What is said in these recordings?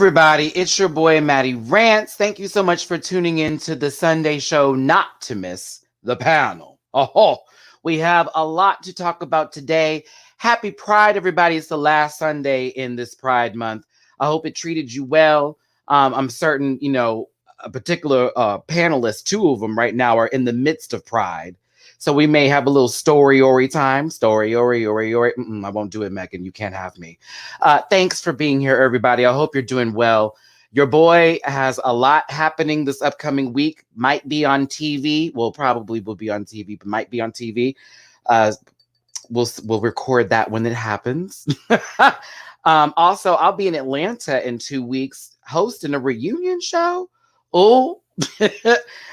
everybody, it's your boy Matty Rants. Thank you so much for tuning in to the Sunday show not to miss the panel. Oh, we have a lot to talk about today. Happy Pride, everybody. It's the last Sunday in this Pride month. I hope it treated you well. I'm certain, a particular panelist, two of them right now are in the midst of Pride. So we may have a little story-ory time. Story-ory. I won't do it, Megan. You can't have me. Thanks for being here, everybody. I hope you're doing well. Your boy has a lot happening this upcoming week. Might be on TV. Well, probably will be on TV, but might be on TV. We'll record that when it happens. Also, I'll be in Atlanta in 2 weeks hosting a reunion show. Oh,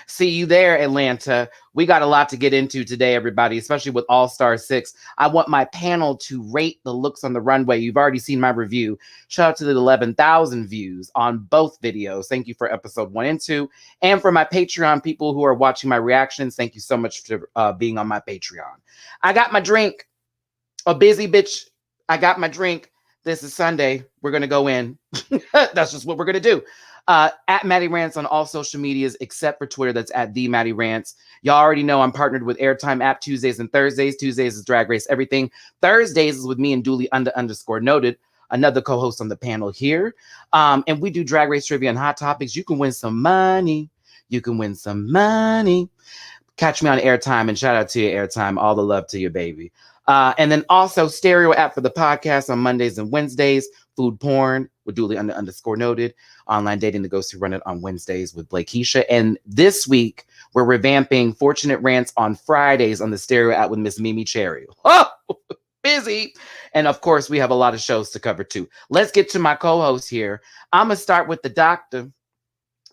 see you there, Atlanta. We got a lot to get into today, everybody, especially with All-Star 6. I want my panel to rate the looks on the runway. You've already seen my review. Shout out to the 11,000 views on both videos. Thank you for episode 1 and 2. And for my Patreon people who are watching my reactions, thank you so much for being on my Patreon. I got my drink. A busy bitch. I got my drink. This is Sunday. We're going to go in. That's just what we're going to do. At Matty Rants on all social medias, except for Twitter. That's at the Matty Rants. Y'all already know I'm partnered with Airtime app Tuesdays and Thursdays. Tuesdays is Drag Race Everything. Thursdays is with me and Dooley _noted, another co-host on the panel here. And we do Drag Race trivia and hot topics. You can win some money. Catch me on Airtime, and shout out to you, Airtime. All the love to you, baby. And then also stereo app for the podcast on Mondays and Wednesdays. Food porn with Dooley _noted. Online dating the ghosts who run it on Wednesdays with Blakeisha. And this week, we're revamping Fortunate Rants on Fridays on the stereo app with Miss Mimi Cherry. Oh, busy. And of course, we have a lot of shows to cover too. Let's get to my co-host here. I'm going to start with the doctor,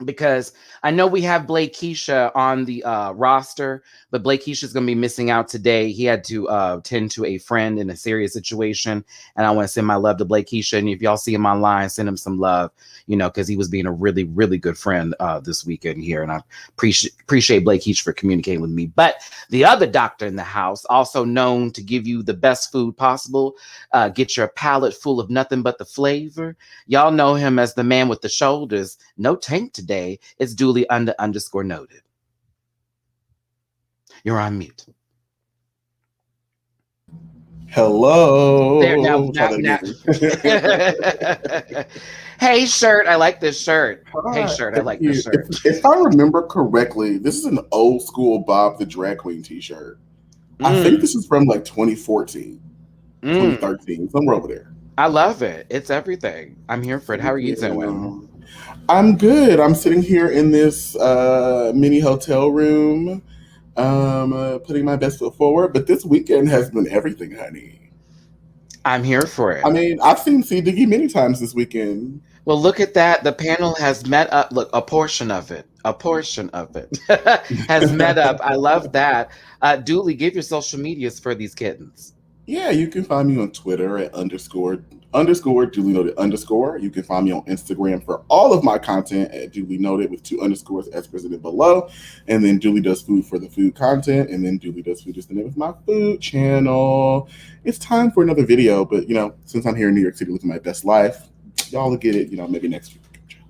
because I know we have Blakeisha on the roster, but Blakeisha's going to be missing out today. He had to tend to a friend in a serious situation, and I want to send my love to Blakeisha. And if y'all see him online, send him some love, because he was being a really, really good friend this weekend here, and I appreciate Blakeisha for communicating with me. But the other doctor in the house, also known to give you the best food possible, get your palate full of nothing but the flavor. Y'all know him as the man with the shoulders, no tank today. It's Dooley _noted. You're on mute. Hello. There, now. Hey, shirt. I like this shirt. Hey, shirt. I like this shirt. If I remember correctly, this is an old school Bob the Drag Queen t-shirt. I think this is from like 2014, 2013, somewhere over there. I love it. It's everything. I'm here for it. How are you doing? I'm good. I'm sitting here in this mini hotel room, putting my best foot forward. But this weekend has been everything, honey. I'm here for it. I mean, I've seen C. Diggy many times this weekend. Well, look at that. The panel has met up. Look, a portion of it has met up. I love that. Dooley, give your social medias for these kittens. Yeah, you can find me on Twitter at _Dooley Noted _. You can find me on Instagram for all of my content at Dooley Noted with 2 underscores as presented below. And then Dooley Does Food for the food content. And then Dooley Does Food is the name of my food channel. It's time for another video, but since I'm here in New York City living my best life, y'all will get it, maybe next week.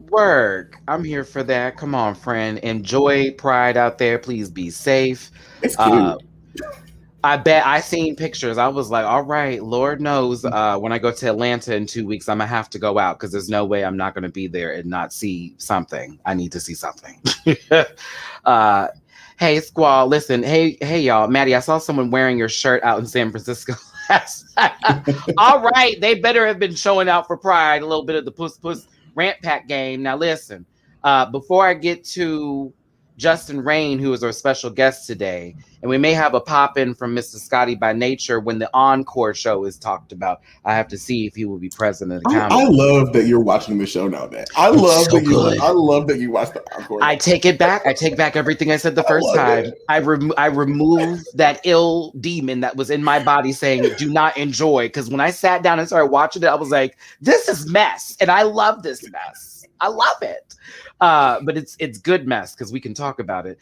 Work. I'm here for that. Come on, friend. Enjoy Pride out there. Please be safe. It's cute. I bet I seen pictures. I was like, all right, Lord knows when I go to Atlanta in 2 weeks, I'm going to have to go out because there's no way I'm not going to be there and not see something. I need to see something. Hey, Squall, listen. Hey, y'all. Matty, I saw someone wearing your shirt out in San Francisco last night. All right. They better have been showing out for Pride, a little bit of the puss rant pack game. Now, listen, before I get to Justin-Rayne, who is our special guest today, and we may have a pop-in from Mr. Scotty by Nature when the Encore show is talked about. I have to see if he will be present in the comments. I love that you're watching the show now, man. I love that you watch the Encore. I take it back. I take back everything I said the first time. I remove that ill demon that was in my body saying, do not enjoy. Because when I sat down and started watching it, I was like, this is mess. And I love this mess. I love it. But it's good mess because we can talk about it.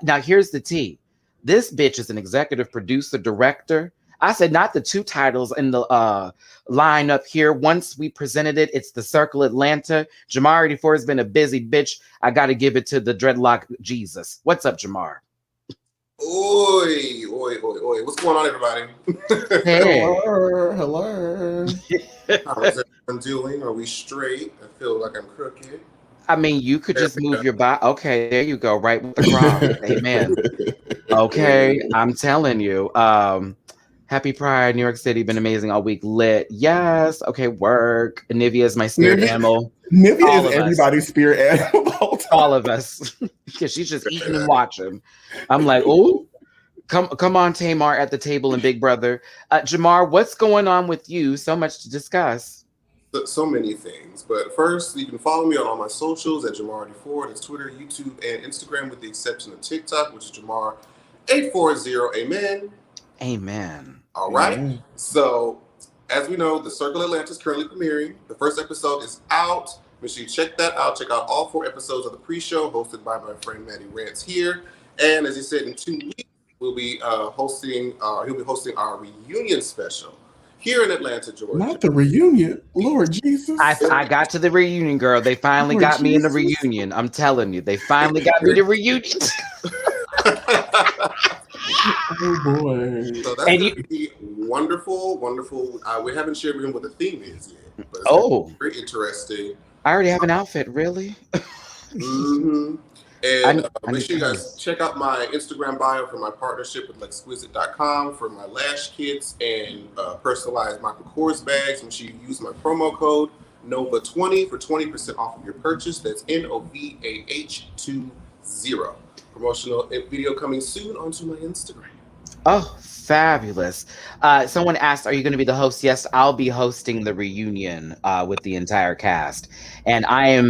Now, here's the tea. This bitch is an executive producer, director. I said not the two titles in the line up here. Once we presented it, it's the Circle Atlanta. Jamar 84 has been a busy bitch. I got to give it to the dreadlock Jesus. What's up, Jamar? Oi, oi, oi, oi. What's going on, everybody? Hey. Hello. How's everyone doing? Are we straight? I feel like I'm crooked. I mean, you could just move your body. Okay, there you go. Right with the crop. Amen. Okay, I'm telling you. Happy Pride, New York City. Been amazing all week. Lit. Yes. Okay, work. Nivea is my spirit animal. Nivea is everybody's spirit animal. All of us. Because she's just eating and watching. I'm like, oh, come on, Tamar at the table and Big Brother. Jamar, what's going on with you? So much to discuss. So many things. But first, you can follow me on all my socials at Jamar84. That's Twitter, YouTube, and Instagram, with the exception of TikTok, which is Jamar840. Amen. Amen. All right. Amen. So, as we know, the Circle Atlanta is currently premiering. The first episode is out. Make sure you check that out. Check out all 4 episodes of the pre-show hosted by my friend Matty Rants here. And as he said, in 2 weeks, he'll be hosting our reunion special here in Atlanta, Georgia. Not the reunion, Lord Jesus. I got to the reunion, girl. They finally Lord got me in the Jesus. reunion. I'm telling you, they finally got me the reunion. Oh boy. So that's going to be wonderful, wonderful. We haven't shared with him what the theme is yet, but it's very interesting. I already have an outfit, really? Mm-hmm. And make sure you to guys check out my Instagram bio for my partnership with Lexquisite.com for my lash kits and personalized Michael Kors bags. Make sure you use my promo code NOVA20 for 20% off of your purchase. That's NOVAH20. Promotional video coming soon onto my Instagram. Oh, fabulous. Someone asked, are you going to be the host? Yes, I'll be hosting the reunion with the entire cast. And I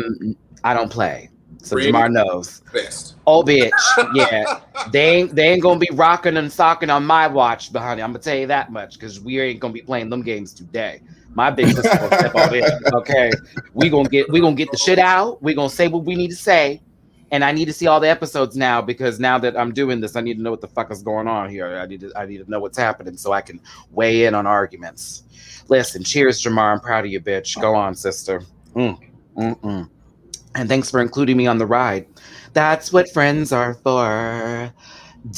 don't play. So Jamar knows. Best. Oh, bitch. Yeah. They ain't going to be rocking and socking on my watch, honey. I'm going to tell you that much, because we ain't going to be playing them games today. My big sister will step on in. Okay. We gonna get the shit out. We gonna say what we need to say. And I need to see all the episodes now, because now that I'm doing this, I need to know what the fuck is going on here. I need to know what's happening so I can weigh in on arguments. Listen, cheers, Jamar. I'm proud of you, bitch. Go on, sister. And thanks for including me on the ride. That's what friends are for.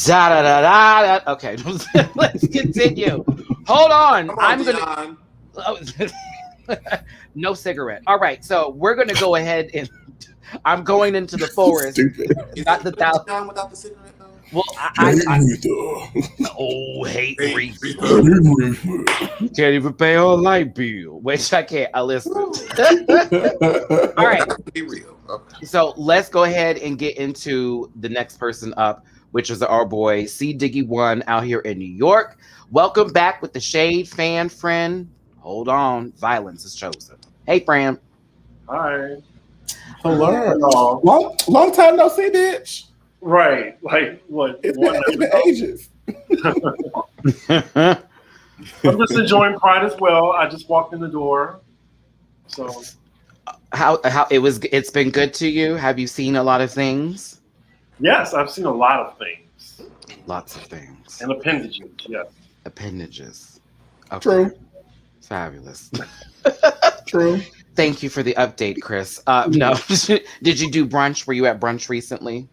Da da da da. Da. Okay, let's continue. Hold on. I'm gonna. No cigarette. All right, so we're gonna go ahead and. I'm going into the forest. Not the down without the cigarette though. Well, hate Reefer. Can't even pay a light bill. Which I can't. I listen. All right. Be real. Okay. So let's go ahead and get into the next person up, which is our boy C Diggy One out here in New York. Welcome back with the Shade fan friend. Hold on, violence is chosen. Hey, Fran. Hi. Hello. Long time no see, bitch. Right. Like what? It's been ages. I'm just enjoying Pride as well. I just walked in the door. So how it's been good to you? Have you seen a lot of things? Yes, I've seen a lot of things. Lots of things. And appendages, yes. Appendages. Okay. True. Fabulous. True. Thank you for the update, Chris. No, did you do brunch? Were you at brunch recently?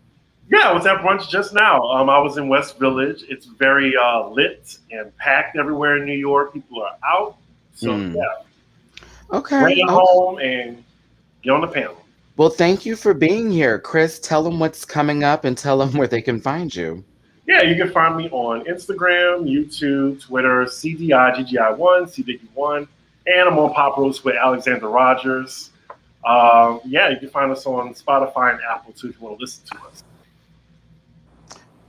Yeah, I was at brunch just now. I was in West Village. It's very lit and packed everywhere in New York. People are out. So, yeah. Okay. Bring it home and get on the panel. Well, thank you for being here. Chris, tell them what's coming up and tell them where they can find you. Yeah, you can find me on Instagram, YouTube, Twitter, CDIGGI1, CDIGGI1. And I'm on Pop Roast with Alexander Rogers. Yeah, you can find us on Spotify and Apple too if you want to listen to us.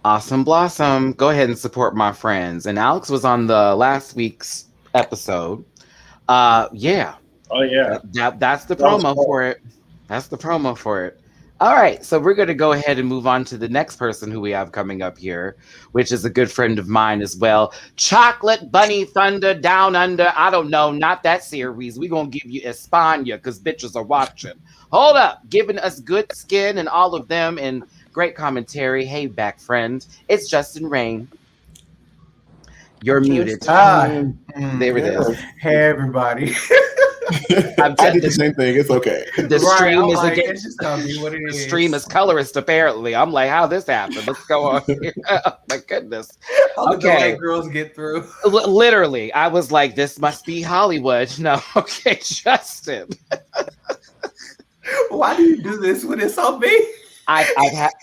Awesome Blossom. Go ahead and support my friends. And Alex was on the last week's episode. Yeah. Oh, yeah. That's the promo for it. That's the promo for it. All right, so we're going to go ahead and move on to the next person who we have coming up here, which is a good friend of mine as well. Chocolate Bunny Thunder Down Under. I don't know, not that series. We're going to give you Espana because bitches are watching. Hold up, giving us good skin and all of them and great commentary. Hey, back friend. It's Justin-Rayne. You're muted. There There it is. Hey everybody. I did the same thing. It's okay. The Right, stream I'm is like, again. it's just gonna be what it The is. stream is colorist, apparently. I'm like, how this happened? Let's go on here. Oh, my goodness. How did the Okay. white girls get through? Literally, I was like, this must be Hollywood. No, okay, Justin. Why do you do this when it's on me?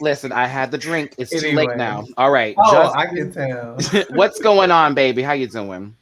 Listen, I had the drink. It's too Anyway. late now. All right. Oh, I Justin, can tell. what's going on, baby? How you doing?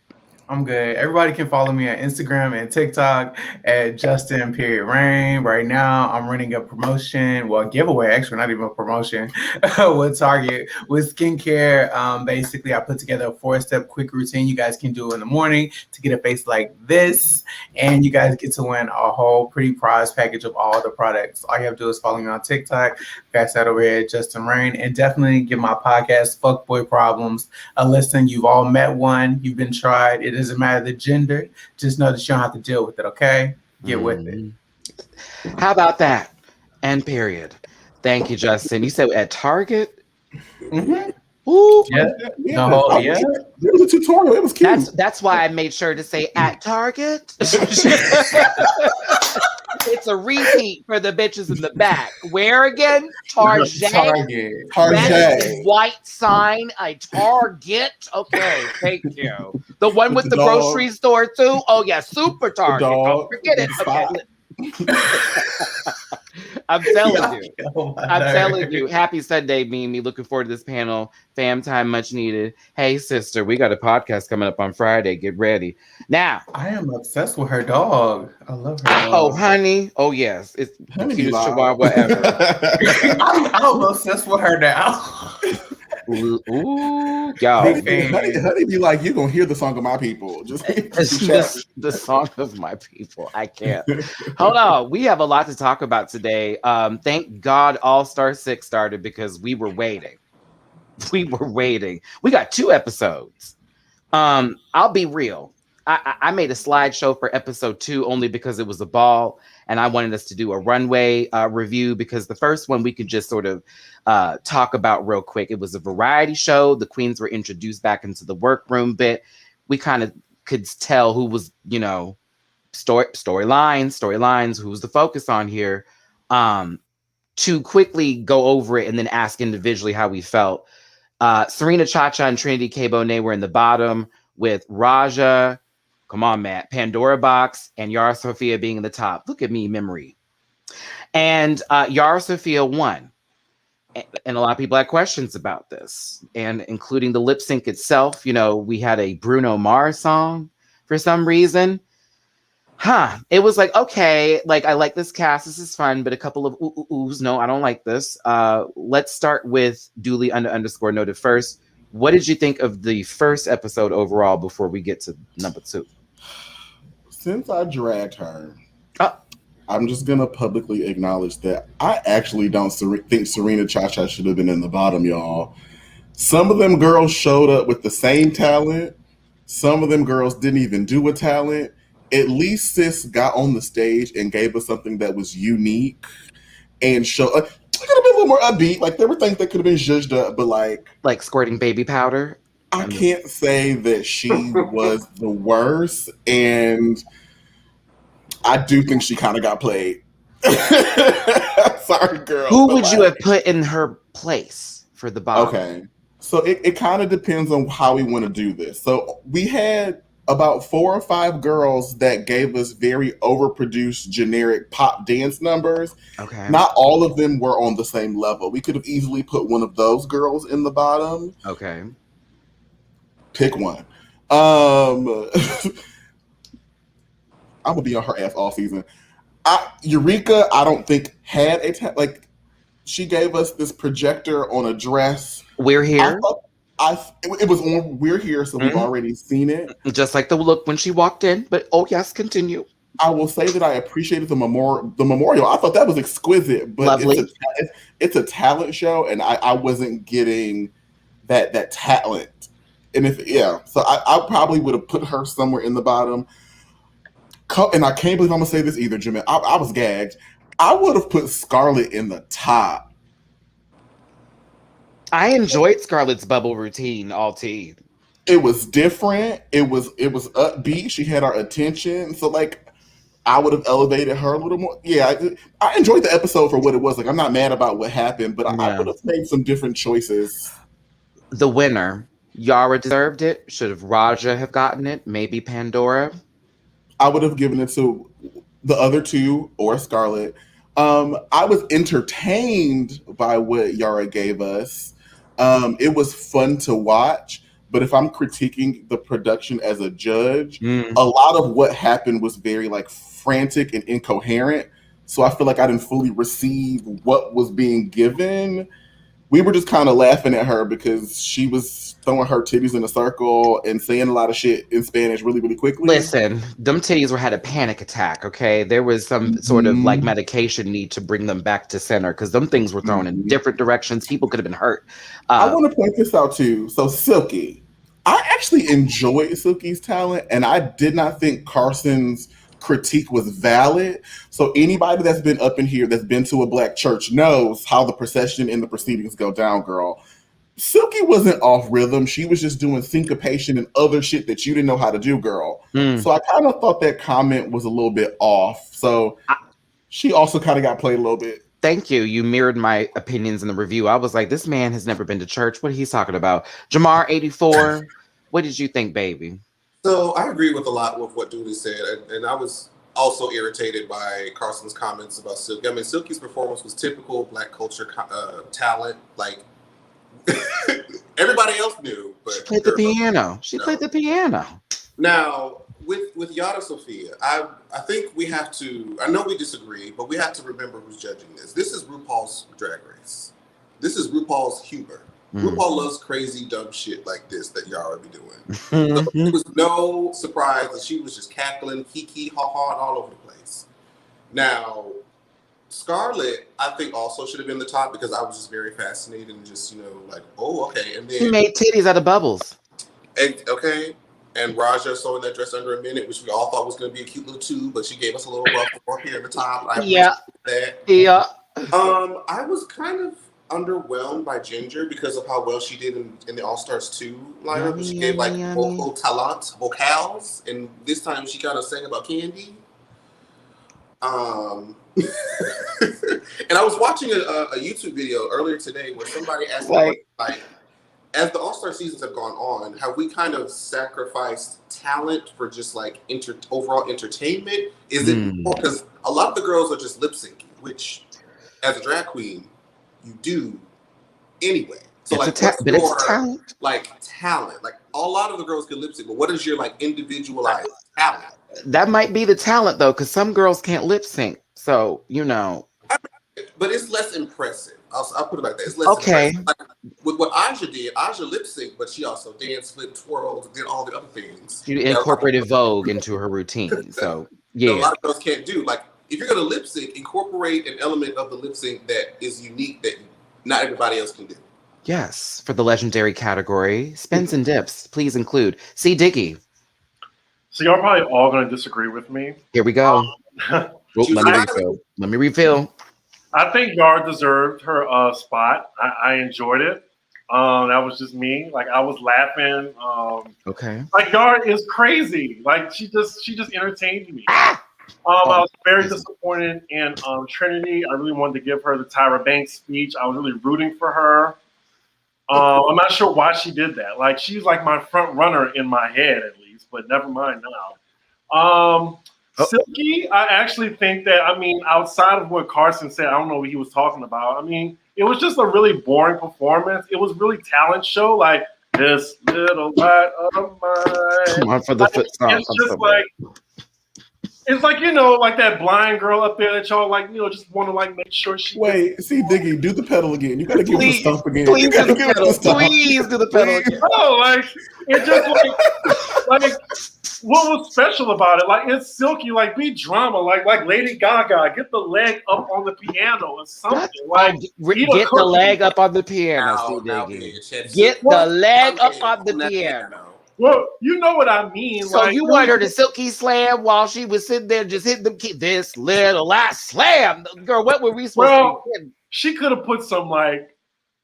I'm good. Everybody can follow me on Instagram and TikTok at Justin-Rayne. Right now, I'm running a promotion, well, giveaway, actually, not even a promotion, with Target with skincare. Basically, I put together a 4-step quick routine you guys can do in the morning to get a face like this. And you guys get to win a whole pretty prize package of all the products. All you have to do is follow me on TikTok. Guys, that over here at Justin-Rayne. And definitely give my podcast, Fuckboy Problems, a listen. You've all met one. You've been tried. It doesn't matter the gender. Just know that you don't have to deal with it, okay? Get with it. How about that? And period. Thank you, Justin. You said at Target? Mm-hmm. Ooh. Yeah. Yeah. It was a tutorial. It was cute. That's why I made sure to say at Target. It's a repeat for the bitches in the back. Where again? Target. Target. That is white sign, a Target. Okay, thank you. The one with the grocery store too. Oh yeah, super Target. Don't forget it. Okay. I'm telling you. I'm telling you. Happy Sunday, Mimi. Looking forward to this panel. Fam time, much needed. Hey, sister, we got a podcast coming up on Friday. Get ready. Now, I am obsessed with her dog. I love her dog. Oh, honey. Oh, yes. It's the cutest chihuahua ever. I'm obsessed with her now. Ooh, y'all. Honey be like, you gonna hear the song of my people. Just the song of my people. I can't. Hold on. We have a lot to talk about today. Thank God All-Star 6 started because we were waiting. We were waiting. We got 2 episodes. I'll be real. I made a slideshow for episode 2 only because it was a ball and I wanted us to do a runway review because the first one we could just sort of talk about real quick. It was a variety show. The queens were introduced back into the workroom bit. We kind of could tell who was, storylines, who was the focus on here. To quickly go over it and then ask individually how we felt. Serena Chacha and Trinity K. Bonet were in the bottom with Raja, come on, Matt, Pandora Box, and Yara Sofia being in the top. Look at me, memory. And Yara Sofia won. And a lot of people had questions about this, and including the lip sync itself. We had a Bruno Mars song for some reason. It was like, okay, like I like this cast. This is fun, but a couple of oohs. No, I don't like this. Let's start with Dooley __ noted first. What did you think of the first episode overall before we get to number 2? Since I dragged her, I'm just going to publicly acknowledge that I actually don't think Serena Chacha should have been in the bottom, y'all. Some of them girls showed up with the same talent. Some of them girls didn't even do a talent. At least sis got on the stage and gave us something that was unique and it could have been a little more upbeat. Like there were things that could have been zhuzhed up, but like squirting baby powder. I can't say that she was the worst, and I do think she kind of got played. Sorry, girl. Who would you have put in her place for the bottom? Okay, so it kind of depends on how we want to do this. So we had about 4 or 5 girls that gave us very overproduced generic pop dance numbers. Okay. Not all of them were on the same level. We could have easily put one of those girls in the bottom. Okay. Pick one. I'm gonna be on her ass all season. Eureka, I don't think had she gave us this projector on a dress. We're Here. It was on We're Here, so we've already seen it. Just like the look when she walked in, but yes, continue. I will say that I appreciated the memorial. I thought that was exquisite, but it's a talent show, and I wasn't getting that talent. And so I probably would have put her somewhere in the bottom. And I can't believe I'm gonna say this either, Jimmy. I was gagged. I would have put Scarlett in the top. I enjoyed Scarlett's bubble routine, all tea. It was different. It was upbeat. She had our attention. So like, I would have elevated her a little more. Yeah, I enjoyed the episode for what it was. Like, I'm not mad about what happened, but I would have made some different choices. The winner, Yara deserved it. Should have Raja have gotten it? Maybe Pandora. I would have given it to the other two or Scarlett. I was entertained by what Yara gave us. It was fun to watch, but if I'm critiquing the production as a judge, a lot of what happened was very like frantic and incoherent. So I feel like I didn't fully receive what was being given. We were just kind of laughing at her because she was throwing her titties in a circle and saying a lot of shit in Spanish really, really quickly. Listen, them titties had a panic attack, okay? There was some sort of like medication need to bring them back to center because them things were thrown in different directions. People could have been hurt. I want to point this out too. So Silky, I actually enjoyed Silky's talent, and I did not think Carson's critique was valid. So anybody that's been up in here that's been to a black church knows how the procession and the proceedings go down, girl. Silky wasn't off rhythm. She was just doing syncopation and other shit that you didn't know how to do, girl. So I kind of thought that comment was a little bit off. So she also kind of got played a little bit. Thank you. You mirrored my opinions in the review. I was like, this man has never been to church. What he's talking about? Jamar 84. What did you think, baby? So I agree with a lot with what Dooley said, and I was also irritated by Carson's comments about Silky. I mean, Silky's performance was typical black culture talent. Like everybody else knew, but she played the piano. She played the piano. Now with Yara Sofia, I think we have to. I know we disagree, but we have to remember who's judging this. This is RuPaul's Drag Race. This is RuPaul's humor. RuPaul loves crazy, dumb shit like this that Yara be doing. So it was no surprise that she was just cackling, kiki, ha-ha, and all over the place. Now, Scarlett, I think also should have been the top because I was just very fascinated and just, like, oh, okay. And then she made titties out of bubbles. Okay. And Raja sewing that dress under a minute, which we all thought was going to be a cute little tube, but she gave us a little ruffle here at the top. I appreciate that. Yeah. I was kind of underwhelmed by Ginger because of how well she did in the All Stars 2 lineup. She gave like vocal talent, vocals, and this time she kind of sang about candy. And I was watching a YouTube video earlier today where somebody asked like, as the All Star seasons have gone on, have we kind of sacrificed talent for just like overall entertainment? Is it because a lot of the girls are just lip syncing, which as a drag queen you do anyway. So it's talent. Like talent. Like a lot of the girls can lip sync, but what is your like individualized talent? That might be the talent though, because some girls can't lip sync. So but it's less impressive. I'll put it like that. It's less impressive. Like, with what Aja did, Aja lip sync, but she also danced, flipped, twirled, did all the other things. She incorporated Vogue into her routine. So yeah, a lot of girls can't do. Like if you're gonna lip sync, incorporate an element of the lip sync that is unique that not everybody else can do. Yes, for the legendary category, spins and dips, please include C. Diggy. So y'all probably all gonna disagree with me. Here we go. Let me refill. I think Yara deserved her spot. I enjoyed it. That was just me. Like I was laughing. Okay. Like Yara is crazy. Like she just entertained me. I was very disappointed in Trinity. I really wanted to give her the Tyra Banks speech. I was really rooting for her. I'm not sure why she did that. Like she's like my front runner in my head at least, but never mind now. Silky, I actually think that, outside of what Carson said, I don't know what he was talking about. It was just a really boring performance. It was really talent show, like this little light of mine. Come on for the foot song. It's just it's like, like that blind girl up there that y'all just want to make sure she. Wait, see, Diggy, do the pedal again. You gotta give the stomp again. Please do the pedal. Please do the pedal again. Oh, it just like what was special about it? Like it's Silky, be drama, like Lady Gaga, get the leg up on the piano or something. Get the leg up on the piano. Get the leg up on the piano. Well, you know what I mean. So you want her to Silky slam while she was sitting there just hitting them this little last slam, girl. What were we supposed to do? She could have put some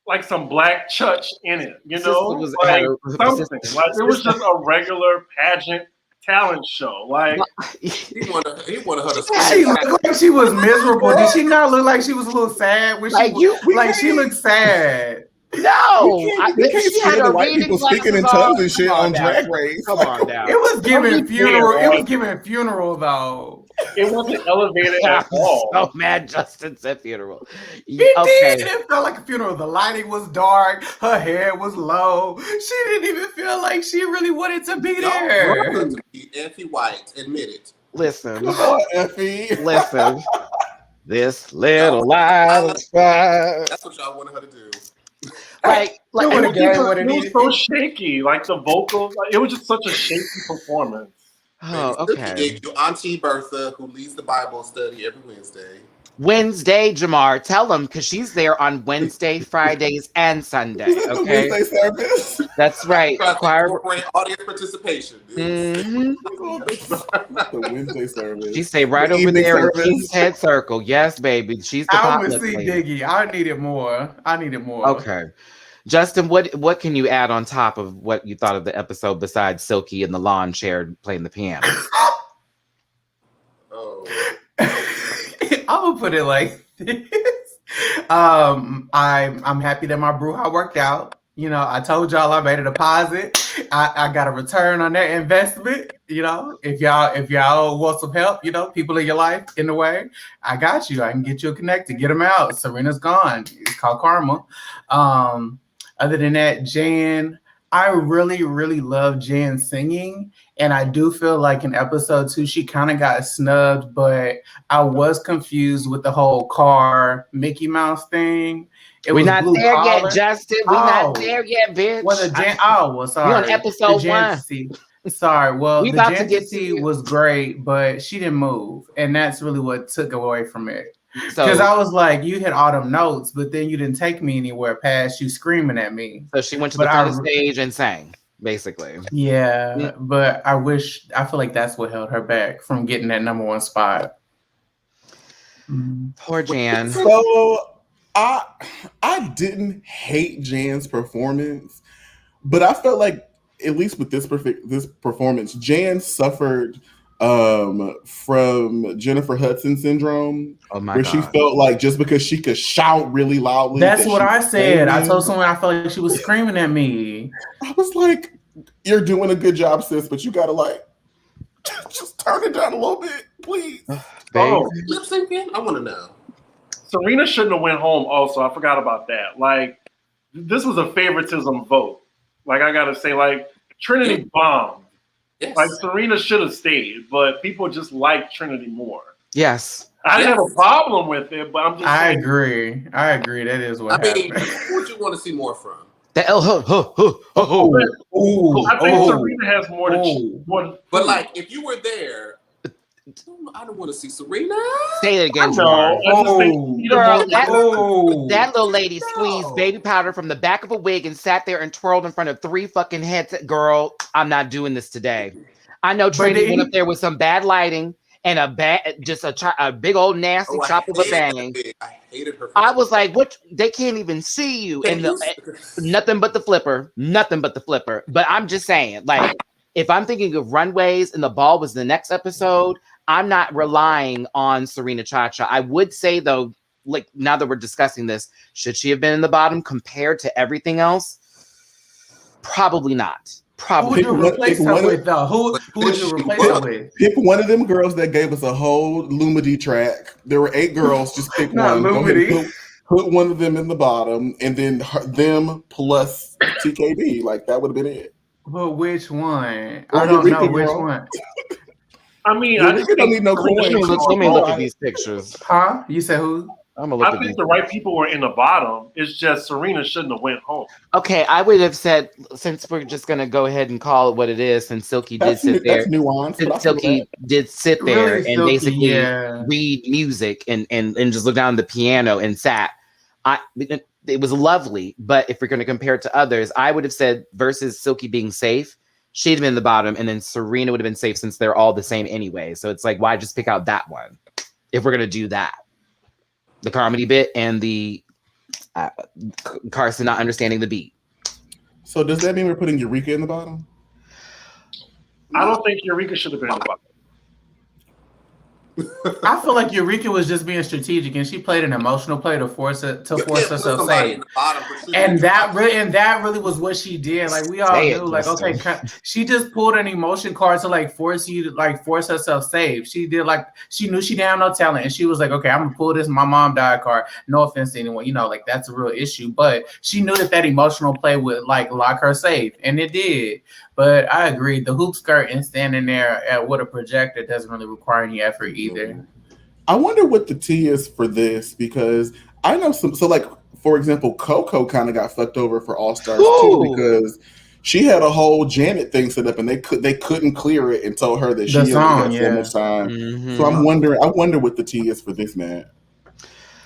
like some black church in it, you Sister know, was- like had a- something. Like it was just a regular pageant talent show. Like He wanted her to She scream. looked like she was miserable. Did she not look like she was a little sad when Like she you- was, like she looked sad? No, You can't she had stand her the white reading people speaking in glasses tongues and on. shit Come on now. Drag Race. Come on now. It was giving Don't be funeral. weird, It was right? giving funeral though. it wasn't elevated I'm at all. so mad Justin said funeral. It Okay. did. It felt like a funeral. The lighting was dark. Her hair was low. She didn't even feel like she really wanted to be Y'all there. want to be Effie White. Admit it. Listen. Come on, Effie. Listen. This little light is fire. That's what y'all wanted her to do. Like It would've It gave was, what it it was needed. so shaky, like the vocals. Like, it was just such a shaky performance. oh, Baby, okay. gave you Auntie Bertha, who leads the Bible study every Wednesday. Wednesday, Jamar, tell them because she's there on Wednesday, Fridays, and Sunday. Is that the Okay, Wednesday service? that's right. Try to Choir. incorporate audience participation. Mhm. The Wednesday service. She stay right The over evening there in service. King's Head Circle. Yes, baby. She's the I would potluck see lady. Diggy. I needed more. Okay. Justin, what can you add on top of what you thought of the episode besides Silky in the lawn chair playing the piano? Oh, I would put it like this. I'm happy that my brouhaha worked out. You know, I told y'all I made a deposit. I got a return on that investment. You know, if y'all want some help, you know, people in your life in the way, I got you. I can get you connected. Get them out. Serena's gone. It's called karma. Other than that, Jan, I really, really love Jan singing. And I do feel like in episode 2, she kind of got snubbed, but I was confused with the whole car Mickey Mouse thing. It We're was not blue there collar. yet, Justin. We're Oh. not there yet, bitch. Well, the well, sorry. We on episode The 1. Jancy. Sorry. Well, We the about to get to Jancy you. was great, but she didn't move. And that's really what took away from it. So, Because I was like, you hit all them notes, but then you didn't take me anywhere past you screaming at me. so she went to but the I- front of the stage and sang, basically. Yeah, but I feel like that's what held her back from getting that number 1 spot. Poor Jan. So I didn't hate Jan's performance, but I felt like at least with this performance, Jan suffered from Jennifer Hudson syndrome, Oh my where God. she felt like just because she could shout really loudly. That's that what she I was said. I singing. told someone I felt like she was screaming at me. I was like, "You're doing a good job, sis, but you gotta like just turn it down a little bit, please." Oh, lip syncing? I want to know. Serena shouldn't have went home. Also, I forgot about that. Like, this was a favoritism vote. Like, I gotta say, like Trinity bombed. Yes. Like Serena should have stayed, but people just like Trinity more. Yes. I didn't have a problem with it, but I'm just I saying, agree. That is what I mean, happened. who would you want to see more from? The I think Serena has more to choose. But like, if you were there, I don't want to see Serena. Say it again, No, Jamar. I just think you need a Girl, more- that little lady squeezed baby powder from the back of a wig and sat there and twirled in front of 3 fucking heads. Girl, I'm not doing this today. I know Trinity went up there with some bad lighting and a big old nasty chop of a bang. I hated her. I was like, "What? They can't even see you." And nothing but the flipper, nothing but the flipper. But I'm just saying, like, if I'm thinking of runways and the ball was the next episode, I'm not relying on Serena Chacha. I would say though, like now that we're discussing this, should she have been in the bottom compared to everything else? Probably not. Who Probably. would you replace her with, though? Who would you replace her with? Pick one of them girls that gave us a whole Lumity track. There were 8 girls. Just pick Not one. Go ahead Lumity. and put one of them in the bottom, and then them plus TKD. Like that would have been it. But which one? Well, I don't Eureka know which girl. one. I mean, Yeah, I we just don't think need no Serena coins. should have Let me gone look home. at these pictures. Huh? You said who? I'm gonna look I at think these. the right people were in the bottom. It's just Serena shouldn't have went home. Okay, I would have said, since we're just gonna go ahead and call it what it is, since Silky did sit there. That's nuanced. but I Since feel Silky that. did sit there Really, and Silky, basically yeah. read music and just look down the piano and sat. It was lovely, but if we're going to compare it to others, I would have said versus Silky being safe, she'd have been in the bottom, and then Serena would have been safe since they're all the same anyway. So it's like, why just pick out that one if we're going to do that? The comedy bit and the Carson not understanding the beat. So does that mean we're putting Eureka in the bottom? I don't think Eureka should have been in the bottom. I feel like Eureka was just being strategic, and she played an emotional play to force herself safe. And that really was what she did. Like we all knew, like okay, she just pulled an emotion card to like force you to like force herself safe. She did like she knew she didn't have no talent, and she was like, okay, I'm gonna pull this my mom died card. No offense to anyone, you know, like that's a real issue, but she knew that emotional play would like lock her safe, and it did. But I agree, the hoop skirt and standing there with a projector doesn't really require any effort either. I wonder what the T is for this, because I know some. So, like for example, Coco kind of got fucked over for All Stars too, because she had a whole Janet thing set up, and they couldn't clear it and told her that she only had so much time. Mm-hmm. So I wonder what the T is for this, man.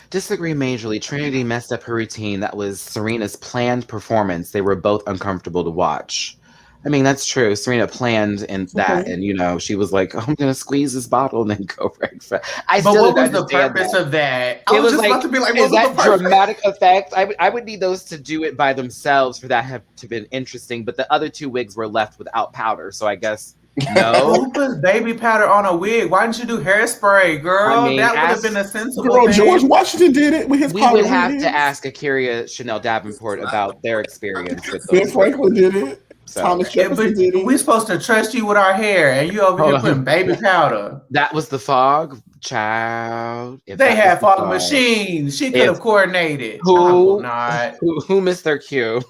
Disagree majorly. Trinity messed up her routine. That was Serena's planned performance. They were both uncomfortable to watch. I mean, that's true. Serena planned and that, and you know, she was like, oh, "I'm gonna squeeze this bottle and then go right for." But what was the purpose of that? I was just about to be like, "Is that dramatic effect?" I would need those to do it by themselves for that have to been interesting. But the other two wigs were left without powder, so I guess no. Who puts baby powder on a wig? Why didn't you do hairspray, girl? I mean, that would have been a sensible thing. George Washington did it with his powder. We would have to ask Akira Chanel Davenport about their experience with those. Ben Franklin did it. So. Thomas Jefferson did it. We're supposed to trust you with our hair, and you over here putting baby powder. That was the fog, child. They had fog machines. She could have coordinated. Who missed their cue?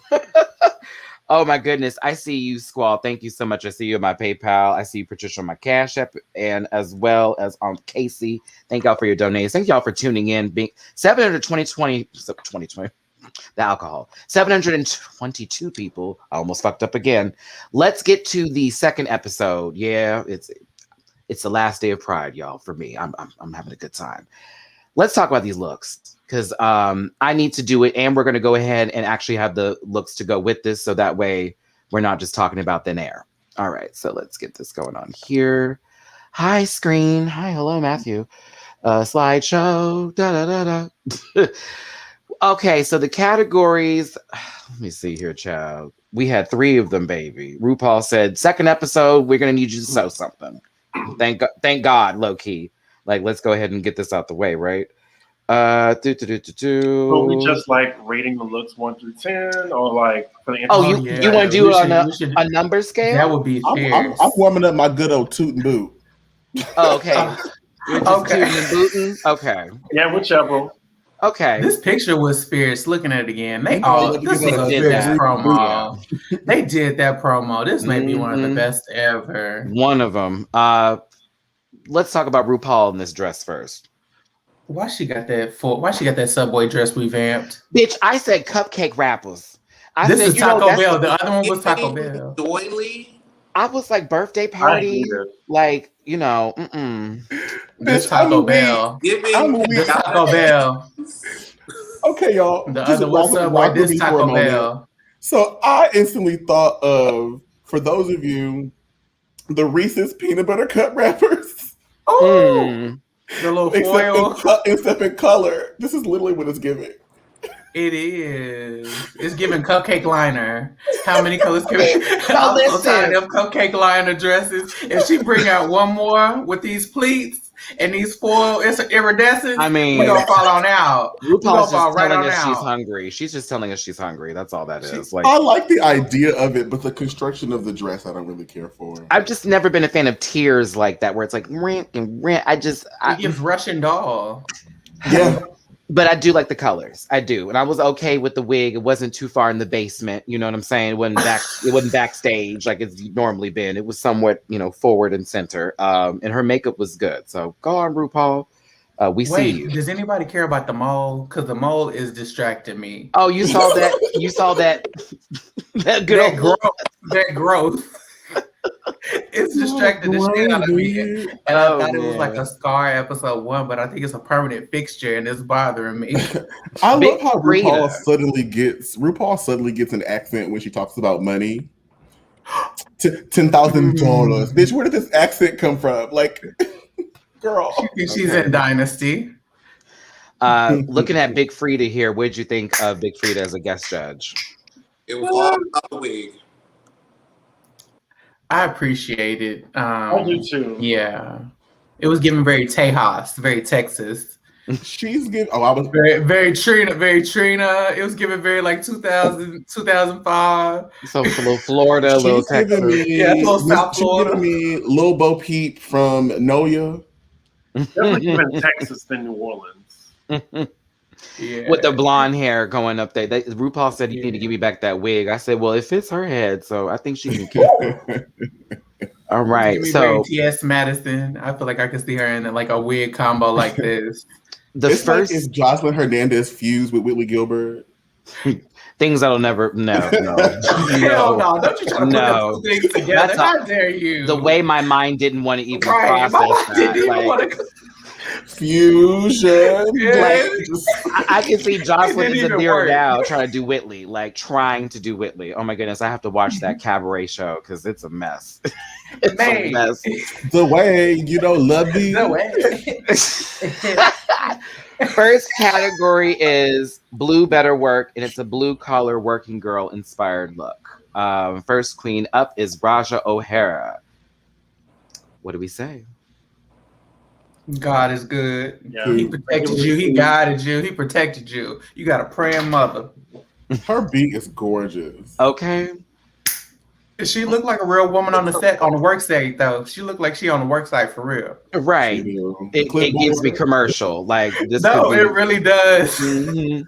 Oh my goodness. I see you, Squall. Thank you so much. I see you in my PayPal. I see you, Patricia, on my Cash App, and as well as on Casey. Thank y'all for your donations. Thank y'all for tuning in. Being 2020, the alcohol. 722 people. I almost fucked up again. Let's get to the second episode. Yeah, it's the last day of Pride, y'all. For me, I'm having a good time. Let's talk about these looks, because I need to do it, and we're going to go ahead and actually have the looks to go with this, so that way we're not just talking about thin air. All right, so let's get this going on here. Hi, screen. Hi, hello, Matthew. Slideshow. Da da da da. Okay, so the categories. Let me see here, child. We had 3 of them, baby. RuPaul said, second episode, we're going to need you to sew something. Thank God, low key. Like, let's go ahead and get this out the way, right? So we just like rating the looks 1 through 10, or like for the you want to do it on a number scale? That would be fair. I'm warming up my good old toot and boot. Oh, okay. You're just tooting and booting? Okay. Yeah, whichever. Okay. This picture was fierce. Looking at it again, this was a fierce promo. They did that promo. This may be one of the best ever. One of them. Let's talk about RuPaul in this dress first. Why she got that Subway dress revamped? Bitch, I said cupcake wrappers. This is Taco Bell. The other one was Taco Bell. Doily. I was like birthday party, like, you know, This Taco Bell. This Taco Bell. Okay, y'all. The other was Subway. This Taco Bell. So I instantly thought of, for those of you, the Reese's peanut butter cup wrappers. Oh, the little foil. Except in color. This is literally what it's giving. It is. It's giving cupcake liner. How many colors can we? I'm so tired of cupcake liner dresses. If she bring out one more with these pleats and these foil iridescent, I mean, we're gonna fall on out. RuPaul's just telling us she's hungry. She's just telling us she's hungry. That's all that is. Like, I like the idea of it, but the construction of the dress, I don't really care for. I've just never been a fan of tears like that, where it's like rant and rant. It gives Russian doll. Yeah. But I do like the colors. I do. And I was okay with the wig. It wasn't too far in the basement. You know what I'm saying? It wasn't backstage like it's normally been. It was somewhat, forward and center. And her makeup was good. So go on, RuPaul. See you. Does anybody care about the mole? Because the mole is distracting me. Oh, you saw that? You saw that? that growth. It's distracted the shit out of me. And I thought it was like a Scar episode 1, but I think it's a permanent fixture and it's bothering me. I love how RuPaul suddenly gets an accent when she talks about money. $10,000. Bitch, where did this accent come from? Like, girl. She's in Dynasty. Looking at Big Frida here, what did you think of Big Frida as a guest judge? It was all about the wig. I appreciate it. I do too. Yeah. It was giving very Tejas, very Texas. She's giving. Oh, I was very Trina, very Trina. It was giving very like 2000, 2005. So a little Florida, a little Texas. Yeah, a little South She's Florida. giving me Lil Bo Peep from Noya. Definitely even Texas than New Orleans. Yeah. With the blonde hair going up there. RuPaul said, you need to give me back that wig. I said, well, it fits her head, so I think she can keep it. All right. So T.S. Madison. I feel like I could see her in like a wig combo like this. It's like if Jocelyn Hernandez fused with Whitley Gilbert. Things that'll never no. Hell no, don't you try to put those things together. How dare you? The way my mind didn't want to even process that. Fusion. I can see Jocelyn is a beard now trying to do Whitley, like trying to do Whitley. Oh my goodness, I have to watch that cabaret show because it's a mess. It's a mess. The way, lovely. The way. First category is blue better work, and it's a blue collar working girl inspired look. First queen up is Raja O'Hara. What do we say? God is good. Yeah. He protected you. He guided you. He protected you. You got a praying mother. Her beat is gorgeous. Okay. She looked like a real woman on the set, on the work site, though. She looked like she on the work site for real. Right. It gives me commercial. Like this. No, it really does. Mm-hmm.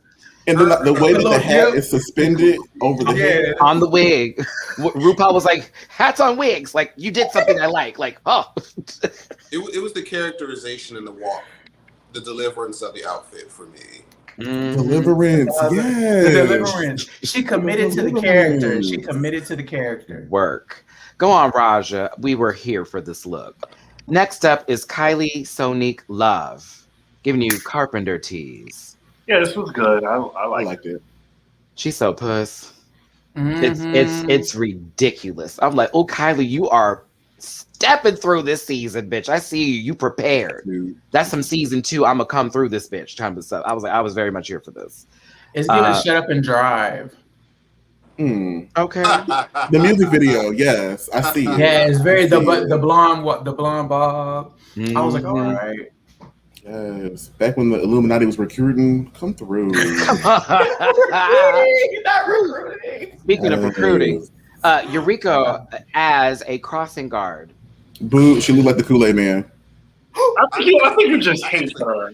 And then the way that the hat is suspended over the head. On the wig. RuPaul was like, hats on wigs. Like, you did something I like. Like, oh. It was the characterization in the walk, the deliverance of the outfit for me. Mm-hmm. Deliverance, yes. The deliverance. She committed to the character. She committed to the character. Work. Go on, Raja. We were here for this look. Next up is Kylie Sonique Love, giving you carpenter tees. Yeah, this was good. I liked it. She's so puss. Mm-hmm. It's ridiculous. I'm like, oh, Kylie, you are stepping through this season, bitch. I see you. You prepared. Dude. That's some season 2. I'm gonna come through this bitch. Time to stuff. I was very much here for this. It's giving Shut Up and Drive. Okay. The music video, yes, I see. Yeah, it's very the blonde bob. I was like, all right. Yes, back when the Illuminati was recruiting, come through. Not recruiting. Speaking of recruiting, Eureka as a crossing guard. Boo, she looked like the Kool-Aid Man. I think you just hate her.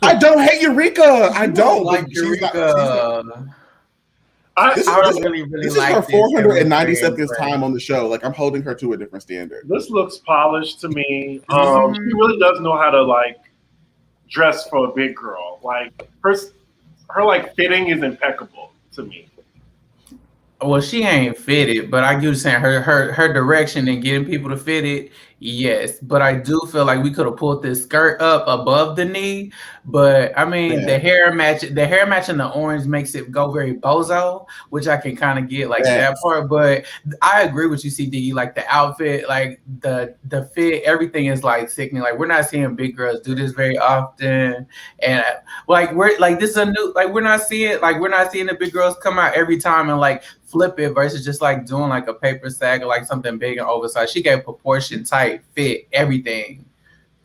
I don't hate Eureka. I don't like Eureka. I really this is like her 492nd time on the show. Like, I'm holding her to a different standard. This looks polished to me. She really does know how to like dress for a big girl. Like her like fitting is impeccable to me. Well, she ain't fitted, but I get you saying her direction and getting people to fit it. Yes, but I do feel like we could have pulled this skirt up above the knee. But I mean, the hair match and the orange makes it go very bozo, which I can kind of get like that part. But I agree with you, CD. Like the outfit, like the fit, everything is like sickening. Like we're not seeing big girls do this very often, and like we're like this is a new like we're not seeing the big girls come out every time and like flip it versus just like doing like a paper sag or like something big and oversized. She gave proportion, tight, fit, everything,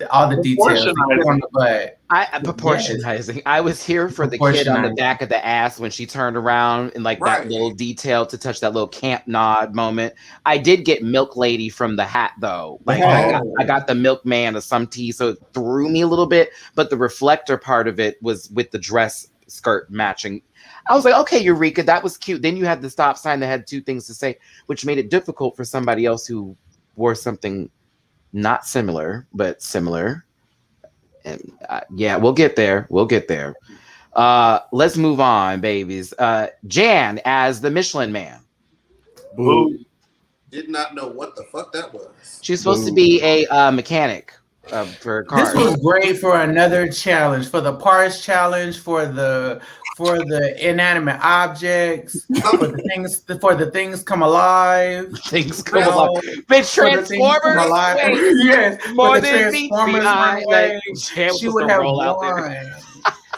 all the details. On the butt. Proportionizing. Yes. I was here for the kid on the back of the ass when she turned around and like that little detail to touch that little camp nod moment. I did get Milk Lady from the hat though. Like I got the milkman of some tea, so it threw me a little bit. But the reflector part of it was with the dress skirt matching. I was like, okay, Eureka, that was cute. Then you had the stop sign that had 2 things to say, which made it difficult for somebody else who wore something not similar, but similar. And yeah, we'll get there. Let's move on, babies. Jan as the Michelin Man. Boo. Did not know what the fuck that was. She's supposed to be a mechanic for cars. This was great for another challenge, for the parts challenge, for the inanimate objects, for the things come alive. Things come alive. Bitch, Transformers. Yes, more than Transformers. She would have won.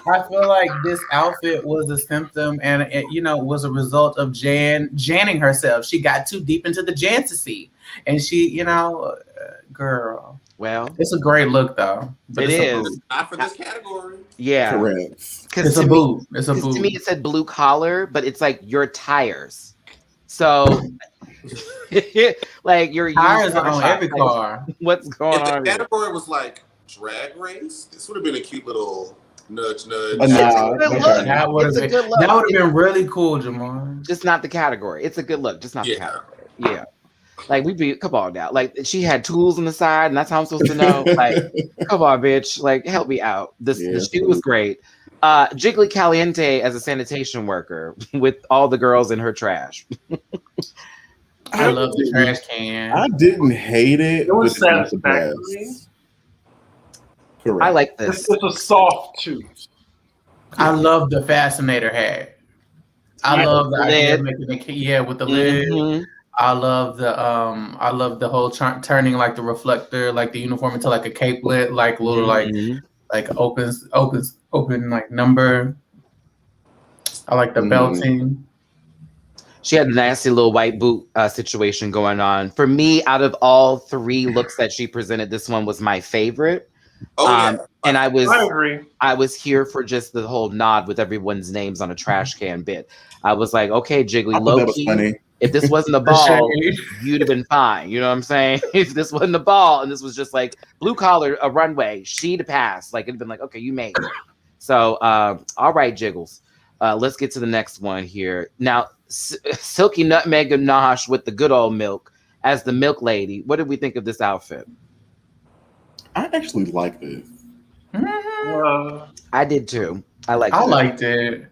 I feel like this outfit was a symptom, and it, was a result of Janning herself. She got too deep into the Jantasy, and she, girl. Well, It's a great look though. But it it's is. a boot. Not for this category. Yeah. Correct. It's a boot. It's a boot. To me, it said blue collar, but it's like your tires. So, like your tires are on every like, car. What's going If on? the category was like drag race, this would have been a cute little nudge. That would have been really cool, Jamar. Just not the category. It's a good look, just not the category. Yeah. Like come on now. Like she had tools on the side, and that's how I'm supposed to know. Like, come on, bitch. Like, help me out. The shoe was great. Jiggly Caliente as a sanitation worker with all the girls in her trash. I love the trash can. I didn't hate it. It was satisfactory. Correct. I like this. It's a soft tooth. I love the fascinator hat. I love the idea of making with the lid. I love the whole turning like the reflector, like the uniform into like a capelet, like little like open like number. I like the belting. She had a nasty little white boot situation going on. For me, out of all three looks that she presented, this one was my favorite. And I agree. I was here for just the whole nod with everyone's names on a trash can bit. I was like, okay, Jiggly, low-key. If this wasn't a ball, you'd have been fine. You know what I'm saying? If this wasn't a ball and this was just like blue collar, a runway, she'd have passed. Like it'd been like, okay, you made it. So, all right, Jiggles. Let's get to the next one here. Now, Silky Nutmeg Ganache with the good old milk as the milk lady. What did we think of this outfit? I actually like this. I did too. I liked it.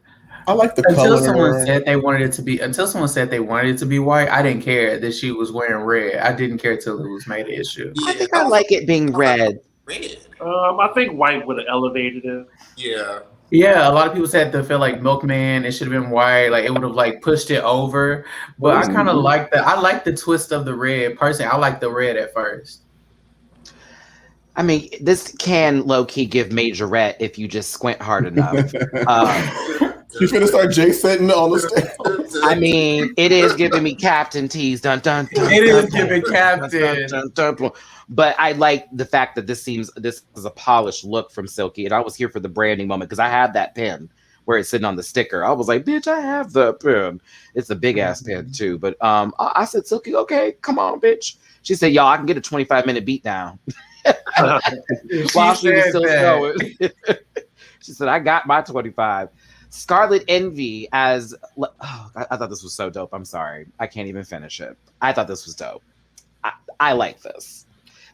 I like the until color. Someone said they wanted it to be white. I didn't care that she was wearing red. I didn't care till it was made an issue. I think I like it being red. I think white would have elevated it. Yeah. Yeah, a lot of people said they feel like Milkman, it should have been white, like it would have like pushed it over. But I kind of like that. I like the twist of the red. Personally, I like the red at first. I mean, this can low-key give majorette if you just squint hard enough. She's gonna start J-setting on the stage. I mean, it is giving me Captain T's. Dun, dun, dun, it dun, is giving Captain. Dun, dun, dun. But I like the fact that this is a polished look from Silky, and I was here for the branding moment because I have that pin where it's sitting on the sticker. I was like, bitch, I have the pin. It's a big ass pin too. But I said, Silky, okay, come on, bitch. She said, y'all, I can get a 25-minute beat down. While she was still going. She said, I got my 25. Scarlet Envy as I thought this was so dope. I'm sorry. I can't even finish it. I thought this was dope. I like this.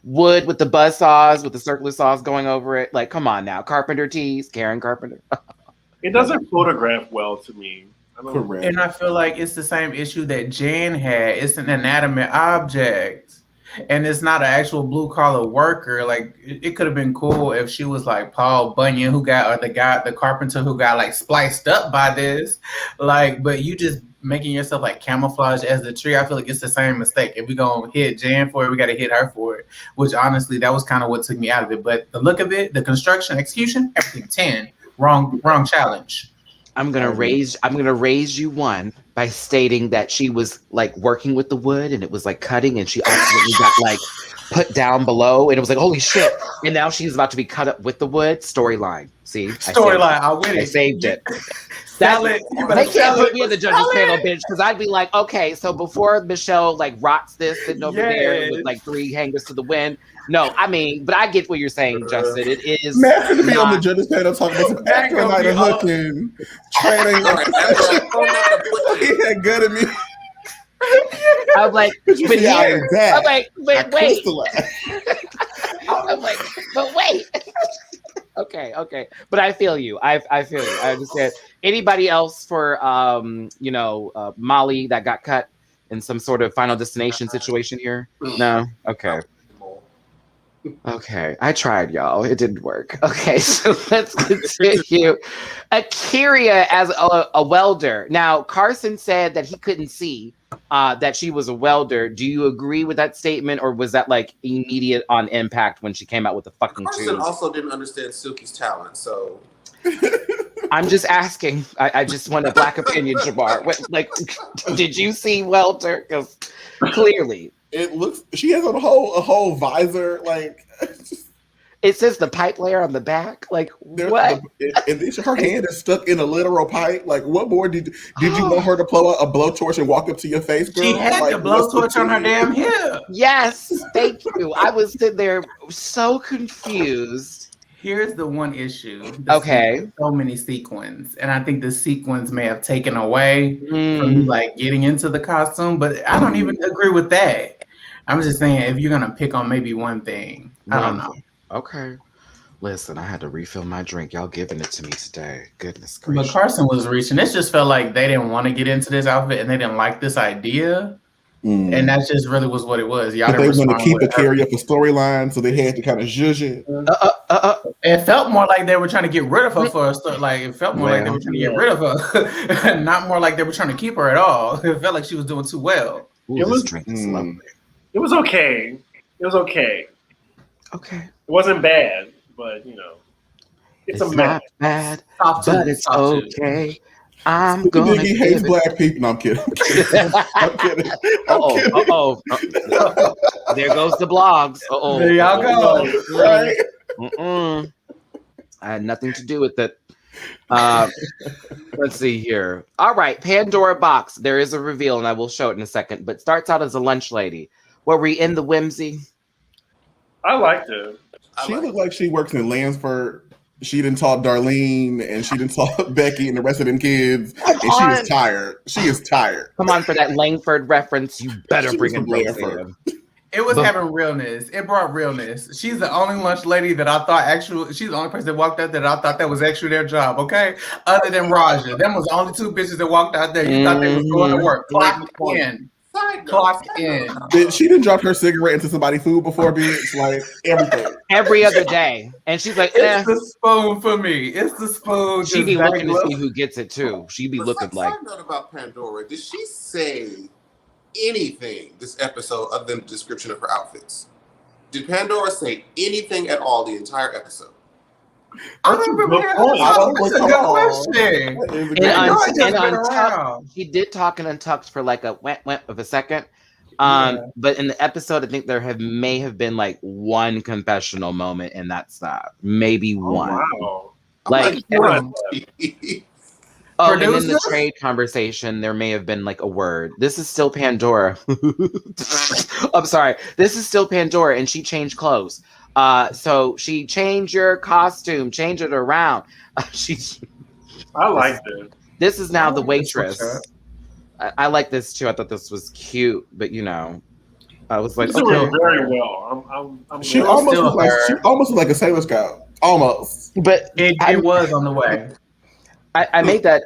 Wood with the buzz saws, with the circular saws going over it. Like, come on now. Carpenter tees, Karen Carpenter. It doesn't photograph well to me. Correct. And I feel like it's the same issue that Jan had. It's an inanimate object. And it's not an actual blue collar worker. Like it could have been cool if she was like Paul Bunyan, the carpenter who got like spliced up by this. Like, but you just making yourself like camouflage as the tree. I feel like it's the same mistake. If we gonna hit Jan for it, we gotta hit her for it. Which honestly, that was kind of what took me out of it. But the look of it, the construction, execution, everything 10. Wrong challenge. I'm gonna raise you one by stating that she was like working with the wood and it was like cutting and she accidentally got like put down below and it was like holy shit, and now she's about to be cut up with the wood. Storyline. See, storyline. I win it. I saved it. They can't put me in the judges panel, bitch, because I'd be like, okay, so before Michelle like rots this sitting over there with like 3 hangers to the wind. No, I mean, but I get what you're saying, Justin. It is Matt's gonna be on the judges panel talking about some acting night and hooking, training. He had good at me. I'm like, but here, I'm like, wait. I'm like, but wait. Okay. But I feel you. I feel you. I understand. Anybody else for Molly that got cut in some sort of Final Destination situation here? No? Okay. Okay, I tried, y'all. It didn't work. Okay, so let's continue. Akiria as a welder. Now, Carson said that he couldn't see that she was a welder. Do you agree with that statement, or was that like immediate on impact when she came out with the fucking Carson tubes? also didn't understand Silky's talent, so I'm just asking. I just want a black opinion, Jabbar. Like, did you see Welter? Because clearly, it looks. She has a whole visor. Like, it says the pipe layer on the back. Like, what? And then her hand is stuck in a literal pipe. Like, what more did you want her to blow out a blowtorch and walk up to your face, girl? She had like, the blowtorch on her damn hip. Yes, thank you. I was sitting there so confused. Here's the one issue. So many sequins, and I think the sequins may have taken away from like getting into the costume. But I don't even agree with that. I'm just saying, if you're gonna pick on maybe one thing, I don't know. Okay. Listen, I had to refill my drink. Y'all giving it to me today. Goodness gracious. But Carson was reaching. It just felt like they didn't want to get into this outfit and they didn't like this idea. And that just really was what it was. Y'all they want to keep it carry up a storyline, so they had to kind of zhuzh it. It felt more like they were trying to get rid of her for a start. Like it felt more like they were trying to get rid of her, not more like they were trying to keep her at all. It felt like she was doing too well. Ooh, it was drink is lovely. It was okay. It was okay. Okay. It wasn't bad, but it's a not bad, but it's okay. I'm gonna. He hates black people. No, I'm kidding. I'm kidding. There goes the blogs. There y'all go. Right. I had nothing to do with it. Let's see here. All right, Pandora box. There is a reveal, and I will show it in a second. But starts out as a lunch lady. Were we in the whimsy? I liked it. She looked like she works in Lansford. She didn't talk Darlene, and she didn't talk Becky and the rest of them kids. And she is tired. She is tired. Come on, for that Langford reference, you better bring in Langford. It was having realness. It brought realness. She's the only lunch lady that I thought she's the only person that walked out that I thought that was actually their job, okay? Other than Raja. Them was the only two bitches that walked out there. You thought they was going to work. Clocked in. She didn't drop her cigarette into somebody's food before, bitch. Like everything. Every other day. And she's like, it's the spoon for me. It's the spoon. She be looking to see who gets it too. She be looking like. Side note about Pandora. Did she say anything this episode other than the description of her outfits? Did Pandora say anything at all the entire episode? I don't remember. That's a good question. She did talk in Untucked for like a went of a second. But in the episode, I think there may have been like one confessional moment in that stop. Maybe one. Wow. Like and in the trade conversation, there may have been like a word. This is still Pandora. I'm sorry. This is still Pandora, and she changed clothes. So she changed your costume, change it around. I liked it. This is now the waitress. I like this too. I thought this was cute, but I was like, okay. Very well. She almost looked like a Sailor Scout. Almost. But it was on the way. I made that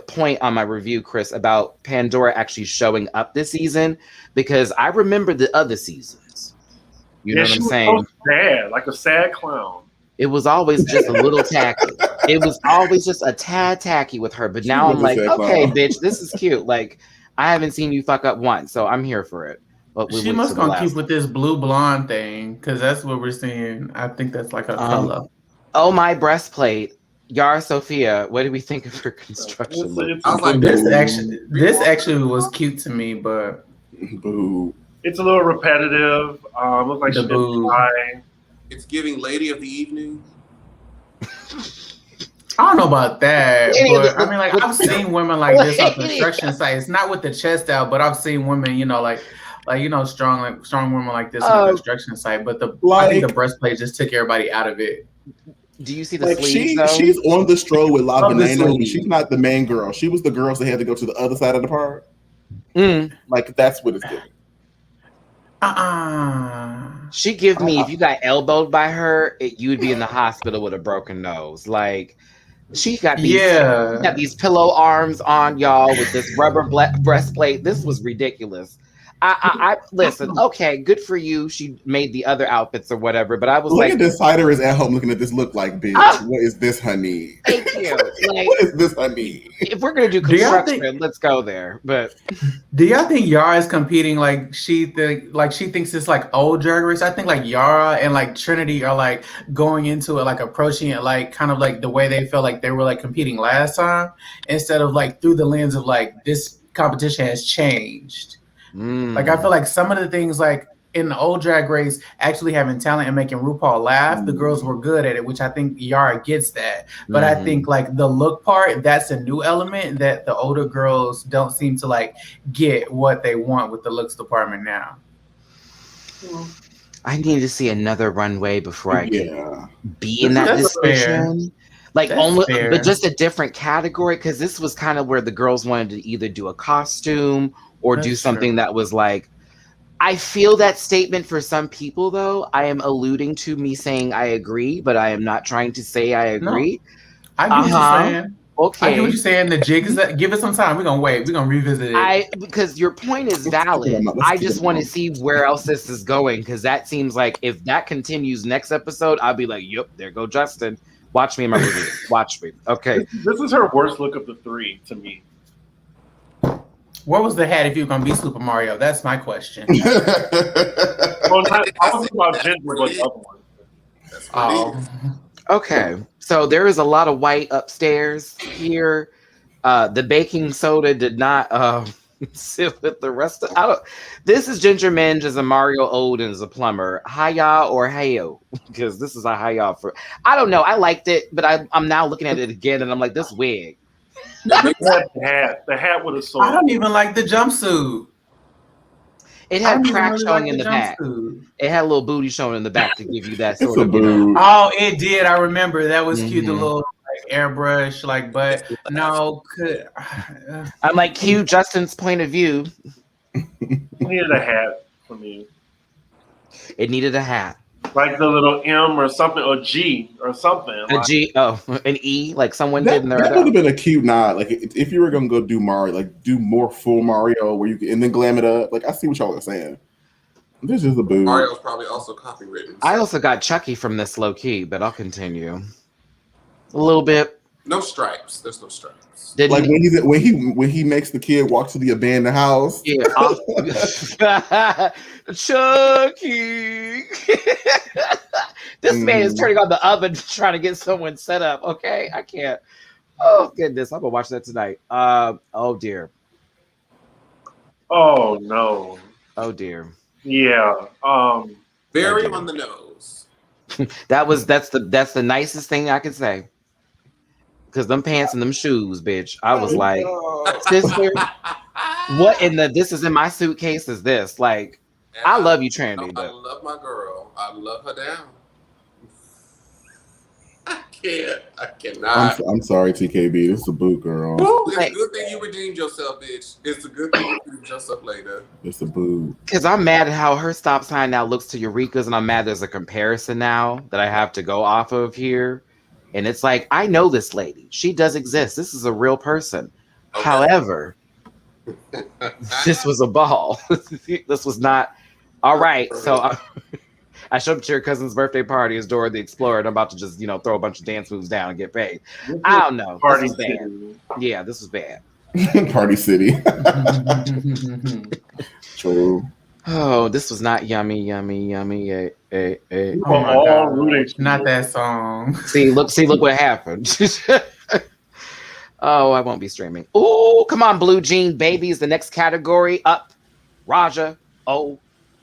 point on my review, Chris, about Pandora actually showing up this season because I remember the other seasons. You know what I'm saying? So sad, like a sad clown. It was always just a little tacky. It was always just a tad tacky with her. But now I'm like, okay, bitch, this is cute. Like, I haven't seen you fuck up once, so I'm here for it. But she must gonna keep with this blue blonde thing because that's what we're seeing. I think that's like a color. Oh, my breastplate. Yara Sophia, what do we think of her construction? I was like, this actually was cute to me, but boo. It's a little repetitive. Looks like she didn't try. It's giving Lady of the Evening. I don't know about that, but I mean, like I've seen women like this on construction sites. Not with the chest out, but I've seen women, strong women like this on a construction site. But I think the breastplate just took everybody out of it. Do you see the sleeves? She's on the stroll with La Banana, but she's not the main girl. She was the girls that had to go to the other side of the park. Like that's what it's giving. She give me if you got elbowed by her, you'd be in the hospital with a broken nose. Like she got these pillow arms on, y'all, with this rubber breastplate. This was ridiculous. I listen. Okay, good for you. She made the other outfits or whatever, but I was Look like, at this cider is at home looking at this look like, bitch. Ah! What is this, honey? thank you. Like, What is this, honey? if we're gonna do Do y'all construction, think- let's go there. But Do y'all think Yara is competing like she thinks it's like old Drag Race? I think like Yara and like Trinity are like going into it, like approaching it like kind of like the way they felt like they were like competing last time, instead of like through the lens of like this competition has changed. Like I feel like some of the things like in the old Drag Race, actually having talent and making RuPaul laugh, the girls were good at it, which I think Yara gets that. But I think like the look part, that's a new element that the older girls don't seem to like get what they want with the looks department now. I need to see another runway before I can be in that That's discussion. Like That's only, fair. but just a different category, because this was kind of where the girls wanted to either do a costume or do That's something true. that was like. I feel that statement for some people, though. I am alluding to me saying I agree, but I am not trying to say I agree. I get what you're saying. Okay. I get what you're saying. The jig is that. Give it some time. We're gonna wait. We're gonna revisit it. Because your point is valid. I just want to see where else this is going, because that seems like if that continues next episode, I'll be like, "Yep, there go Justin. Watch me in my review. Watch me." Okay. This is her worst look of the three to me. What was the hat if you were gonna be Super Mario? That's my question. Well, I was about Ginger, but the other one. That's what it Oh, is. Okay. So there is a lot of white upstairs here. The baking soda did not sit with the rest of. This is Ginger Minge as a Mario Ode and as a plumber. Hiya or heyo, because this is a hiya for. I don't know. I liked it, but I'm now looking at it again and I'm like, this wig. The hat would have sold. I don't even like the jumpsuit. It I had don't even crack really showing like in the back. jumpsuit. It had a little booty showing in the back to give you that It's sort a of. You know. boo. Oh, it did. I remember that was cute. The Mhm. little like airbrush, like, but no, I'm like, cue Justin's point of view. I needed a hat for me. It needed a hat. Like the little M or something, or G or something. A G, an E, like someone did That, in their that other. would have been a cute nod. Like if you were gonna go do Mario, like do more full Mario where you can, and then glam it up. Like I see what y'all are saying. This is a boo. Mario's probably also copywritten. I also got Chucky from this low key, but I'll continue. A little bit. No stripes. There's no stripes. Didn't Like when he makes the kid walk to the abandoned house. yeah. Chucky. This man is turning on the oven trying to get someone set up. Okay, I can't. Oh goodness, I'm gonna watch that tonight. Oh dear. Oh no. Oh dear. Yeah. Very on the nose. That's the nicest thing I could say. Because them pants and them shoes, bitch. I was like, sister, what in the this is in my suitcase is this? Like, And I love you, Trinity, I but love my girl. I love her down. I can't. I cannot. I'm sorry, TKB. This is a boo, girl. It's a good thing you redeemed yourself, bitch. It's a good thing you redeemed yourself later. It's a boo. because I'm mad at how her stop sign now looks to Eureka's, and I'm mad there's a comparison now that I have to go off of here. And it's like, I know this lady. She does exist. This is a real person. Okay. However, this was a ball. This was not all right. So I showed up to your cousin's birthday party as Dora the Explorer, and I'm about to just, throw a bunch of dance moves down and get paid. I don't know. Party This was bad. City. Yeah, this was bad. Party City. True. Oh, this was not yummy. Eh. We were Oh my all God. rooting for Not you. that song. See, look what happened. Oh, I won't be streaming. Oh, come on, Blue Jean Baby is the next category up. Raja,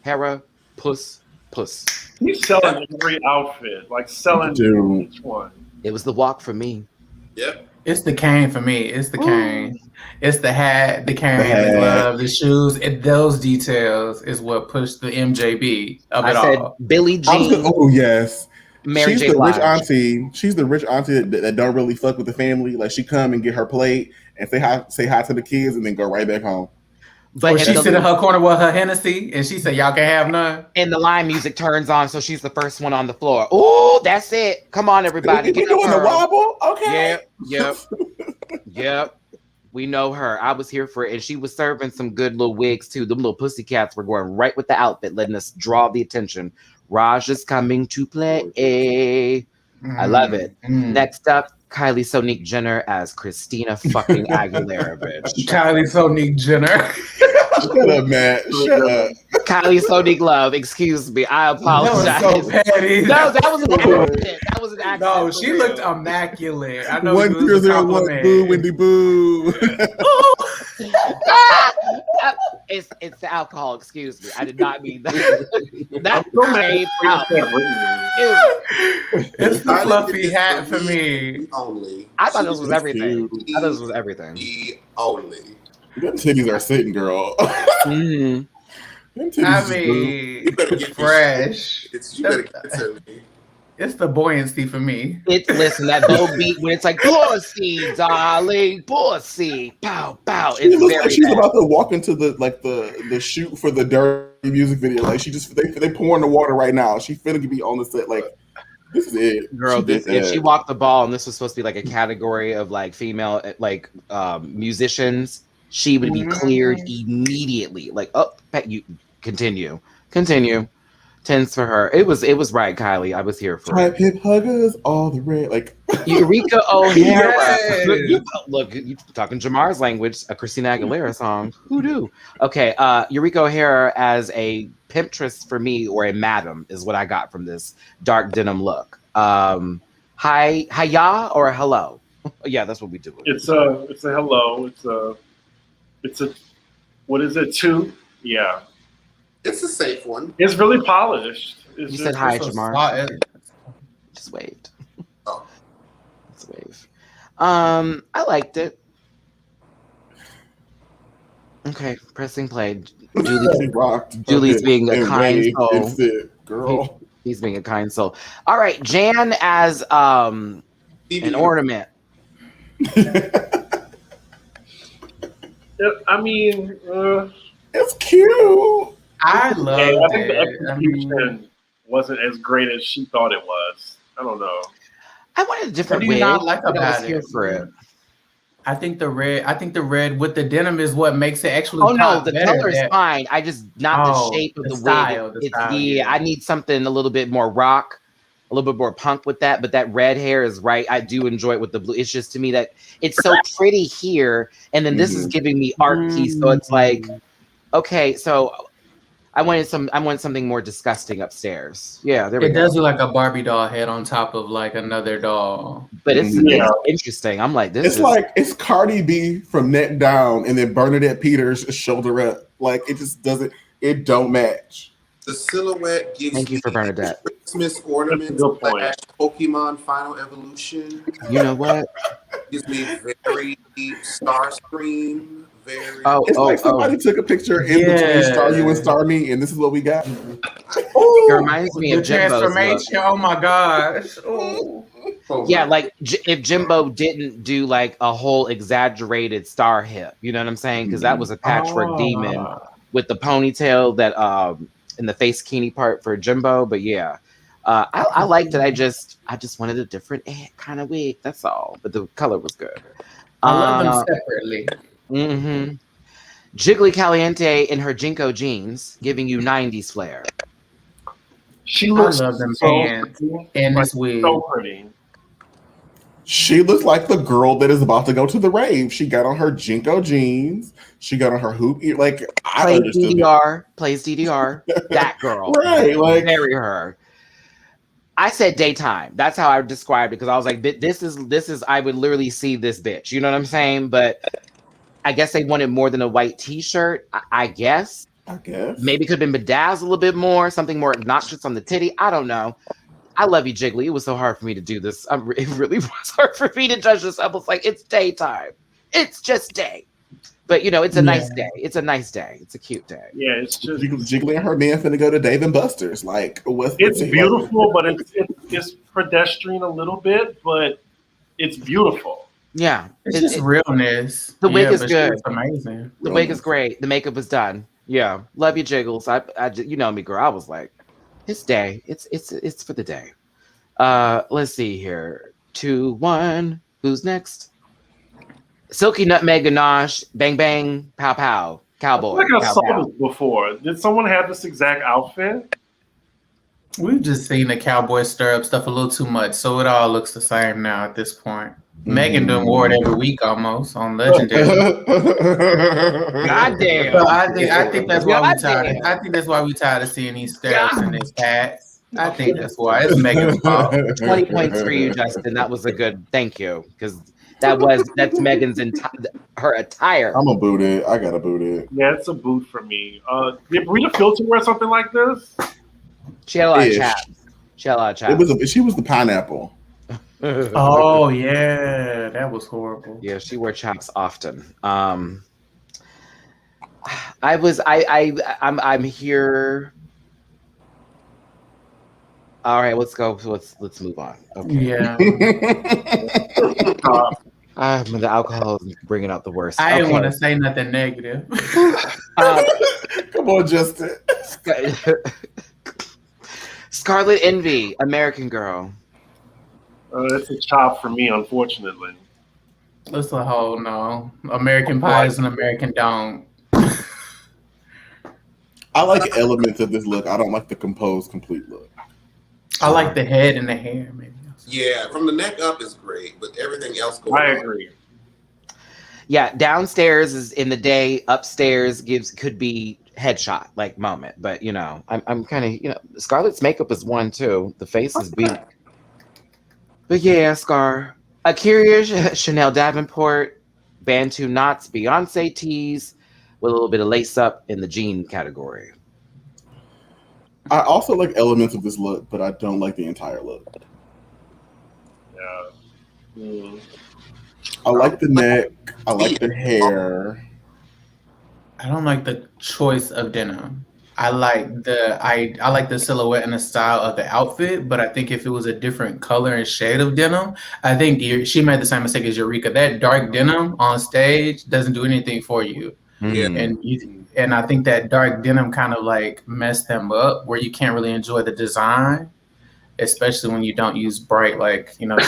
Hera, Puss. He's selling every outfit, like selling Dude. each one. It was the walk for me. Yep. It's the cane for me. It's the cane. It's the hat, the cane, The the hat. glove, the shoes. Those details is what pushed the MJB of I it said all. Billie Jean, Oh yes. Mary She's J. the rich Blige. auntie. She's the rich auntie that don't really fuck with the family. Like she come and get her plate and say hi to the kids and then go right back home. But Or in she the- sit in her corner with her Hennessy and she said, "Y'all can have none." and the line music turns on, so she's the first one on the floor. Oh, that's it. Come on, everybody. We Get doing up, the girl. wobble? Okay. Yep. We know her. I was here for it. And she was serving some good little wigs too. Them little pussycats were going right with the outfit, letting us draw the attention. Raj is coming to play. I love it. Next up, Kylie Sonique Jenner as Christina fucking Aguilera, bitch. Kylie Sonique Jenner. Shut up, Matt. Shut up. Kylie Sonique Love, excuse me. I apologize. That was so petty. No, that was an accident. That was an accident. No, she looked immaculate. I know 1001 boo, Wendy boo. It's the alcohol, excuse me. I did not mean that. That's came out. It's the fluffy hat for me. Only. I thought this was everything. Cute. I thought this was everything. Only. Them titties are sitting, girl. Mm-hmm. Them titties I is mean, You better get fresh. You better get it to me. It's the buoyancy for me. Listen, that low beat when it's like pussy, darling, pussy, pow, pow. She It's looks very like she's bad. about to walk into the shoot for the Dirty music video. Like they pouring the water right now. She finna be on the set. Like this is it, Girl. She did If that. she walked the ball, and this was supposed to be like a category of like female like musicians, she would be cleared immediately. Like, oh, you continue. 10s for her. It was right, Kylie. I was here for Type it. hip huggers, all the red. Like Eureka O'Hara. Yes. Look, you talking Jamar's language, a Christina Aguilera song. Who do? Okay, Eureka O'Hara as a pimptress for me, or a madam, is what I got from this dark denim look. Hiya or hello? Yeah, that's what we do. It's a hello. It's a what is it? 2? Yeah. It's a safe one. It's really polished. It's You said hi, So Jamar. solid. Just waved. Oh. Just wave. I liked it. Okay, pressing play. she rocked. Julie's being a and kind waved soul. and said, girl. He's being a kind soul. All right, Jan as an ornament. I mean, It's cute. I I love think the it. I mean, execution wasn't as great as she thought it was. I don't know. I wanted a different What do wig. you not like but I was about here it? for it. I think the red with the denim is what makes it actually. Oh no, pop the better. color is fine. I just not Oh, the shape of the the style, wig. the style, Yeah, yeah. I need something a little bit more rock, a little bit more punk with that. But that red hair is right. I do enjoy it with the blue. It's just to me that it's so pretty here, and then this is giving me art piece. So it's like, okay, so I wanted something more disgusting upstairs. Yeah, there we It go. does look like a Barbie doll head on top of like another doll. But it's interesting. I'm like, this It's is like it's Cardi B from neck down and then Bernadette Peters shoulder up. Like it just doesn't. It don't match. The silhouette gives Thank you for Bernadette. Christmas ornaments Good point. slash Pokemon Final Evolution. You know what? Gives me very deep Starscream. Very. It's like somebody took a picture in between Star You and Star Me, and this is what we got. It reminds me The of Jimbo's look. transformation. Oh my gosh. Ooh. Yeah, like if Jimbo didn't do like a whole exaggerated star hip, you know what I'm saying? Because that was a patchwork demon with the ponytail that in the face kini part for Jimbo. But yeah, I liked it. I just wanted a different kind of wig. That's all. But the color was good. I love them separately. Mm-hmm. Jiggly Caliente in her Jinko jeans, giving you 90s flair. She I looks love them so pants and this wig. so pretty. She looks like the girl that is about to go to the rave. She got on her Jinko jeans. She got on her hoop ear. Like I Plays understood DDR, plays DDR. That girl, Right, like- marry her. I said daytime. That's how I described it because I was like, this is. I would literally see this bitch. You know what I'm saying? But I guess they wanted more than a white T-shirt. I guess maybe could have been bedazzled a little bit more, something more obnoxious on the titty. I don't know. I love you, Jiggly. It was so hard for me to do this. It really was hard for me to judge this. I was like, it's daytime. It's just day. But you know, it's a nice day. It's a nice day. It's a cute day. Yeah, it's just Jiggly and her man finna go to Dave and Buster's. Like, it's beautiful, but it's pedestrian a little bit, but it's beautiful. Yeah, It's just realness. The wig is but good. It's amazing. The wig is great. The makeup is done. Yeah, love you, Jiggles. I you know me, girl. I was like, it's day. It's for the day. Let's see here. 2, 1. Who's next? Silky Nutmeg Ganache, Bang Bang, Pow Pow, Cowboy. I feel like I Pow, saw pow. this before. Did someone have this exact outfit? We've just seen the cowboy stir up stuff a little too much, so it all looks the same now at this point. Megan done wore it every week almost on Legendary. God damn. So I think that's why we tired. Goddamn. I think that's why we tired of seeing these stirrups and these hats. I think that's why it's Megan's fault. 20 points for you, Justin. That was a good thank you. Because that's Megan's her attire. I'm gonna boot it. I gotta boot it. Yeah, it's a boot for me. Did Rita Filter wear something like this? She had a lot of Ish. chaps. She was the pineapple. Oh yeah, that was horrible. Yeah, she wore chaps often. I'm here. All right, let's go. Let's move on. Okay. Yeah. The alcohol is bringing out the worst. I didn't want to say nothing negative. Come on, Justin. Scarlet Envy, American Girl. It's a chop for me, unfortunately. It's a whole no. American Pie is an American don't. I like elements of this look. I don't like the composed, complete look. I like the head and the hair, maybe. Yeah, from the neck up is great, but everything else goes. I agree. Yeah, downstairs is in the day. Upstairs could be headshot like moment, but I'm kind of Scarlett's makeup is one too. The face is weak, but yeah, Scar. Akira Chanel Davenport, Bantu knots, Beyonce tees with a little bit of lace up in the jean category. I also like elements of this look, but I don't like the entire look. Yeah. Mm. I like the neck. I like the hair. I don't like the choice of denim. I like the silhouette and the style of the outfit, but I think if it was a different color and shade of denim, I think she made the same mistake as Eureka. That dark denim on stage doesn't do anything for you. Yeah. And I think that dark denim kind of like messed them up where you can't really enjoy the design, especially when you don't use bright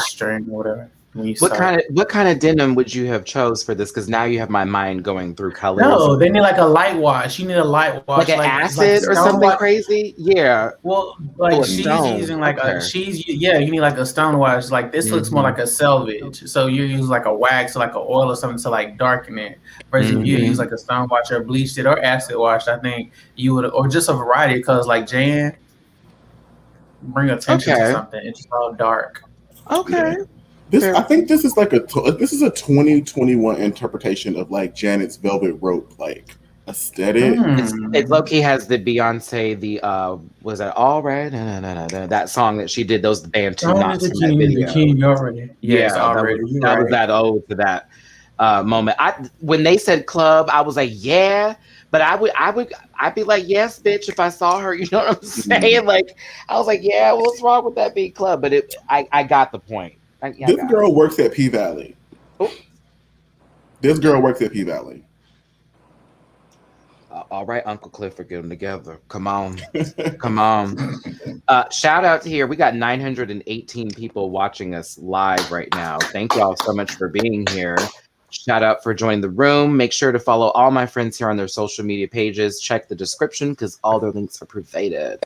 string or whatever. What kind of denim would you have chose for this? Because now you have my mind going through colors. No, they need like a light wash. You need a light wash, like an acid or something crazy. Yeah. Well, she's using you need like a stone wash. Like this looks more like a selvage. So you use like a wax, or like an oil or something to like darken it. Versus if you use like a stone wash or bleached it or acid wash, I think you would, or just a variety of colors like Jan. Bring attention to something. It's just all dark. Okay. Yeah. I think this is like a 2021 interpretation of like Janet's Velvet Rope like aesthetic. It low-key has the Beyonce, was that All Right? No. That song that she did, those Bantu knots in that video. The king already. Yes, already. That was that ode to that moment. When they said club, I was like, yeah. But I'd be like, yes, bitch, if I saw her, you know what I'm saying? Like, I was like, yeah, what's wrong with that beat club? But I got the point. This girl works at P-Valley. Oh. This girl works at P-Valley. All right, Uncle Clifford, get them together. Come on. Shout out to here. We got 918 people watching us live right now. Thank y'all so much for being here. Shout out for joining the room. Make sure to follow all my friends here on their social media pages. Check the description because all their links are provided.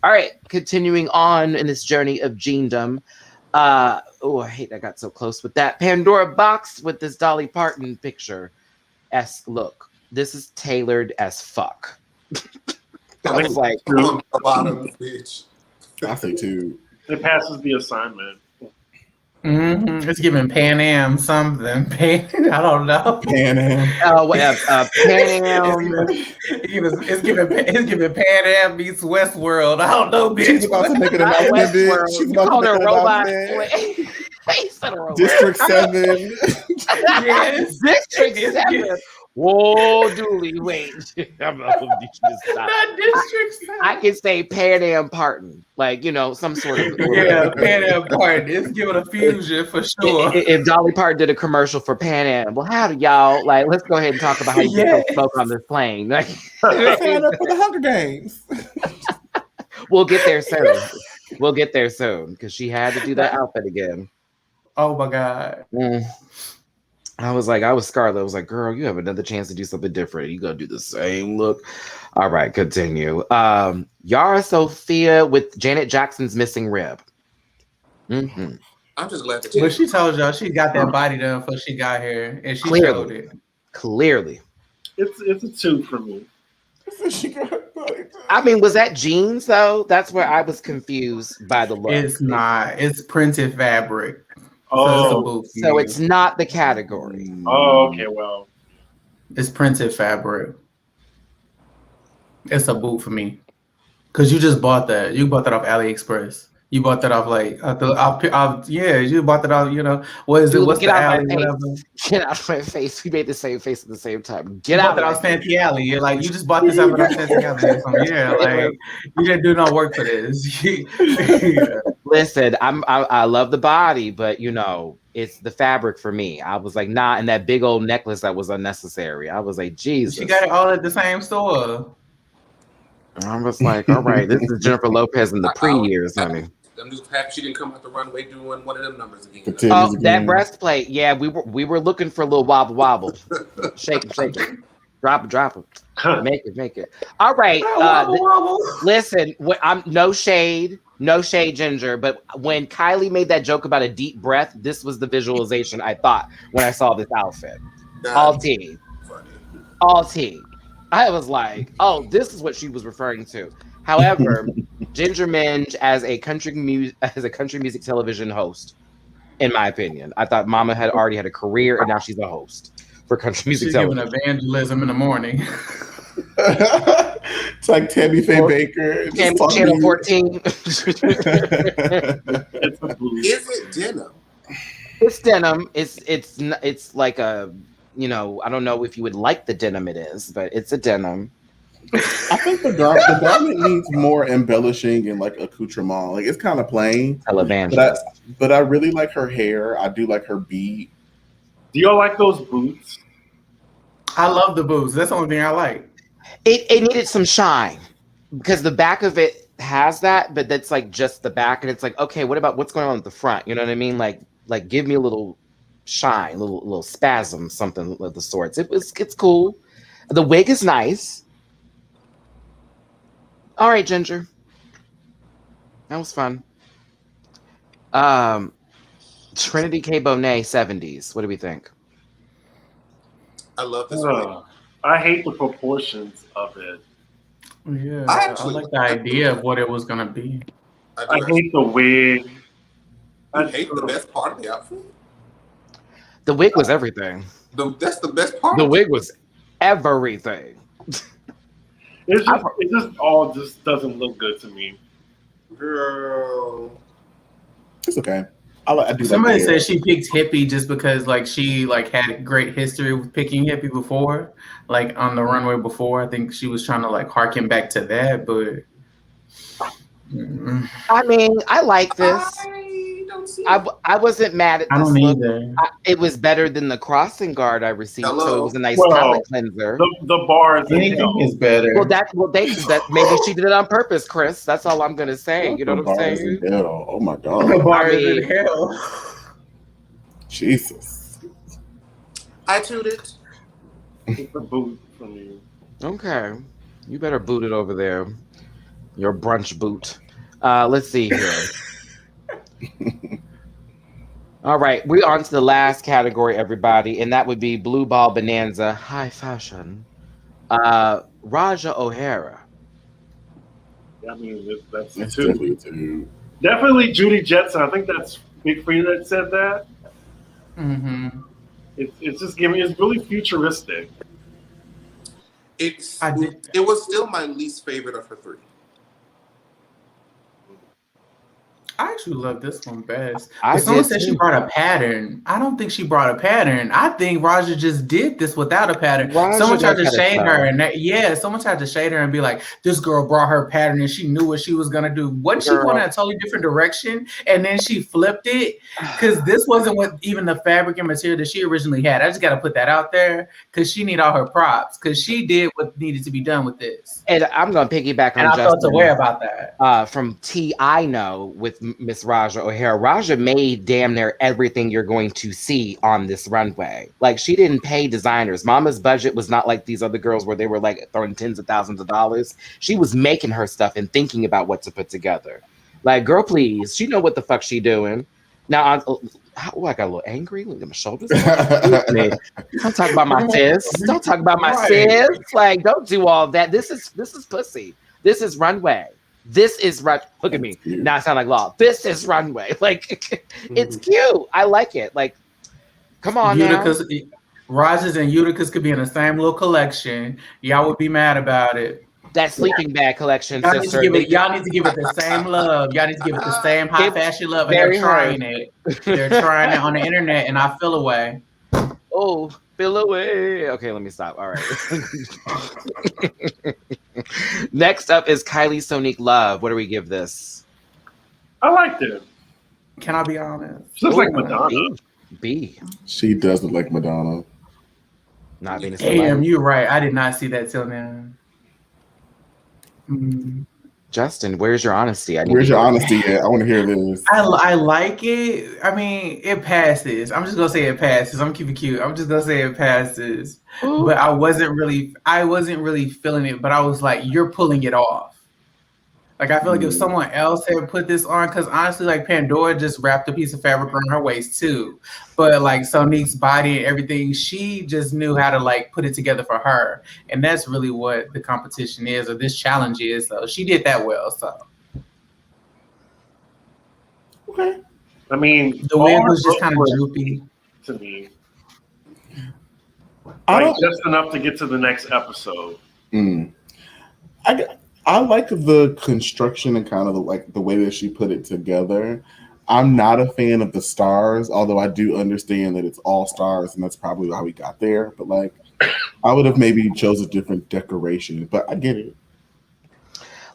All right, continuing on in this journey of Jeandom. I hate I got so close with that. Pandora box with this Dolly Parton picture-esque look. This is tailored as fuck. I was like, bitch. I say too. It passes the assignment. It's giving Pan Am something. I don't know. Pan Am. Pan Am. It's giving Pan Am meets Westworld. I don't know, bitch. She's about to make an announcement, bitch. She's about to make an announcement. District 7. Yes. District 7. Whoa, Dooley, wait. I'm not gonna stop. Not District 7. I can say Pan Am Parton, like some sort of Pan Am Parton. It's giving a fusion for sure. If Dolly Parton did a commercial for Pan Am, well, how do y'all let's go ahead and talk about how you get smoke on this plane. Like, sign up for the Hunger Games. We'll get there soon because she had to do that outfit again. Oh my God. I was Scarlett. I was like, girl, you have another chance to do something different. You gonna do the same look. All right, continue. Yara Sophia with Janet Jackson's missing rib. Mm-hmm. I'm just glad that But she told y'all she got that body done before she got here, and she showed it. Clearly. It's a 2 for me. I mean, was that jeans though? That's where I was confused by the look. It's not. It's printed fabric. Oh, so it's not the category. Oh, okay. Well, it's printed fabric. It's a boot for me. Cause you just bought that. You bought that off AliExpress. You bought that off like you bought that off. You know what is it? What's the alley? Whatever. Get out of my face. We made the same face at the same time. Get out. That off Santee Alley. You're like you just bought this off of Santee Alley. Yeah, like you didn't do no work for this. Yeah. Listen, I love the body, but you know it's the fabric for me. I was like, nah, and that big old necklace that was unnecessary. I was like, Jesus. She got it all at the same store. I was like, all right, this is Jennifer Lopez in the pre-years, honey. I'm just happy she didn't come out the runway doing one of them numbers again. Oh, that breastplate. Yeah, we were looking for a little wobble. Shake it. Drop it. Make it. All right. Listen, I'm no shade, Ginger. But when Kylie made that joke about a deep breath, this was the visualization I thought when I saw this outfit. All tea. I was like, oh, this is what she was referring to. However, Ginger Minj as a country music television host, in my opinion, I thought Mama had already had a career and now she's a host for country music television. She's giving evangelism in the morning. It's like Tammy Faye Baker. Channel 14. Is it denim? It's denim. It's like a, you know, I don't know if you would like the denim it is, but it's a denim. I think the garment needs more embellishing and like accoutrement. Like it's kind of plain. But I really like her hair. I do like her beat. Do y'all like those boots? I love the boots. That's the only thing I like. It needed some shine because the back of it has that, but that's like just the back, and it's like, okay, what about what's going on at the front? You know what I mean? Like give me a little shine, little spasm, something of the sorts. It's cool. The wig is nice. All right, Ginger. That was fun. Trinity K. Bonet 70s. What do we think? I love this wig. I hate the proportions of it. Yeah, I like the idea of what it was gonna be. I hate the wig. I hate the best part of the outfit. The wig was everything. That's the best part. The wig was everything. It just all doesn't look good to me. Girl. It's okay. I do. Somebody said she picked hippie just because like she like had great history with picking hippie before, like on the runway before. I think she was trying to like harken back to that, but I mean, I like this. I wasn't mad at this. I don't either. It was better than the crossing guard I received, so it was a nice palate cleanser. The bars anything is better. Well, that maybe she did it on purpose, Chris. That's all I'm gonna say. You know what I'm saying? Oh my god. The bars in hell. Jesus. I tooted. It's a boot from you. Okay, you better boot it over there. Your brunch boot. Let's see here. All right, we're on to the last category, everybody, and that would be Blue Ball Bonanza High Fashion. Raja O'Hara. I mean, that's definitely two. Definitely Judy Jetson. I think that's Big Free that said that. Mm-hmm. It's just giving. It's really futuristic. It was still my least favorite of her three. I actually love this one best. Someone said she brought a pattern. I don't think she brought a pattern. I think Raja just did this without a pattern. Someone tried to shade her, and someone tried to shade her and be like, "This girl brought her pattern, and she knew what she was gonna do." What she went in a totally different direction, and then she flipped it because this wasn't what even the fabric and material that she originally had. I just got to put that out there because she need all her props because she did what needed to be done with this. And I'm gonna piggyback on and I Justin. felt aware about that From T I Know with Miss Raja O'Hara. Raja made damn near everything you're going to see on this runway. Like, she didn't pay designers. Mama's budget was not like these other girls where they were like throwing tens of thousands of dollars. She was making her stuff and thinking about what to put together. Like, girl, please, she know what the fuck she doing. Now, I got a little angry. Look at my shoulders. Don't talk about my sis. Don't talk about my sis. Like, don't do all that. This is pussy. This is runway. This is Look at me. Now I sound like law. This is runway. Like, it's cute. I like it. Like, come on Utica's, now. Rajas and Utica's could be in the same little collection. Y'all would be mad about it. That sleeping bag collection, y'all sister. Y'all need to give it the same love. Y'all need to give it the same high fashion love. And they're trying it. They're trying it on the internet, and I feel away. Oh, feel away. Okay, let me stop. All right. Next up is Kylie Sonique Love. What do we give this? I liked it. Can I be honest? She looks like Madonna. B. She does look like Madonna. Not being a Damn, you're right. I did not see that till now. Justin, where's your honesty? Where's your honesty at? I want to hear this. I like it. I mean, it passes. I'm just gonna say it passes. I'm keeping cute. I'm just gonna say it passes. Ooh. But I wasn't really feeling it. But I was like, you're pulling it off. Like, I feel like if someone else had put this on, because honestly, like, Pandora just wrapped a piece of fabric around her waist too. But like Sonique's body and everything, she just knew how to like put it together for her. And that's really what the competition is, or this challenge is. So she did that well. So okay. I mean, the wig was just kind of droopy to me. Like, just enough to get to the next episode. I like the construction and kind of the way that she put it together. I'm not a fan of the stars, although I do understand that it's all stars, and that's probably how we got there. But like, I would have maybe chose a different decoration, but I get it.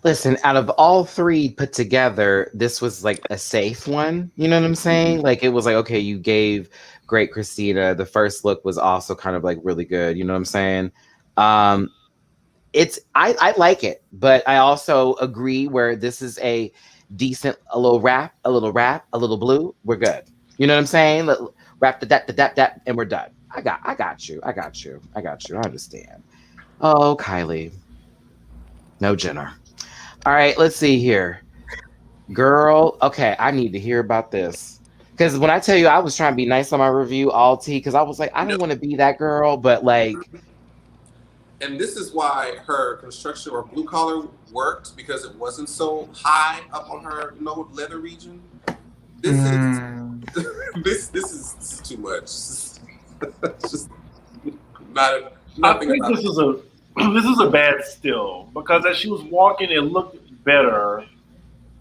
Listen, out of all three put together, this was like a safe one. You know what I'm saying? Like, it was like, okay, you gave Great Christina. The first look was also kind of like really good. You know what I'm saying? I like it, but I also agree where this is a decent, a little rap, a little blue. We're good. You know what I'm saying? Rap the that, and we're done. I got you. I understand. Oh, Kylie. No Jenner. All right, let's see here. Girl, okay, I need to hear about this. Because when I tell you I was trying to be nice on my review, all tea, because I was like, I don't want to be that girl, but like... And this is why her construction or blue collar worked, because it wasn't so high up on her leather region. This is this is too much. It's just nothing. I think this is a bad still, because as she was walking, it looked better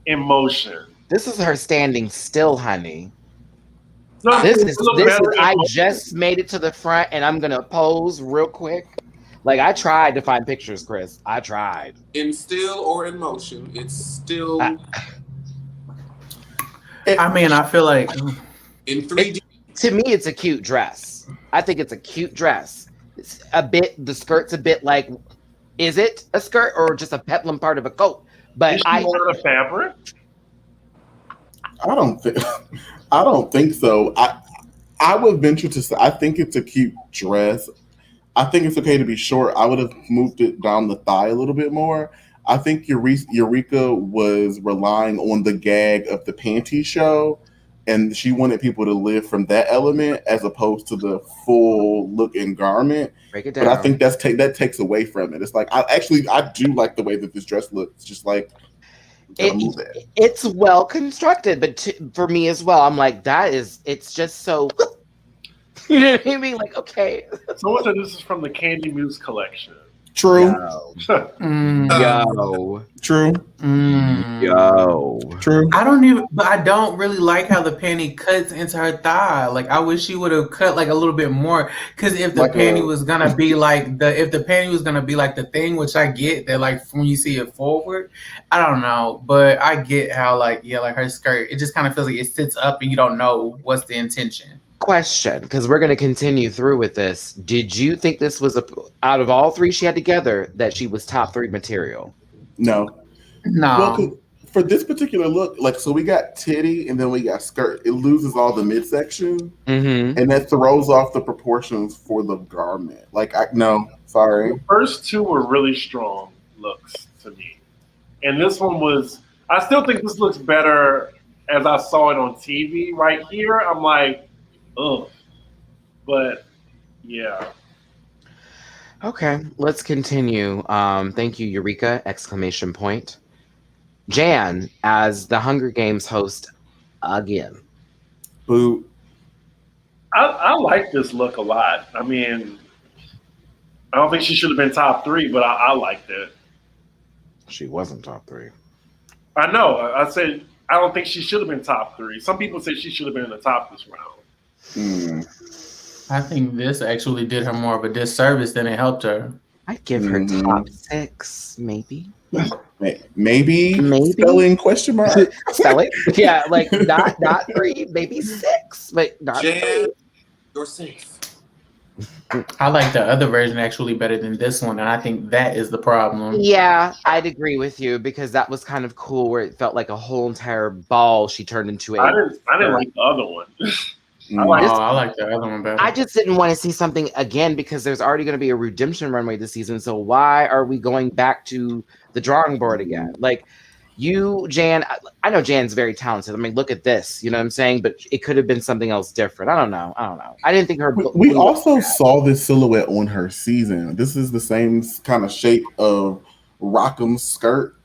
in motion. This is her standing still, honey. No, this is I just made it to the front, and I'm gonna pose real quick. Like, I tried to find pictures, Chris. I tried. In still or in motion, it's still... I mean, I feel like... In 3D. To me, it's a cute dress. I think it's a cute dress. It's a bit... The skirt's a bit like... Is it a skirt or just a peplum part of a coat? But Is she wearing a fabric? I don't think so. I would venture to say I think it's a cute dress. I think it's okay to be short. I would have moved it down the thigh a little bit more. I think Eureka was relying on the gag of the panty show, and she wanted people to live from that element as opposed to the full look and garment. Break it down. But I think that takes away from it. It's like I do like the way that this dress looks. Just like it's well constructed, but for me as well, I'm like it's just so. You know what I mean? Like, okay. Someone said this is from the Candy Muse collection. True. Yo. True. Yo. True. I don't really like how the panty cuts into her thigh. Like, I wish she would have cut like a little bit more. Because if the panty was gonna be like the thing, which I get that, like, when you see it forward, I don't know, but I get how like her skirt, it just kind of feels like it sits up and you don't know what's the intention. Question, because we're going to continue through with this. Did you think this was out of all three she had together that she was top 3 material? No. No. Well, for this particular look, like, so we got titty and then we got skirt. It loses all the midsection, and that throws off the proportions for the garment. Like, sorry. The first two were really strong looks to me, and this one was. I still think this looks better as I saw it on TV. Right here, I'm like, ugh, but yeah. Okay, let's continue. Thank you, Eureka! ! Jan as the Hunger Games host again. Boo. I like this look a lot. I mean, I don't think she should have been top 3, but I liked it. She wasn't top 3. I know. I said I don't think she should have been top 3. Some people say she should have been in the top this round. I think this actually did her more of a disservice than it helped her. I'd give her top 6, maybe. Maybe spelling question mark. Spelling? Yeah, like not 3, maybe 6, but not Jan, 3. you're safe. I like the other version actually better than this one, and I think that is the problem. Yeah, I'd agree with you because that was kind of cool where it felt like a whole entire ball she turned into I didn't like the other one. I like the other one better. I just didn't want to see something again because there's already going to be a redemption runway this season. So why are we going back to the drawing board again? Like you, Jan, I know Jan's very talented. I mean, look at this, you know what I'm saying? But it could have been something else different. I don't know. I didn't think her. We also saw this silhouette on her season. This is the same kind of shape of Rockham's skirt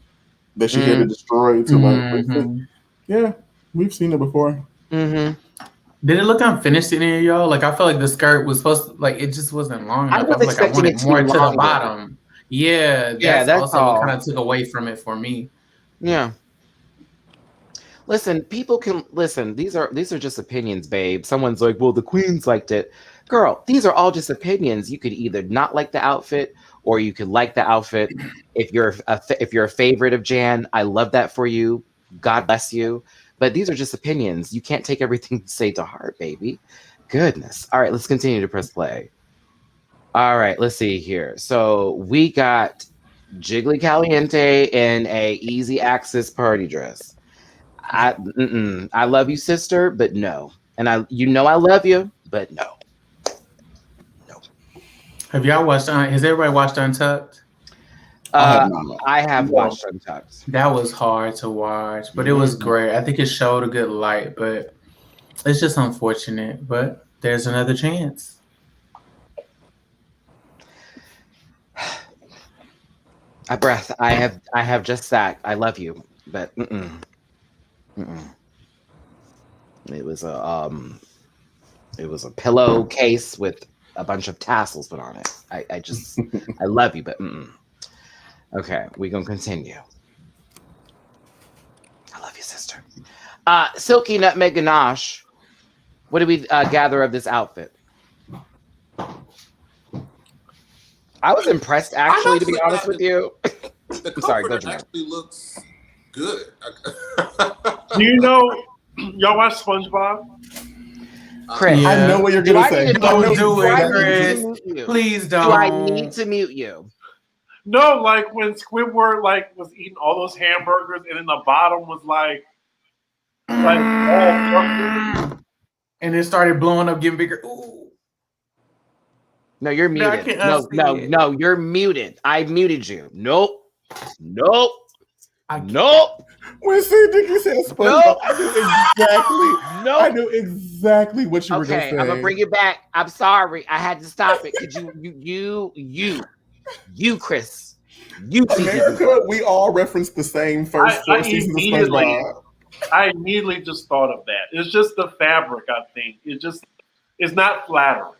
that she had to destroy to yeah, we've seen it before. Did it look unfinished in any of y'all? Like I felt like the skirt was supposed to, like it just wasn't long enough. I was like I wanted more to the bottom. Yeah, that's also what kind of took away from it for me. Yeah. Listen, people can listen. These are just opinions, babe. Someone's like, well, the queens liked it. Girl, these are all just opinions. You could either not like the outfit or you could like the outfit. If you're a favorite of Jan, I love that for you. God bless you. But these are just opinions. You can't take everything to say to heart, baby. Goodness. All right, let's continue to press play. All right, let's see here. So we got Jiggly Caliente in a easy access party dress. I love you, sister, but no. And I love you, but no. Have y'all watched? Has everybody watched Untucked? I have watched Untucked. That was hard to watch, but it was great. I think it showed a good light, but it's just unfortunate. But there's another chance. A breath. I have just sat. I love you, but It was a pillowcase with a bunch of tassels put on it. I just I love you, but Okay, we're gonna continue. I love you, sister. Silky Nutmeg Ganache. What do we gather of this outfit? I was impressed, actually, to be honest with you. The sorry, go comforter actually looks good. Do you know, y'all watch SpongeBob? Chris, I know what you're going to say. Don't do it, Chris. Please don't. Do I need to mute you? No, like when Squidward was eating all those hamburgers and in the bottom was like and it started blowing up, getting bigger. Ooh. No, you're muted. No, you're muted. I muted you. Nope. When Dickie said SpongeBob, I knew exactly what you were going to say. I'm gonna bring it back. I'm sorry, I had to stop it. Could you, Chris, America, we all referenced the same first 4 seasons of SpongeBob. I immediately just thought of that. It's just the fabric. I think it's not flattering.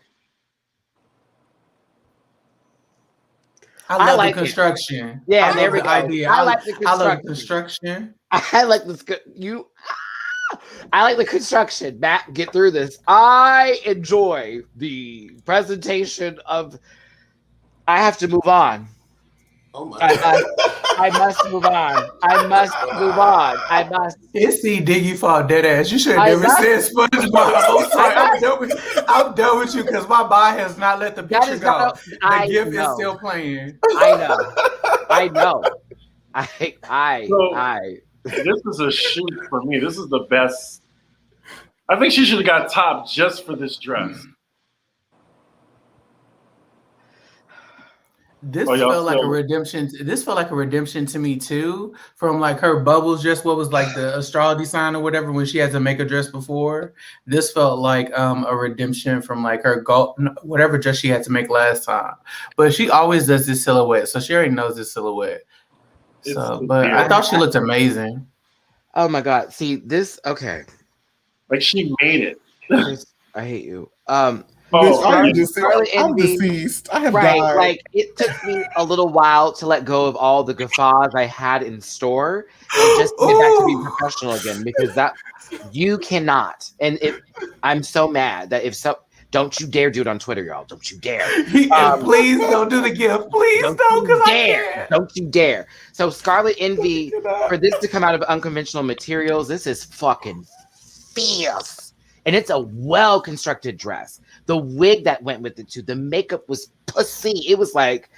I like the construction. Yeah, there we go. Idea. I like the construction. I love construction. I like this. I like the construction. Matt, get through this. I enjoy the presentation of. I have to move on. Oh my God. I must move on. I must. It's C Diggy fault, dead ass. You should have never said SpongeBob. I'm sorry. I'm done with you because my body has not let the picture go. The gift is still playing. I know. This is a shoot for me. This is the best. I think she should have got top just for this dress. This felt like a redemption. This felt like a redemption to me too, from like her bubbles. Just what was like the astrology sign or whatever when she had to make a dress before. This felt like a redemption from like her whatever dress she had to make last time. But she always does this silhouette, so she already knows this silhouette. So, but I thought she looked amazing. Oh my God! See this? Okay, like she made it. I hate you. I'm deceased. I have died. Like it took me a little while to let go of all the guffaws I had in store and just get back to being professional again, because that you cannot. And I'm so mad that don't you dare do it on Twitter, y'all. Don't you dare. Please don't do the gift. Please don't, because I can't. Don't you dare. So Scarlet Envy, for this to come out of unconventional materials, this is fucking fierce. And it's a well-constructed dress. The wig that went with it too. The makeup was pussy. It was like,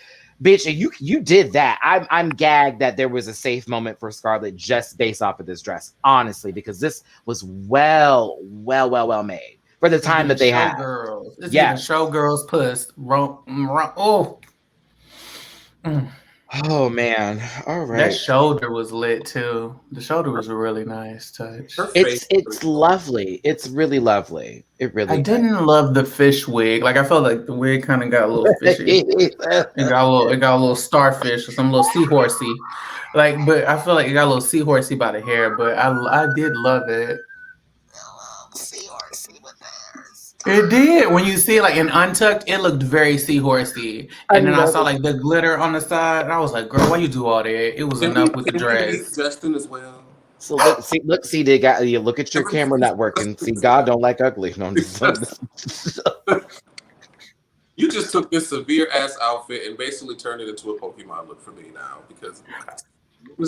bitch, you did that. I'm gagged that there was a safe moment for Scarlett just based off of this dress, honestly, because this was well made for the time that they had. Girls. It's showgirls puss. Oh. Oh man! All right. That shoulder was lit too. The shoulder was a really nice touch. It's lovely. It's really lovely. It really. I didn't love the fish wig. Like I felt like the wig kind of got a little fishy. It got a little starfish or some little seahorsey. Like, but I feel like it got a little seahorsey by the hair. But I did love it. It did. When you see it like in untucked, it looked very seahorsey. And then I saw like the glitter on the side, and I was like, "Girl, why you do all that? It was enough with the dress." Justin as well. So see, they got you. Look at your camera not working. See, God don't like ugly. No, I'm just You just took this severe ass outfit and basically turned it into a Pokemon look for me now because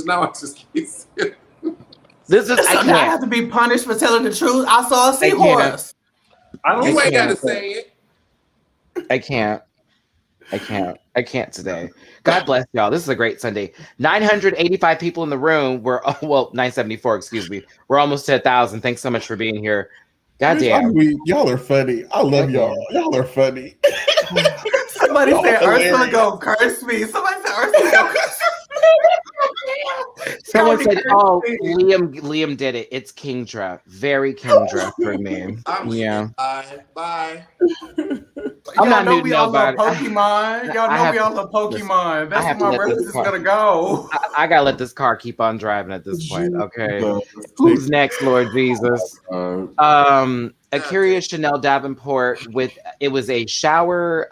now I just can't see it. This is I have to be punished for telling the truth. I saw a seahorse. You ain't gotta say it. I can't today. God bless y'all. This is a great Sunday. 985 people in the room. 974, excuse me. We're almost to 1,000. Thanks so much for being here. Goddamn. Y'all are funny. I love y'all. Y'all are funny. Somebody said Ursula go curse me. Somebody said Ursula go curse me. Someone said, "Oh, Liam did it. It's Kingdra. Very Kingdra for me." Yeah. Bye. Y'all know we all love Pokemon. Y'all know we all love Pokemon. That's where my reference is gonna go. I gotta let this car keep on driving at this point. Okay. Who's next, Lord Jesus? Akira Chanel Davenport it was a shower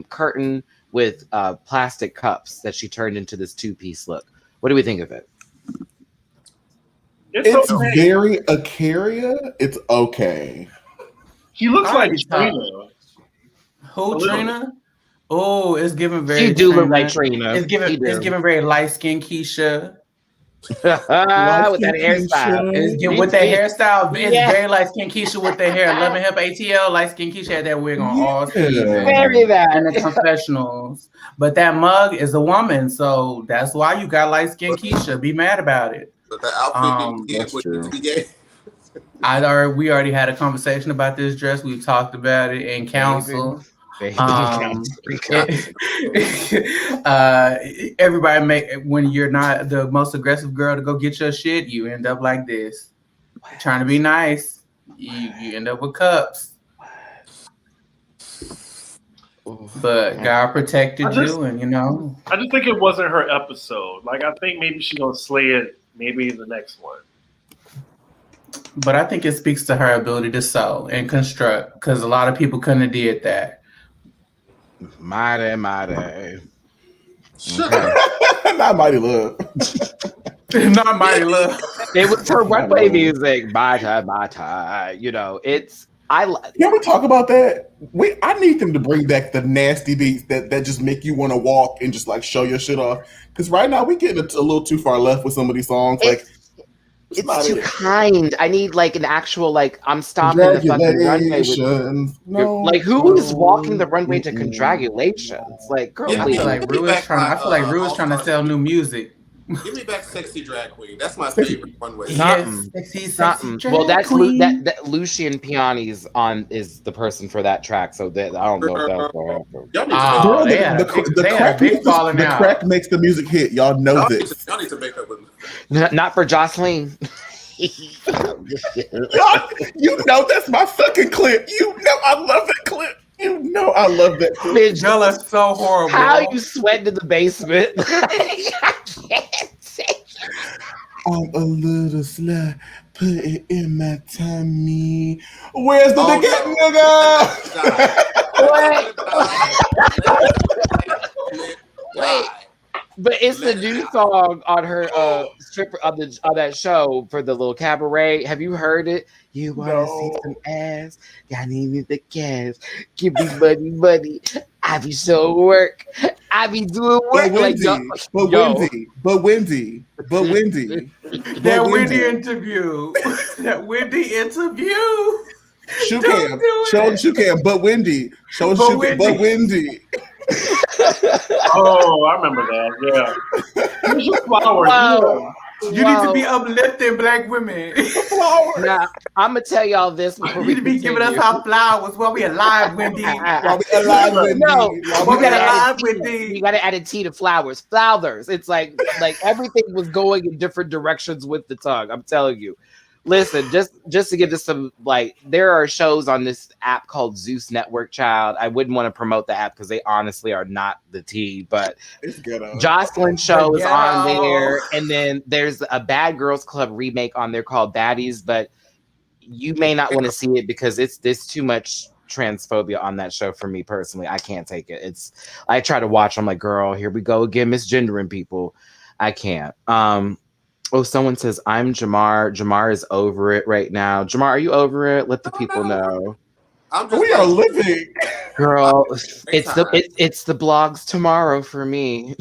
curtain with plastic cups that she turned into this two-piece look. What do we think of it? It's okay. Very Akira. It's okay. He looks like Trina. Who, Trina? Oh, it's giving very. You do look like Trina. It's giving very light skin Keisha. With that hairstyle. With that hairstyle, it's very light skin Keisha with their hair. 11 Hip ATL, light skin Keisha had that wig on all season. Very bad. And the confessionals. But that mug is a woman, so that's why you got light skin Keisha. Be mad about it. But the outfit didn't what he gave. We already had a conversation about this dress. We've talked about it in council. Everybody when you're not the most aggressive girl to go get your shit, you end up like this. Trying to be nice, you end up with cups. But God protected you, and I just think it wasn't her episode. Like I think maybe she's gonna slay it. Maybe in the next one. But I think it speaks to her ability to sew and construct, because a lot of people couldn't have did that. Mighty. Okay. Not Mighty Love. Not Mighty Love. It was her runway music. Mighty. Can we talk about that? I need them to bring back the nasty beats that just make you want to walk and just like show your shit off. Because right now we getting a little too far left with some of these songs. It's too kind. I need like an actual I'm stopping the fucking runway. Like who is walking the runway to congratulations? Like girl, I feel like Rue is trying to sell new music. Give me back sexy drag queen. That's my Sexy. favorite one way. Something. Sexy Something. drag Well, that's queen. that Lucian Piani's is the person for that track. So that I don't know if that's what happened. Y'all need to Oh, Girl, they had a crack big makes falling the out. crack makes the music hit. Y'all know y'all this. need to make up with Not for Jocelyn. Y'all, you know that's my fucking clip. You know I love that clip. You know I love that clip. Bitch, Y'all are so horrible. how you sweat in the basement? I can't say. I'm a little slut. Put it in my tummy. Where's the Oh, nigga? Wait. But it's the new song on her stripper on that show for the little cabaret. Have you heard it? You wanna see some ass? I need the cash. Give me money. I be showing work. I be doing work. But Wendy. That Wendy interview. That Wendy interview. Shoe Don't cam. do Show it. the shoe cam. But Wendy. Show the But shoe cam. But Wendy. Oh, I remember that. Yeah. Here's your flowers. Wow. You need to be uplifting black women. Now, I'm gonna tell y'all this before You we need to be giving us continue. our flowers while we alive, Wendy. While we alive, Wendy. No, While we alive. You gotta add a T to flowers. Flowers. It's like everything was going in different directions with the tongue. I'm telling you. Listen, just to give this some there are shows on this app called Zeus Network, child. I wouldn't want to promote the app because they honestly are not the tea, but It's ghetto. Jocelyn's show is on Ghetto. there, and then there's a Bad Girls Club remake on there called Baddies, but you may not want to see it because there's too much transphobia on that show for me personally. I can't take it. I try to watch. I'm like, girl, here we go again, misgendering people. I can't. Oh, someone says I'm Jamar. Jamar is over it right now. Jamar, are you over it? Let the people know. We are living, girl. It's the blogs tomorrow for me.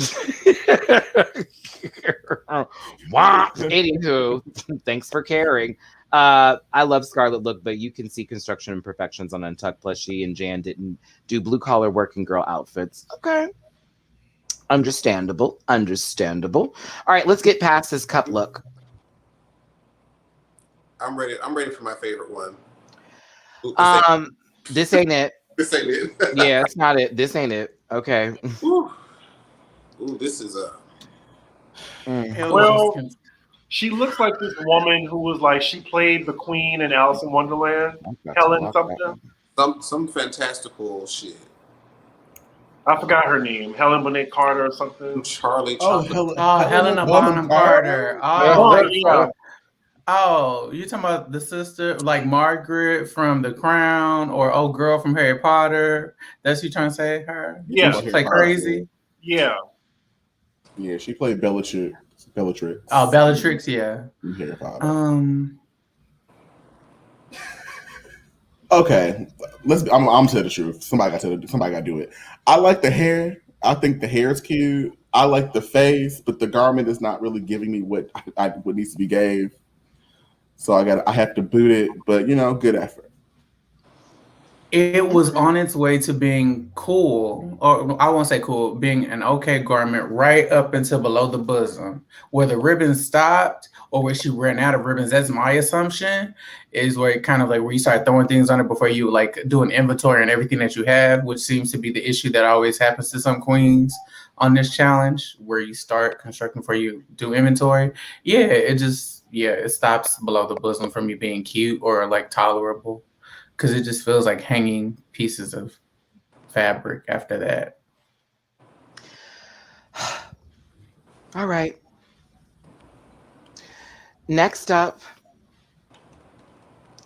Wow. Anywho, thanks for caring. I love Scarlet Look, but you can see construction imperfections on Untucked. Plus, she and Jan didn't do blue collar working girl outfits. Okay. Understandable. All right, let's get past this cup look. I'm ready for my favorite one. Ooh, this ain't it. This ain't it. Yeah, it's not it. This ain't it. Okay. Ooh, this is Well, she looks like this woman who was she played the queen in Alice in Wonderland. Helen something. Some fantastical shit. I forgot her name. Helen Bonnet Carter or something. Charlie. Helena Bonham Carter. Oh, you talking about the sister, like Margaret from The Crown, or old girl from Harry Potter? That's you trying to say her? Yeah, she played crazy. Yeah. Yeah, she played Bellatrix. Oh, Bellatrix, yeah. From Harry Potter. Okay, I'm tell the truth. Somebody got to do it. I like the hair. I think the hair is cute. I like the face, but the garment is not really giving me what needs to be gave. So I have to boot it, but good effort. It was on its way to being cool, or I won't say cool, being an okay garment right up until below the bosom. Where the ribbons stopped or where she ran out of ribbons, that's my assumption, is where it kind of where you start throwing things on it before you do an inventory on everything that you have, which seems to be the issue that always happens to some queens on this challenge, where you start constructing before you do inventory. Yeah, it stops below the bosom from you being cute or tolerable. Because it just feels like hanging pieces of fabric after that. All right. Next up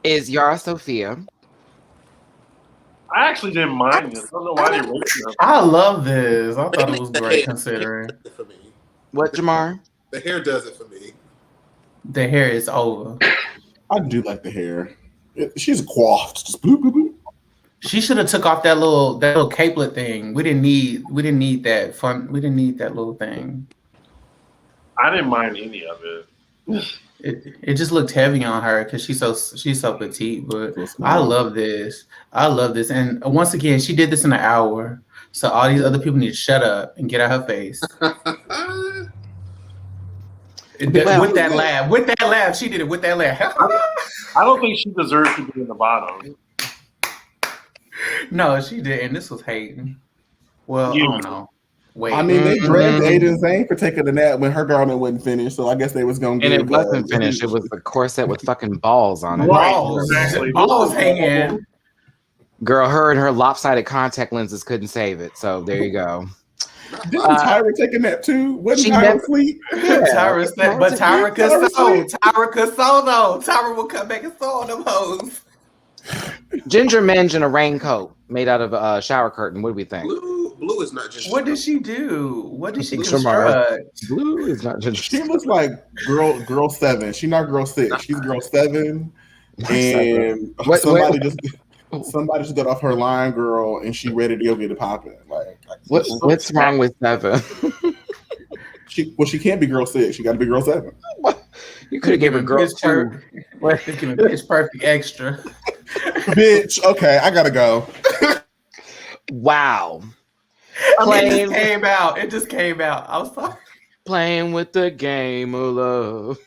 is Yara Sofia. I actually didn't mind this. I don't know why they wrote it. I love this. I thought it was great considering. For me. What, Jamar? The hair does it for me. The hair is over. I do like the hair. She's coiffed. Just bloop, bloop, bloop. She should have took off that little capelet thing. We didn't need that fun. We didn't need that little thing. I didn't mind any of it. It just looked heavy on her because she's so petite. But I love this. And once again, she did this in an hour. So all these other people need to shut up and get out her face. With that laugh, she did it with that laugh. I don't think she deserves to be in the bottom. No, she didn't. This was hating. Well, Yeah. I don't know. Wait. I mean, they dragged Aiden Zane for taking a nap when her garment wasn't finished, so I guess they was gonna And give. it wasn't finished. It was the corset with fucking balls on it. Balls. Exactly. Balls hanging. Girl, her and her lopsided contact lenses couldn't save it. So there you go. Didn't Tyra take a nap too? Wasn't she Tyra never- asleep? Tyra said, but Tyra could Tyra sew. sleep. Tyra could sew though. Tyra will come back and sew on them hoes. Ginger Minge in a raincoat made out of a shower curtain. What do we think? Blue is not just. What did she do? What did she Shamara. construct? Blue is not Ginger. She looks like girl 7. She's not girl 6. She's girl 7. And somebody just got off her line, girl, and she ready to go get it popping. Like, What's wrong with 7? She can't be girl 6. She got to be girl 7. You could have gave her girl 2. It's perfect extra. Bitch. Okay, I gotta go. Wow. It just came out. I was sorry. Playing with the game of love.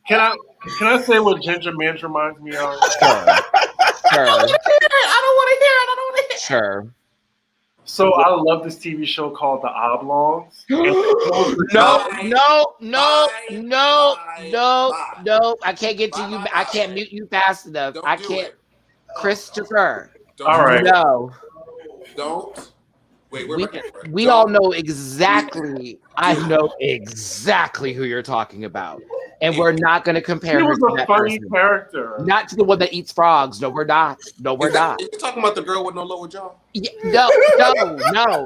Can I say what Ginger Minge reminds me of? Sure. I don't want to hear it. Sure. So I love this TV show called The Oblongs. No. I can't get to you. I can't mute you fast enough. I can't. Christopher. All right. No. Don't. Wait, we all know exactly. I know exactly who you're talking about. And we're not going to compare He her was to a that funny person. character. Not to the one that eats frogs. No, we're not. No, we're not. Are you talking about the girl with no lower jaw? Yeah, no.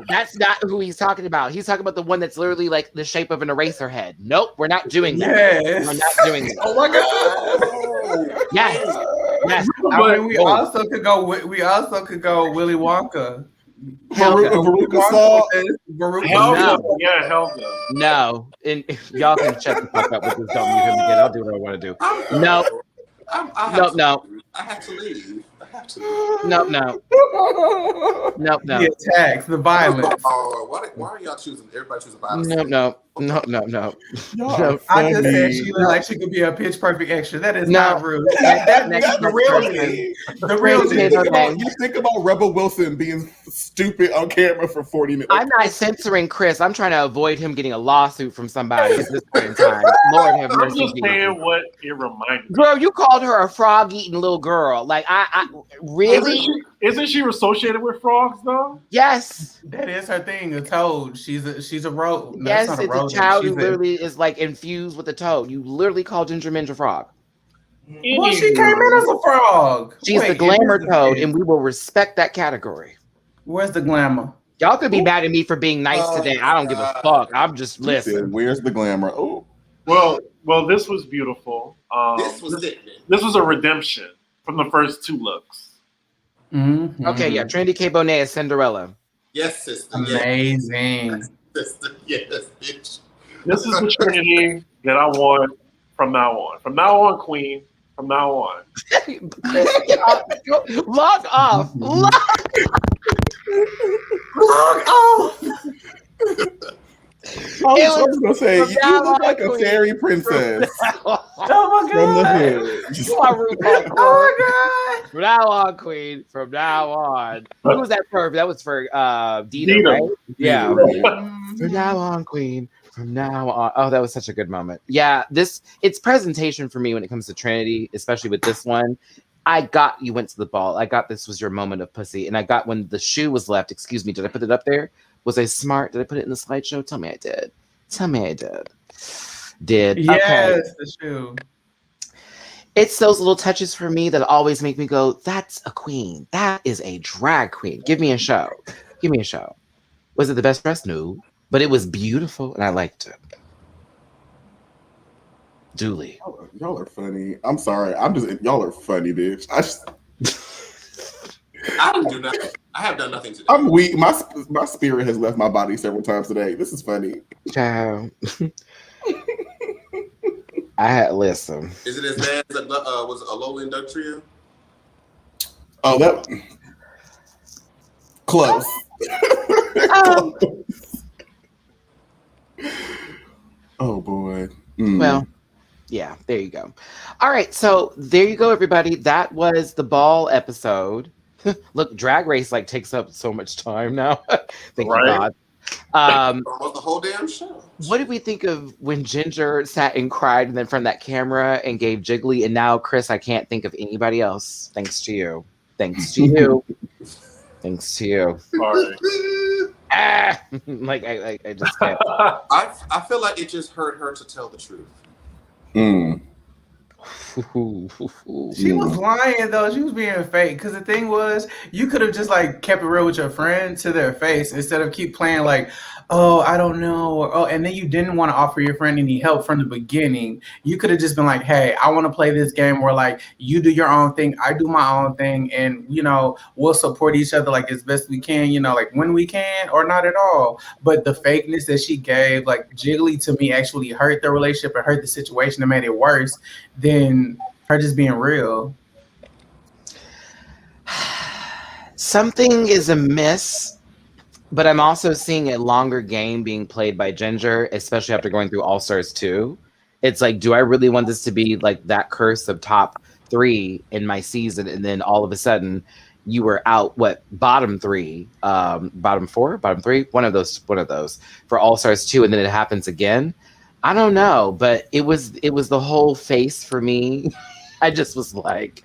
That's not who he's talking about. He's talking about the one that's literally like the shape of an eraser head. Nope, we're not doing that. Yes. We're not doing that. Oh my god. Yes. I mean, we also could go Willy Wonka. Veruca Salt. Helga. Yeah, Helga. No. And y'all can shut the fuck up with this dumb you him again. I'll do what I want to do. No. I have to leave. No. The attacks, the violence. Why are y'all choosing? Everybody choosing violence. No. I just said she looked like she could be a pitch perfect extra. That is not rude. That's the realness. The realness. You think about Rebel Wilson being stupid on camera for 40 minutes. I'm not censoring Chris. I'm trying to avoid him getting a lawsuit from somebody at this point in time. Lord have I'm mercy. just saying what it reminded me. Girl, you called her a frog-eating little girl. Like, I really? Isn't she associated with frogs though? Yes. That is her thing. A toad. She's a rodent. No, Yes, not it's rodent. a child She's who literally is like infused with a toad. You literally call Ginger Minge a frog. Well, she came in as a frog. She's the glamour toad, and we will respect that category. Where's the glamour? Y'all could be mad at me for being nice today. I don't give a fuck. I'm just listening. Where's the glamour? Oh. Well, this was beautiful. This was a redemption from the first two looks. Mm-hmm. Okay, yeah. Trinity K. Bonet is Cinderella. Yes, sister. Amazing. Yes, sister. Yes, bitch. This is the Trinity that I want from now on. From now on, Queen. From now on. Log off. Log off. I was gonna say you look like a fairy princess Oh my from the god. hood. You are RuPaul. Oh my god. From now on, Queen. From now on. Who was that for? That was for Dita, right? Yeah. From now on, Queen. From now on. Oh, that was such a good moment. Yeah, it's presentation for me when it comes to Trinity, especially with this one. I got you went to the ball. I got this was your moment of pussy. And I got when the shoe was left. Excuse me, did I put it up there? Was I smart? Did I put it in the slideshow? Tell me I did. Tell me I did. Did. Yes, okay. the shoe. It's those little touches for me that always make me go, that's a queen. That is a drag queen. Give me a show. Give me a show. Was it the best dress? No. But it was beautiful and I liked it. Julie. Y'all are funny. I'm sorry. Y'all are funny, bitch. I didn't do nothing. I have done nothing today. I'm weak. My spirit has left my body several times today. This is funny. Child. I had listen. Is it as bad as was Alola and Dugtrio? Oh, that close. Oh boy. Well, yeah, there you go. All right, so there you go, everybody. That was the ball episode. Look, Drag Race like takes up so much time now. Thank you, Right? God. Almost the whole damn show. What did we think of when Ginger sat and cried and then from that camera and gave Jiggly? And now, Chris, I can't think of anybody else. Thanks to you. Thanks to you. Thanks to you. Sorry. Like I just can't. I feel like it just hurt her to tell the truth. She was lying though. She was being fake. Because the thing was, you could have just like kept it real with your friend to their face instead of keep playing like, oh, I don't know, or oh, and then you didn't want to offer your friend any help from the beginning. You could have just been like, hey, I want to play this game where like you do your own thing, I do my own thing, and you know we'll support each other like as best we can. You know, like when we can or not at all. But the fakeness that she gave, like Jiggly, to me actually hurt the relationship and hurt the situation and made it worse than her just being real. Something is amiss, but I'm also seeing a longer game being played by Ginger, especially after going through All Stars 2. It's like, do I really want this to be like that curse of top 3 in my season? And then all of a sudden you were out, bottom 3, bottom 4, bottom 3, one of those for All Stars 2. And then it happens again. I don't know, but it was the whole face for me. I just was like,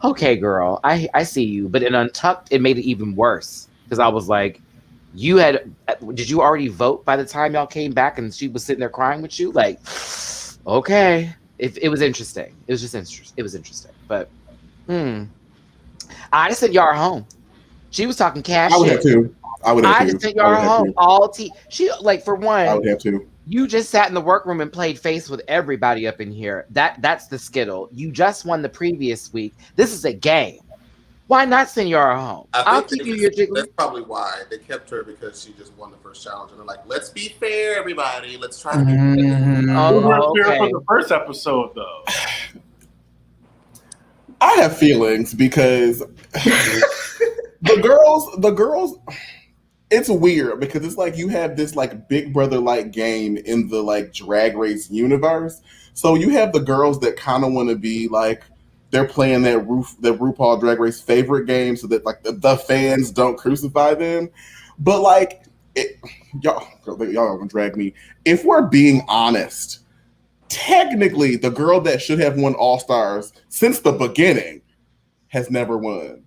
okay, girl, I see you. But in Untucked, it made it even worse because I was like, did you already vote by the time y'all came back and she was sitting there crying with you? Like, okay. It was interesting. It was just interesting. It was interesting. But I just sent y'all home. She was talking cash. I would have to. I just sent y'all home. All she like for one. I would have to. You just sat in the workroom and played face with everybody up in here. That's the skittle. You just won the previous week. This is a game. Why not send Yara home? I'll keep you your Jiggly. That's probably why they kept her, because she just won the first challenge. And they're like, let's be fair, everybody. Let's try to be fair. Oh, We weren't fair okay. for the first episode, though. I have feelings because the girls, it's weird because it's like you have this like Big Brother like game in the like Drag Race universe. So you have the girls that kind of want to be like they're playing that RuPaul Drag Race favorite game so that like the fans don't crucify them. But like y'all are gonna drag me. If we're being honest, technically the girl that should have won All Stars since the beginning has never won.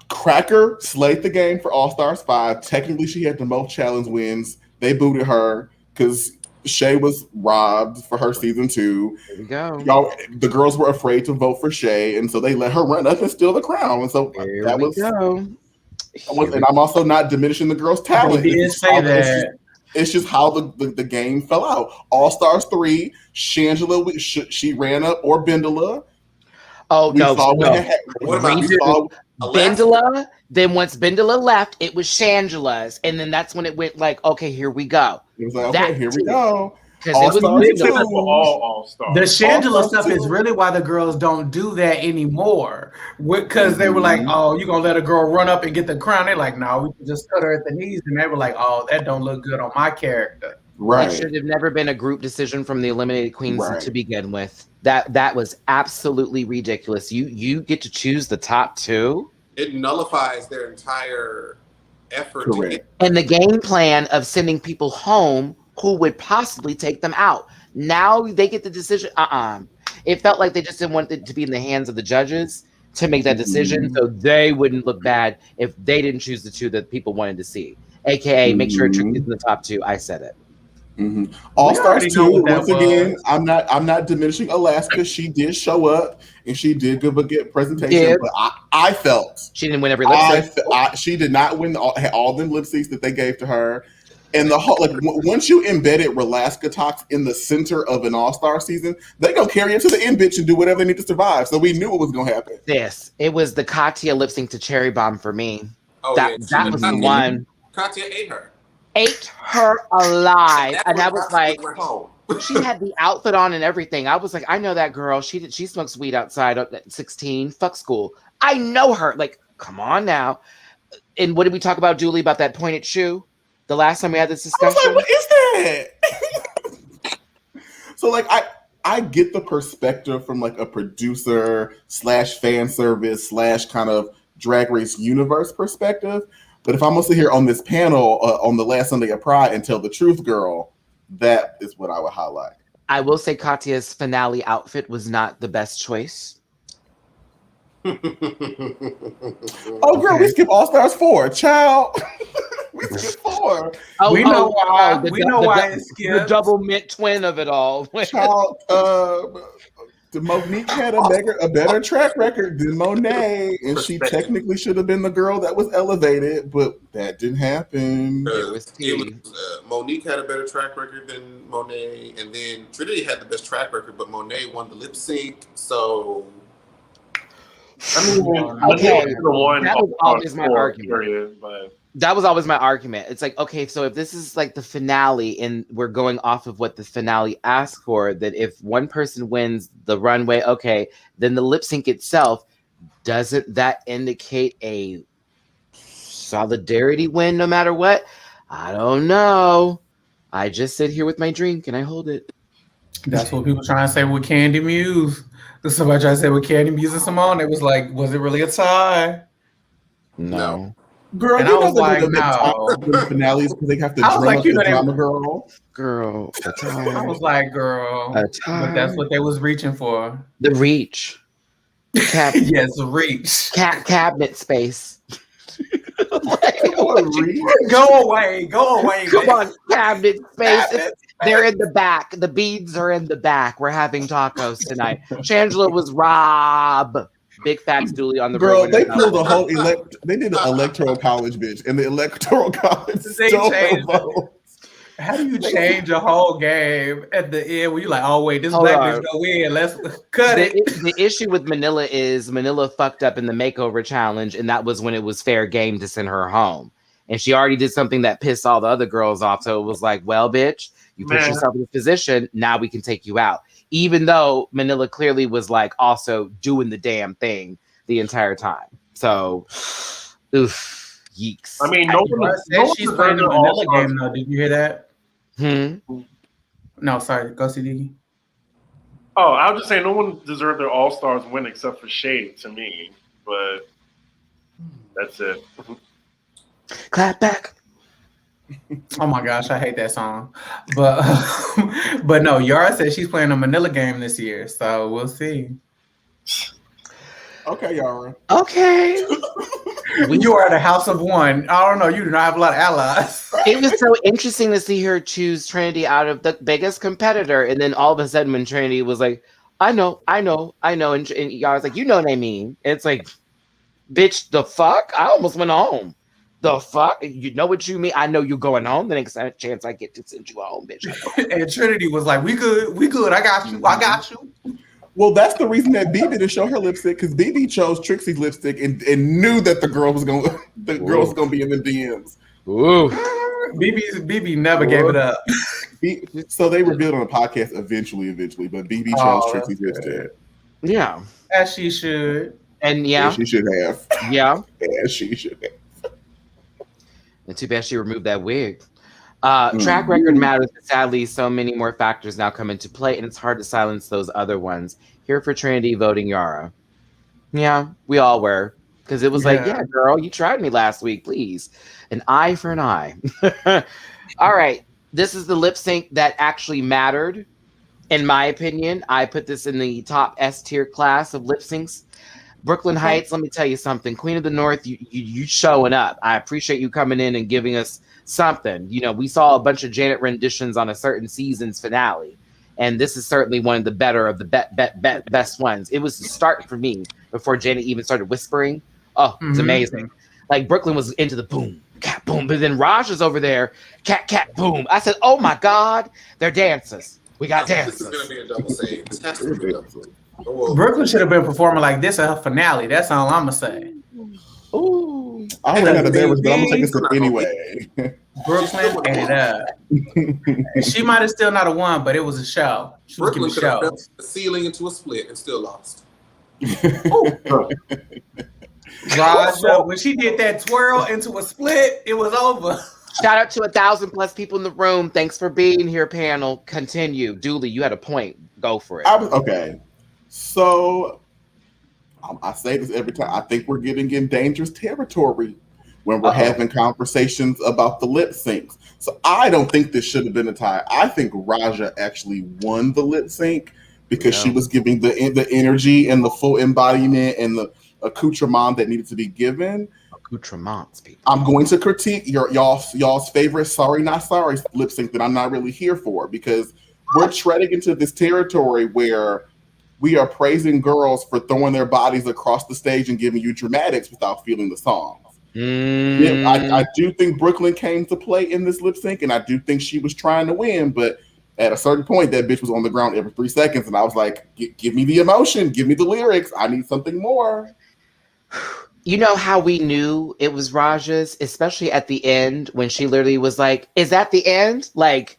Cracker slayed the game for All Stars 5. Technically, she had the most challenge wins. They booted her because Shay was robbed for her season 2. There we go. Y'all, the girls were afraid to vote for Shay, and so they let her run up and steal the crown. And so Here that we was. go. And I'm also not diminishing the girls' talent. They did say that. It's just how the game fell out. All Stars 3, Shangela, she ran up, or Bendela. Oh, no. What about Bendela? Then once Bendela left, it was Shangela's. And then that's when it went like, okay, here we go. It was like, okay, here we go. Because it was Except for all Stars. The Shangela All-Stars stuff is too. really why the girls don't do that anymore. Because they were like, oh, you gonna let a girl run up and get the crown? They're like, no, we can just cut her at the knees. And they were like, oh, that don't look good on my character. Right. It should have never been a group decision from the eliminated queens Right. to begin with. That was absolutely ridiculous. You get to choose the top 2. It nullifies their entire effort to get. And the game plan of sending people home who would possibly take them out. Now they get the decision. It felt like they just didn't want it to be in the hands of the judges to make that decision, so they wouldn't look bad if they didn't choose the 2 that people wanted to see. AKA, make sure Trick is in the top 2. I said it. All Stars 2. that Once again, I'm not diminishing Alaska. She did show up and she did give a good presentation. Yeah. But I felt She didn't win every lip sync. she did not win all the lip syncs that they gave to her. And the whole once you embedded Relaska Talks in the center of an All-Star season, they gonna carry it to the end, bitch, and do whatever they need to survive. So we knew what was gonna happen. It was the Katya lip sync to Cherry Bomb for me. Oh, that was the one. Katya ate her. Ate her alive. And I was like, went home. she had the outfit on and everything. I was like, I know that girl. She smokes weed outside at 16. Fuck school. I know her. Like, come on now. And what did we talk about, Julie, about that pointed shoe? The last time we had this I was discussion. like, what is that? So like I get the perspective from like a producer / fan service / kind of Drag Race universe perspective. But if I'm gonna sit here on this panel on the last Sunday of Pride and tell the truth, girl, that is what I would highlight. I will say Katya's finale outfit was not the best choice. Oh, girl, we skip All Stars 4, child. We skip 4. We know why. We know why it The skipped. double mint twin of it all. Child, Monique had a better track record than Monet, and she technically should have been the girl that was elevated, but that didn't happen. Monique had a better track record than Monet, and then Trinity had the best track record, but Monet won the lip sync. So, I mean, okay, the one that was always my argument. Period, but That was always my argument. It's like, okay, so if this is like the finale and we're going off of what the finale asked for, that if one person wins the runway, okay, then the lip sync itself, doesn't that indicate a solidarity win no matter what? I don't know. I just sit here with my drink and I hold it. That's what people trying to say with Candy Muse. Somebody trying to say with Candy Muse and Simone, it was like, was it really a tie? No. Girl, And you I know was like, no. the finales because they have to I was drum like, up you the know, drama girl. Girl, a tie. I was like, girl, A but tie. that's what they was reaching for. The reach. Yes, reach. Cabinet space. Go away. Come on, cabinet space. Cabinet. They're in the back. The beads are in the back. We're having tacos tonight. Shangela was Rob. Big facts, Dooley on the Girl, they road. pulled a whole they did an electoral college, bitch, and the electoral college They stole changed her vote. How do you change a whole game at the end where you're like, oh wait, this Hold black on. bitch gonna win. Let's cut it. The issue with Manila is Manila fucked up in the makeover challenge, and that was when it was fair game to send her home. And she already did something that pissed all the other girls off. So it was like, well, bitch, you put yourself in this position. Now we can take you out. Even though Manila clearly was like also doing the damn thing the entire time. So, oof, yeeks. I mean, No one said she's playing the Manila game though. Did you hear that? No, sorry. Go see. Oh, I was just saying, no one deserved their All Stars win except for Shade to me, but that's it. Clap back. Oh my gosh, I hate that song. But but no, Yara said she's playing a Manila game this year, so we'll see. Okay, Yara. Okay. You are the House of One. I don't know. You do not have a lot of allies. It was so interesting to see her choose Trinity out of the biggest competitor, and then all of a sudden, when Trinity was like, "I know," and y'all was like, "You know what I mean?" And it's like, "Bitch, the fuck!" I almost went home. The fuck? You know what you mean? I know you're going home. The next chance I get to send you home, bitch. And Trinity was like, "We good. I got you." Well, that's the reason that BB didn't show her lipstick because BB chose Trixie's lipstick and knew that the girl was gonna be in the DMs. Ooh. BB never gave it up. So they revealed on the podcast eventually, but BB chose Trixie's lipstick. Yeah. As she should. And yeah. She should have. Yeah. As she should have. And too bad she removed that wig. Track record matters, but sadly, so many more factors now come into play, and it's hard to silence those other ones. Here for Trinity, voting Yara. Yeah, we all were. Because it was like, yeah, girl, you tried me last week, please. An eye for an eye. All right. This is the lip sync that actually mattered, in my opinion. I put this in the top S tier class of lip syncs. Brooklyn Heights, let me tell you something. Queen of the North, you showing up. I appreciate you coming in and giving us something. You know, we saw a bunch of Janet renditions on a certain season's finale, and this is certainly one of the better of the best ones. It was the start for me before Janet even started whispering. Oh, it's amazing. Like Brooklyn was into the boom, cat, boom, but then Raj is over there, cat, cat, boom. I said, oh my God, they're dancers. We got dancers. This is going to be a double save. This has to be a double save. Brooklyn should have been performing like this at her finale. That's all I'm gonna say. Ooh, I don't have a beverage, but I'm gonna take a sip anyway. Brooklyn ate it up. She might have still not have won, but it was a show. She was Brooklyn giving could have show. fell the ceiling into a split and still lost. Raj, when she did that twirl into a split, it was over. Shout out to 1,000+ people in the room. Thanks for being here, panel. Continue. Dooley, you had a point. Go for it. Okay. So I say this every time. I think we're getting in dangerous territory when we're having conversations about the lip syncs. So I don't think this should have been a tie. I think Raja actually won the lip sync because she was giving the energy and the full embodiment and the accoutrement that needed to be given. Accoutrements, people. I'm going to critique y'all's favorite Sorry Not Sorry lip sync that I'm not really here for, because we're treading into this territory where we are praising girls for throwing their bodies across the stage and giving you dramatics without feeling the songs. Yeah, I do think Brooklyn came to play in this lip sync, and I do think she was trying to win, but at a certain point, that bitch was on the ground every 3 seconds, and I was like, give me the emotion, give me the lyrics. I need something more. You know how we knew it was Raja's, especially at the end when she literally was like, "Is that the end?" Like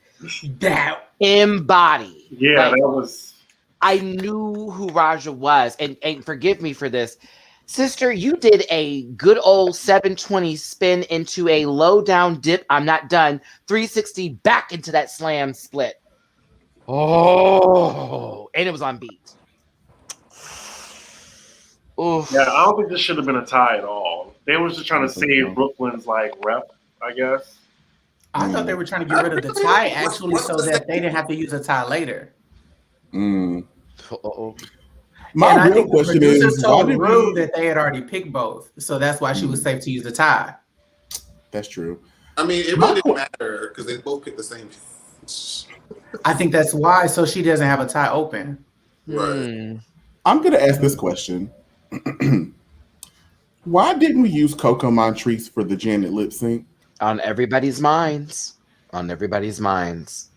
that embody. Yeah, like, that was. I knew who Raja was, and forgive me for this, sister. You did a good old 720 spin into a low down dip. I'm not done. 360 back into that slam split. Oh, and it was on beat. Oof. Yeah, I don't think this should have been a tie at all. They were just trying to save Brooklyn's rep, I guess. I thought they were trying to get rid of the tie actually so that they didn't have to use a tie later. My real question is, told Rue that they had already picked both, so that's why she was safe to use the tie. That's true. I mean, it really didn't matter because they both picked the same. I think that's why, so she doesn't have a tie open. Right. I'm going to ask this question. Why didn't we use Coco Montrese for the Janet lip sync? On everybody's minds. On everybody's minds.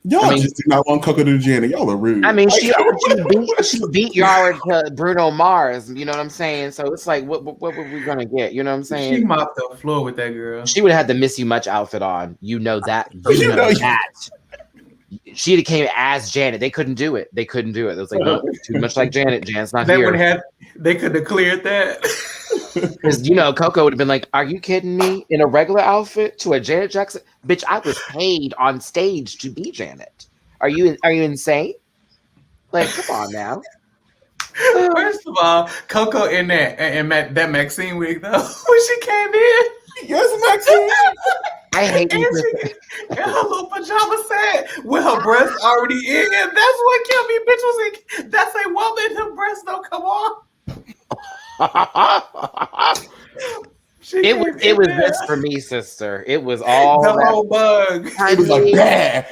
Y'all just did not want Coco to do Janet. Y'all are rude. I mean, she beat Yara to Bruno Mars. You know what I'm saying? So it's like, what were we gonna get? You know what I'm saying? She mopped the floor with that girl. She would have had the Miss You Much outfit on. You know that. You know that. She came as Janet. They couldn't do it. It was like, no, too much like Janet. Janet's not here. They could have cleared that. Because Coco would have been like, "Are you kidding me? In a regular outfit to a Janet Jackson, bitch? I was paid on stage to be Janet. Are you insane? Like, come on now." First of all, Coco in that Maxine wig though when she came in. Yes, Maxine. I hate and her little pajama set with her breasts already in. That's what killed me. Bitch was like, "That's a woman. Her breasts don't come on." It was this for me, sister. It was all the whole bug. It was like bad.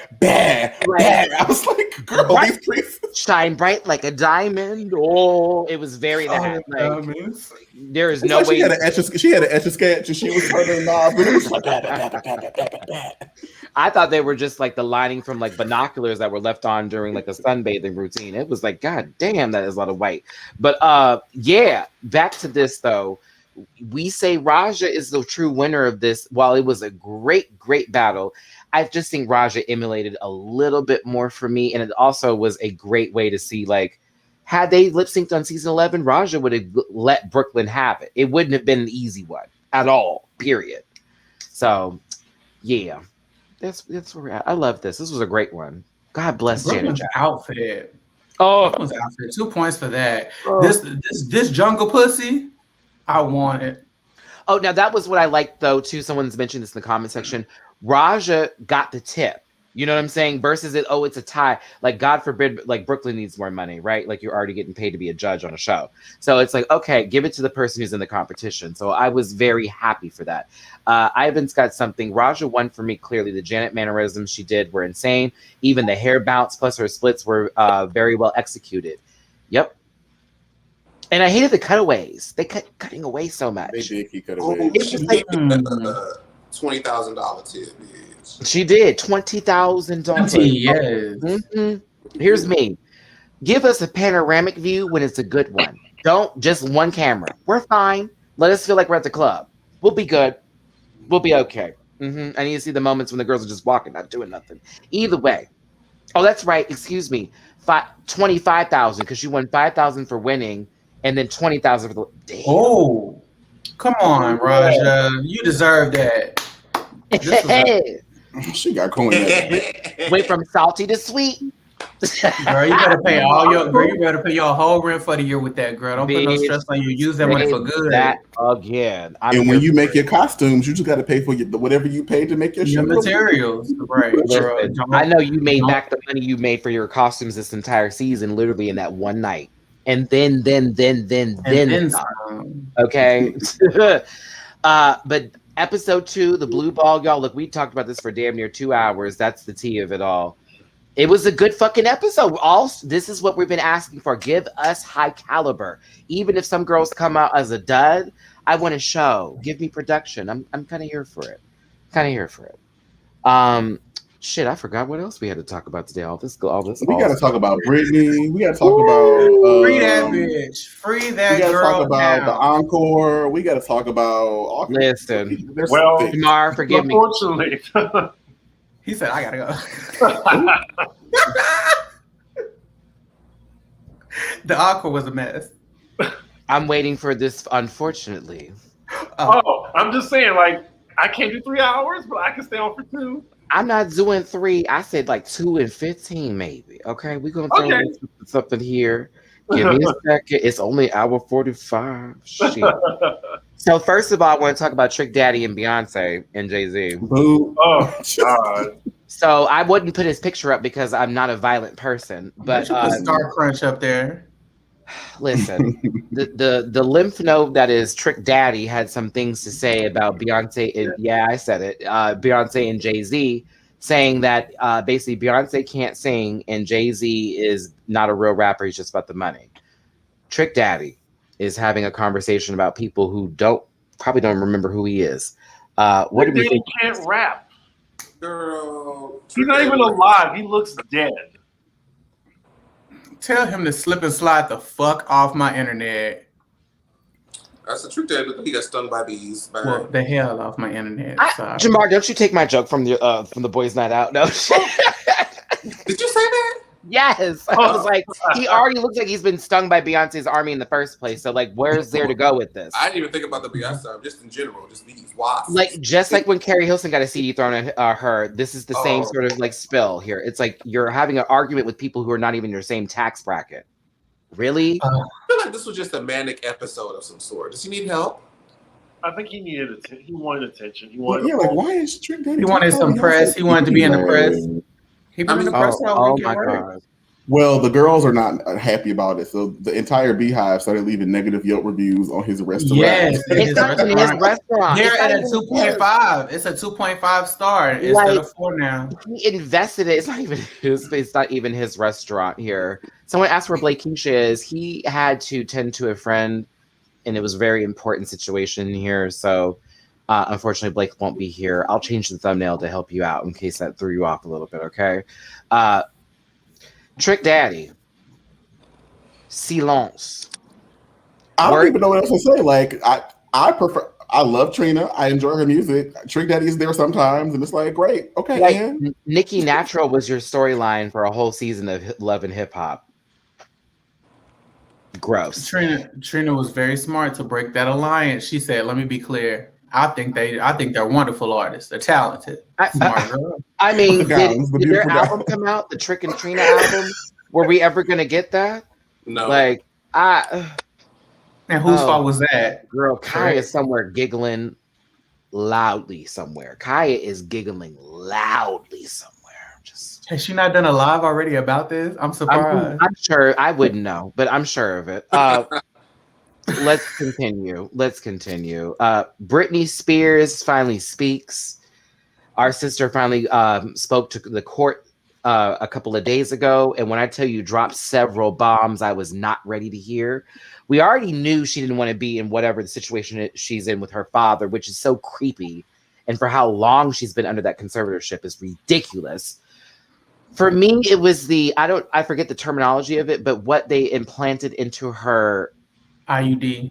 I was like, girl, these priests shine bright like a diamond. Oh, it was very that. There is no way. She had an etch a sketch and she was turning knobs. And it was like, I thought they were just like the lining from like binoculars that were left on during like a sunbathing routine. It was like, God damn, that is a lot of white. But yeah, back to this though. We say Raja is the true winner of this. While it was a great battle, I just think Raja emulated a little bit more for me. And it also was a great way to see, like, had they lip synced on season 11, Raja would have let Brooklyn have it. It wouldn't have been an easy one at all, period. So, yeah, that's where we're at. I love this. This was a great one. God bless Brooklyn's Janet. Outfit. Oh, Brooklyn's outfit. 2 points for that. This jungle pussy. I want it. Oh, now that was what I liked though too. Someone's mentioned this in the comment section. Raja got the tip. You know what I'm saying? Versus it's a tie. Like, God forbid, like Brooklyn needs more money, right? Like, you're already getting paid to be a judge on a show. So it's like, okay, give it to the person who's in the competition. So I was very happy for that. Ivan's got something. Raja won for me clearly. The Janet mannerisms she did were insane. Even the hair bounce plus her splits were very well executed. Yep. And I hated the cutaways. They kept cutting away so much. They did keep cutaways. She did $20,000 tip, bitch. She did $20,000. Yes. Mm-hmm. Here's me. Give us a panoramic view when it's a good one. Don't just one camera. We're fine. Let us feel like we're at the club. We'll be good. We'll be okay. Mm-hmm. I need to see the moments when the girls are just walking, not doing nothing. Either way. Oh, that's right. Excuse me. 25,000 because she won 5,000 for winning. And then 20,000 for the damn. Oh, Come on, Raja. You deserve that. This was She got coin. Went from salty to sweet. Girl, you better pay you better pay your whole rent for the year with that, girl. Don't put no stress on you. Use that money for good. That again. And when you make your costumes, you just got to pay for whatever you paid to make your materials. Right. Listen, I know you made back the money you made for your costumes this entire season, literally in that one night. And then okay. But episode 2, the blue ball, y'all. Look, we talked about this for damn near 2 hours. That's the tea of it all. It was a good fucking episode. This is what we've been asking for. Give us high caliber. Even if some girls come out as a dud, I want a show. Give me production. I'm kind of here for it. Shit, I forgot what else we had to talk about today. All this. We got to talk about Britney. We got to talk about free that bitch. Free that girl. We got to talk about the Encore. We got to talk about. Listen, well, Jamar, forgive me. Unfortunately. He said, I gotta go. The Encore was a mess. I'm waiting for this, unfortunately. Oh, I'm just saying, like, I can't do 3 hours, but I can stay on for 2. I'm not doing 3. I said like 2 and 15, maybe. Okay, we're gonna throw something here. Give me a second. It's only hour 45. Shit. So first of all, I want to talk about Trick Daddy and Beyonce and Jay-Z. Oh God. So I wouldn't put his picture up because I'm not a violent person. But Star Crunch up there. Listen, the lymph node that is Trick Daddy had some things to say about Beyonce. I said it. Beyonce and Jay-Z, saying that basically Beyonce can't sing and Jay-Z is not a real rapper. He's just about the money. Trick Daddy is having a conversation about people who probably don't remember who he is. What do we think? He can't rap. Girl, he's not even alive. He looks dead. Tell him to slip and slide the fuck off my internet. That's the Trick Daddy. He got stung by bees. Well, the hell off my internet. Jamar, don't you take my joke from the boys' night out? No. Did you say that? Yes. I was like, he already looks like he's been stung by Beyonce's army in the first place. So, like, where's there to go with this? I didn't even think about the Beyonce, just in general, just bees, wasps. Like, just like when Carrie Hilson got a CD thrown at her, this is the same sort of like spill here. It's like you're having an argument with people who are not even your same tax bracket. Really? I feel like this was just a manic episode of some sort. Does he need help? I think he needed he wanted attention. Why is Trick Daddy? He wanted some press. He wanted to be in the press. He been in the press all weekend. Oh my God. Well, the girls are not happy about it, so the entire Beyhive started leaving negative Yelp reviews on his restaurant. Yes, it's not even his restaurant. They're at a 2.5. It's a 2.5 star instead of 4 now. He invested it. It's not even his restaurant here. Someone asked where Blakeisha is. He had to tend to a friend, and it was a very important situation here. So, unfortunately, Blake won't be here. I'll change the thumbnail to help you out in case that threw you off a little bit. Okay. Trick Daddy. Silence. I don't even know what else to say. Like, I love Trina. I enjoy her music. Trick Daddy is there sometimes, and it's like, great. Okay, like, Nicki Natural was your storyline for a whole season of Love and Hip Hop. Gross. Trina was very smart to break that alliance. She said, let me be clear. I think they're wonderful artists. They're talented. Smart girl. I mean, did their album come out? The Trick and Trina album? Were we ever gonna get that? No. Like, and whose fault was that? Girl, Kaya is somewhere giggling loudly somewhere. Kaya is giggling loudly somewhere. Has she not done a live already about this? I'm surprised. I'm sure. I wouldn't know, but I'm sure of it. Let's continue. Britney Spears finally speaks. Our sister finally spoke to the court a couple of days ago. And when I tell you dropped several bombs I was not ready to hear. We already knew she didn't want to be in whatever the situation she's in with her father, which is so creepy. And for how long she's been under that conservatorship is ridiculous. For me, it was I forget the terminology of it, but what they implanted into her IUD.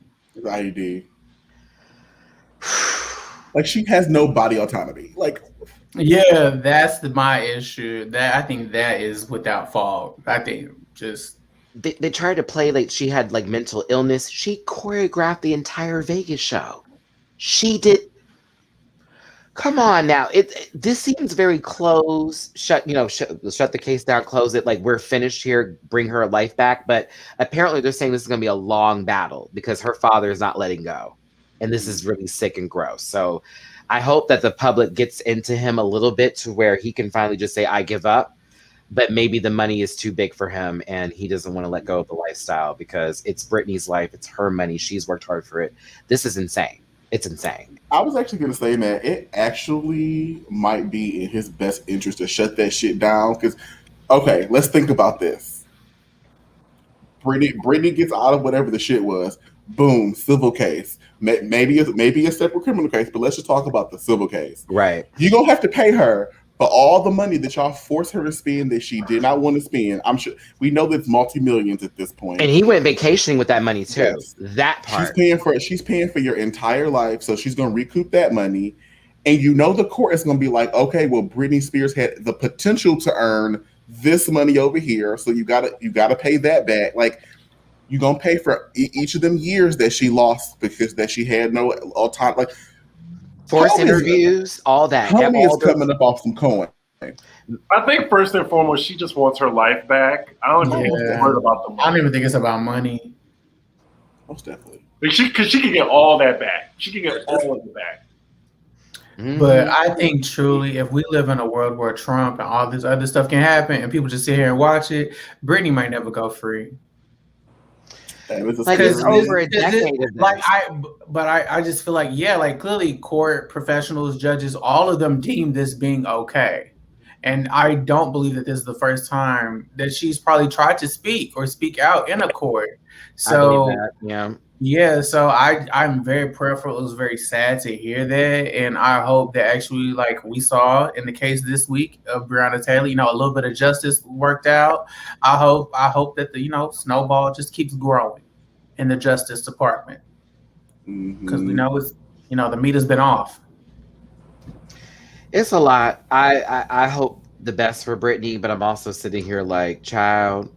Like, she has no body autonomy. Like, yeah, that's my issue. I think that is without fault. I think just they tried to play like she had like mental illness. She choreographed the entire Vegas show. She did. Come on now. This seems very close. Shut the case down, close it. Like we're finished here. Bring her life back. But apparently they're saying this is going to be a long battle because her father is not letting go, and this is really sick and gross. So I hope that the public gets into him a little bit to where he can finally just say, "I give up." But maybe the money is too big for him, and he doesn't want to let go of the lifestyle because it's Britney's life. It's her money. She's worked hard for it. This is insane. It's insane. I was actually going to say, man, it actually might be in his best interest to shut that shit down. Because, okay, let's think about this. Britney gets out of whatever the shit was. Boom, civil case. Maybe a separate criminal case, but let's just talk about the civil case. Right. You're going to have to pay her for all the money that y'all forced her to spend that she did not want to spend. I'm sure we know that it's multi-millions at this point. And he went vacationing with that money too. Yes. That part. She's paying for your entire life, so she's going to recoup that money. And you know the court is going to be like, okay, well, Britney Spears had the potential to earn this money over here, so you gotta pay that back. Like you're gonna pay for each of them years that she lost because that she had no time. Like forced interviews, all that. Homie is coming up off some coin. I think first and foremost, she just wants her life back. I don't think she's worried about the money. I don't even think it's about money. Most definitely. Because she can get all that back. She can get all of it back. But I think truly, if we live in a world where Trump and all this other stuff can happen and people just sit here and watch it, Britney might never go free. Like it's over a decade of this. I just feel like, yeah, like clearly court professionals, judges, all of them deem this being okay. And I don't believe that this is the first time that she's probably tried to speak or speak out in a court. So yeah, so I'm very prayerful. It was very sad to hear that, and I hope that actually, like we saw in the case this week of Breonna Taylor, a little bit of justice worked out. I hope that the snowball just keeps growing in the Justice Department because we know it's the meat has been off. It's a lot. I hope the best for Britney, but I'm also sitting here like, child,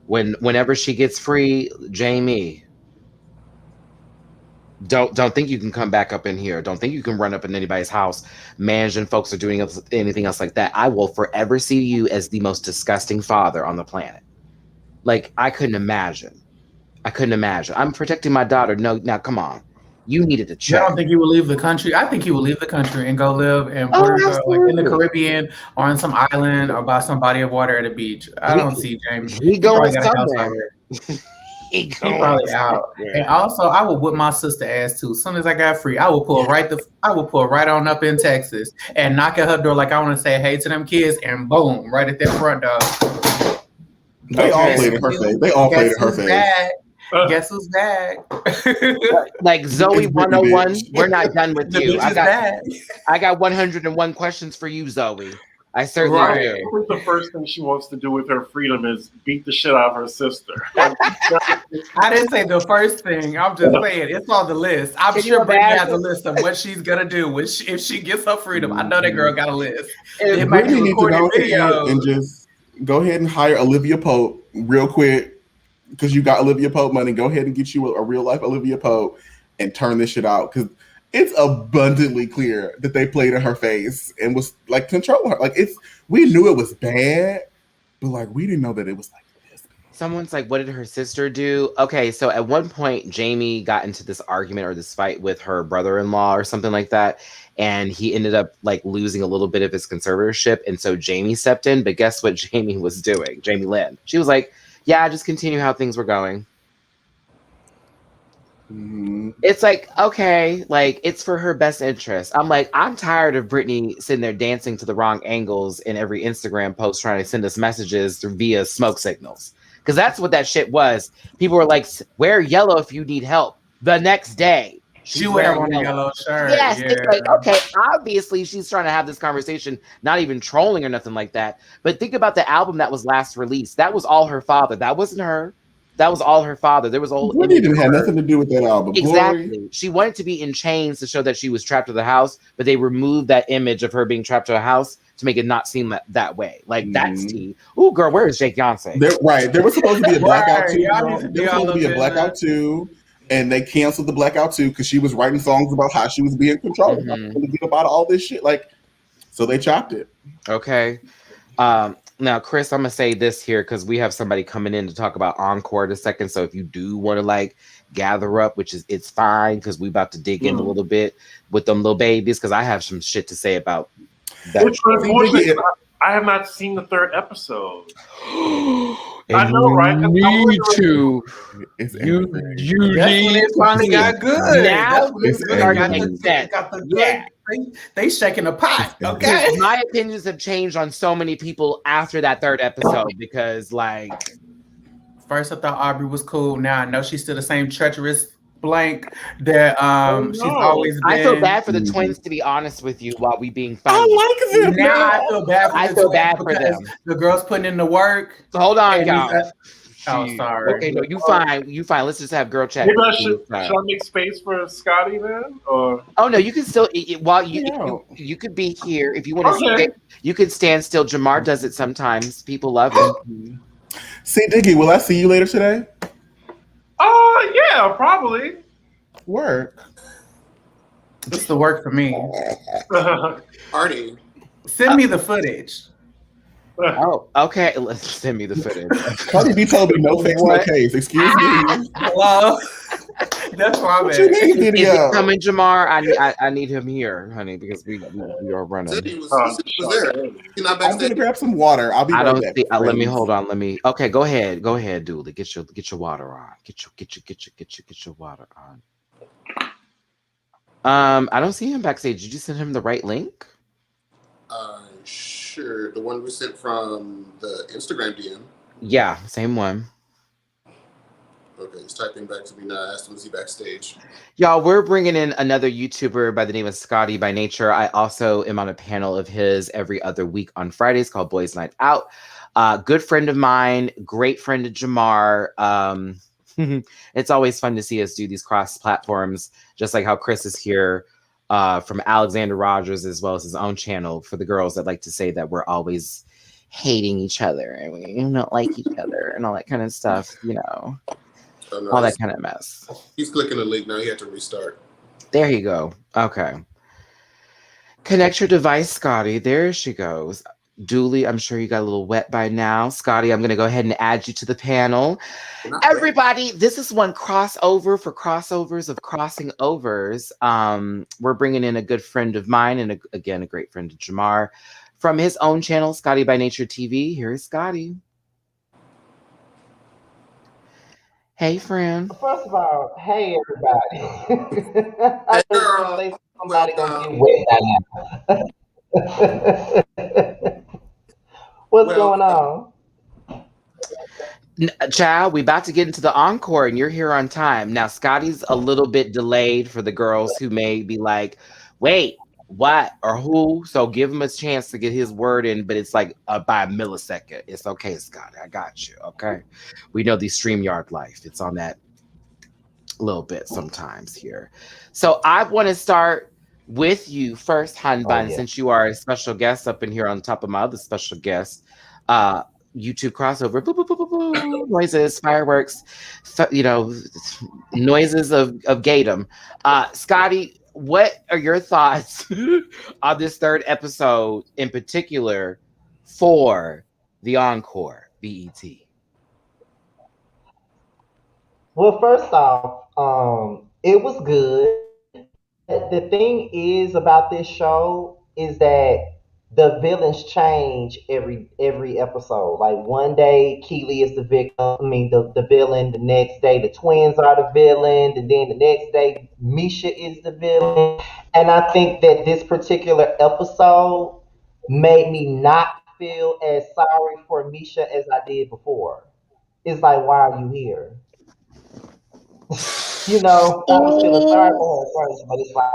whenever she gets free, Jamie. Don't think you can come back up in here. Don't think you can run up in anybody's house, managing folks or doing anything else like that. I will forever see you as the most disgusting father on the planet. Like, I couldn't imagine. I'm protecting my daughter. No, now come on. You needed to check. I don't think he will leave the country. I think he will leave the country and go live in Puerto Rico, like in the Caribbean or on some island or by some body of water at a beach. I don't see James. He going somewhere. He probably out. And also, I will whip my sister ass too. As soon as I got free, I will pull right on up in Texas and knock at her door like I want to say hey to them kids, and boom, right at their front door. They all played in her face. They all played in her face. Guess who's back? Like Zoe 101, we're not done with you. I got 101 questions for you, Zoe. I certainly do. I think the first thing she wants to do with her freedom is beat the shit out of her sister. I didn't say the first thing. I'm just saying it's on the list. I'm sure Britney has a list of what she's gonna do if she gets her freedom. I know that girl got a list. It might be recording videos and just go ahead and hire Olivia Pope real quick because you got Olivia Pope money. Go ahead and get you a real life Olivia Pope and turn this shit out because it's abundantly clear that they played in her face and was like controlling her. Like we knew it was bad, but like we didn't know that it was like this. Someone's like, what did her sister do? Okay, so at one point, Jamie got into this argument or this fight with her brother-in-law or something like that, and he ended up like losing a little bit of his conservatorship, and so Jamie stepped in. But guess what Jamie was doing? Jamie Lynn. She was like, yeah, just continue how things were going. It's like, okay, like it's for her best interest. I'm like, I'm tired of Britney sitting there dancing to the wrong angles in every Instagram post trying to send us messages via smoke signals. Because that's what that shit was. People were like, wear yellow if you need help. The next day, she wear one yellow shirt. Yes, yeah. It's like, okay, obviously she's trying to have this conversation, not even trolling or nothing like that. But think about the album that was last released. That was all her father. That wasn't her. That was all her father. There was all. Britney didn't have nothing to do with that album. Exactly. Glory. She wanted to be in chains to show that she was trapped to the house, but they removed that image of her being trapped to a house to make it not seem that way. Like that's tea. Ooh, girl, where is Jake Yonsei? There was supposed to be a blackout too. Y'all Girl. need to There was supposed to be a blackout too, and they canceled the blackout too because she was writing songs about how she was being controlled. To get about all this shit, like, so they chopped it. Okay. Now, Chris, I'm gonna say this here because we have somebody coming in to talk about Encore in a second. So if you do want to like gather up, which is it's fine because we about to dig in a little bit with them little babies because I have some shit to say about that. Unfortunately, I have not seen the third episode. I know, right? You need to. You need finally got good. Now it's they shaking the pot. Okay. My opinions have changed on so many people after that third episode because, like, first I thought Aubrey was cool. Now I know she's still the same treacherous blank that she's always been. I feel bad for the twins, to be honest with you, while we being funny. I like them. Now I feel bad for I feel bad for them. The girls putting in the work. So hold on, y'all. Oh, sorry. Okay, no, you fine. You fine. Let's just have girl chat. Should I make space for Scotty then? Or oh no, you can still while you could be here if you want to. Okay. You could stand still. Jamar does it sometimes. People love it. See, Diggy, will I see you later today? Yeah, probably. Work. It's the work for me. Artie, send me the footage. Oh, okay. Let's send me the footage. Cardi B told me no face, no case. Excuse me. Hello. That's why what you mean, video? Is it coming, Jamar? I need him here, honey, because we are running. He was there. He's not I'm gonna grab some water. I'll be right back. Let me hold on. Let me. Okay, go ahead, Dooley. Get your water on. Get your water on. I don't see him backstage. Did you send him the right link? Sure. The one we sent from the Instagram DM. Yeah, same one. Okay, he's typing back to me now. I asked him, is he backstage? Y'all, we're bringing in another YouTuber by the name of Scotty by Nature. I also am on a panel of his every other week on Fridays called Boys Night Out. Good friend of mine, great friend of Jamar. It's always fun to see us do these cross platforms, just like how Chris is here from Alexander Rogers, as well as his own channel for the girls that like to say that we're always hating each other and we don't like each other and all that kind of stuff, you know. Oh, no, all that kind of mess. He's clicking the link now. He had to restart. There you go. Okay. Connect your device, Scotty. There she goes. Dooley, I'm sure you got a little wet by now. Scotty, I'm going to go ahead and add you to the panel. Everybody, this is one crossover for crossovers of crossing overs. We're bringing in a good friend of mine and, again, a great friend of Jamar from his own channel, Scotty by Nature TV. Here is Scotty. Hey, friend. First of all, hey, everybody. I just say somebody gonna get wet by now. What's going on? Child, we about to get into the encore and you're here on time. Now, Scotty's a little bit delayed for the girls who may be like, wait, what or who? So give him a chance to get his word in, but it's like by a millisecond. It's okay, Scotty. I got you. Okay. We know the StreamYard life. It's on that little bit sometimes here. So I want to start with you first, Han Bun, since you are a special guest up in here on top of my other special guest. YouTube crossover, boo, boo, boo, boo, boo, noises, fireworks, you know, noises of Gatum. Scotty, what are your thoughts on this third episode in particular for the Encore BET? Well, first off, it was good. The thing is about this show is that the villains change every episode. Like one day Keely is the victim, the villain. The next day the twins are the villain, and then the next day Misha is the villain. And I think that this particular episode made me not feel as sorry for Misha as I did before. It's like, why are you here? You know, I was feeling sorry for her at first, but it's like,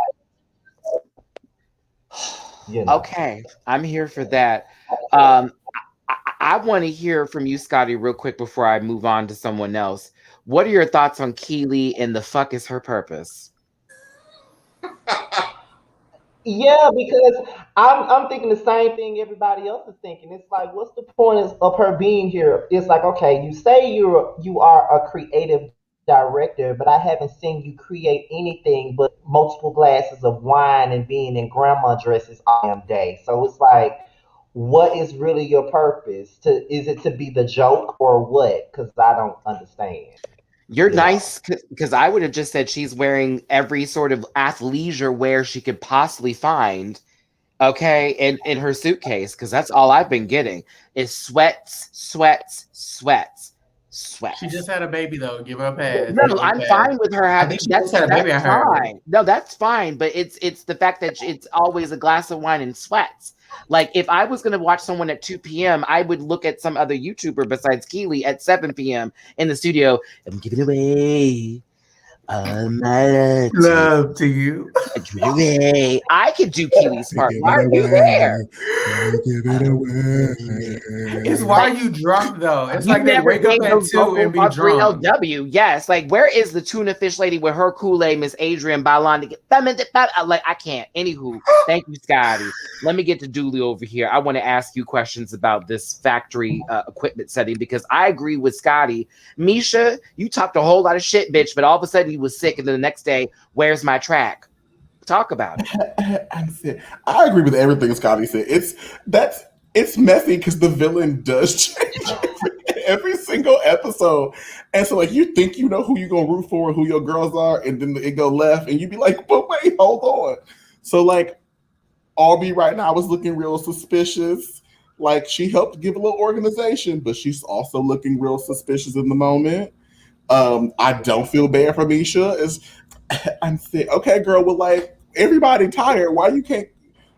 you know. Okay, I'm here for that. I want to hear from you, Scotty, real quick before I move on to someone else. What are your thoughts on Keely and the fuck is her purpose? Yeah, because I'm thinking the same thing everybody else is thinking. It's like, what's the point of her being here? It's like, okay, you say you are a creative director, but I haven't seen you create anything but multiple glasses of wine and being in grandma dresses all damn day. So it's like, what is really your purpose? Is it to be the joke or what? Because I don't understand. You're You know. nice because I would have just said she's wearing every sort of athleisure wear she could possibly find. Okay, in her suitcase, because that's all I've been getting is sweats, sweats, sweats, She sweats. just had a baby though. Give her a pass. No, Give her a I'm pass. fine with her I having think she just had a baby. I that's heard. fine. No, that's fine. But it's the fact that it's always a glass of wine and sweats. Like if I was gonna watch someone at 2 p.m., I would look at some other YouTuber besides Keely at 7 p.m. in the studio and give it away. My Love to you. give it away. I could do Keely's Give part. Why it are you there? away. Give it It's away. why Like you drunk though. It's you like they never wake up gave at those 2 vocals and be on drunk. 3LW. Yes. Like, where is the tuna fish lady with her Kool-Aid, Miss Adrian Bailon to get like I can't. Anywho, thank you, Scotty. Let me get to Dooley over here. I want to ask you questions about this factory equipment setting because I agree with Scotty. Misha, you talked a whole lot of shit, bitch, but all of a sudden you was sick, and then the next day, where's my track? Talk about it. I agree with everything Scotty said. It's messy because the villain does change every single episode, and so like you think you know who you're gonna root for and who your girls are, and then it go left, and you be like, but wait, hold on. So like Aubrey right now is looking real suspicious. Like she helped give a little organization, but she's also looking real suspicious in the moment. I don't feel bad for Misha. I'm sick. Okay, girl. Well, like everybody tired. Why you can't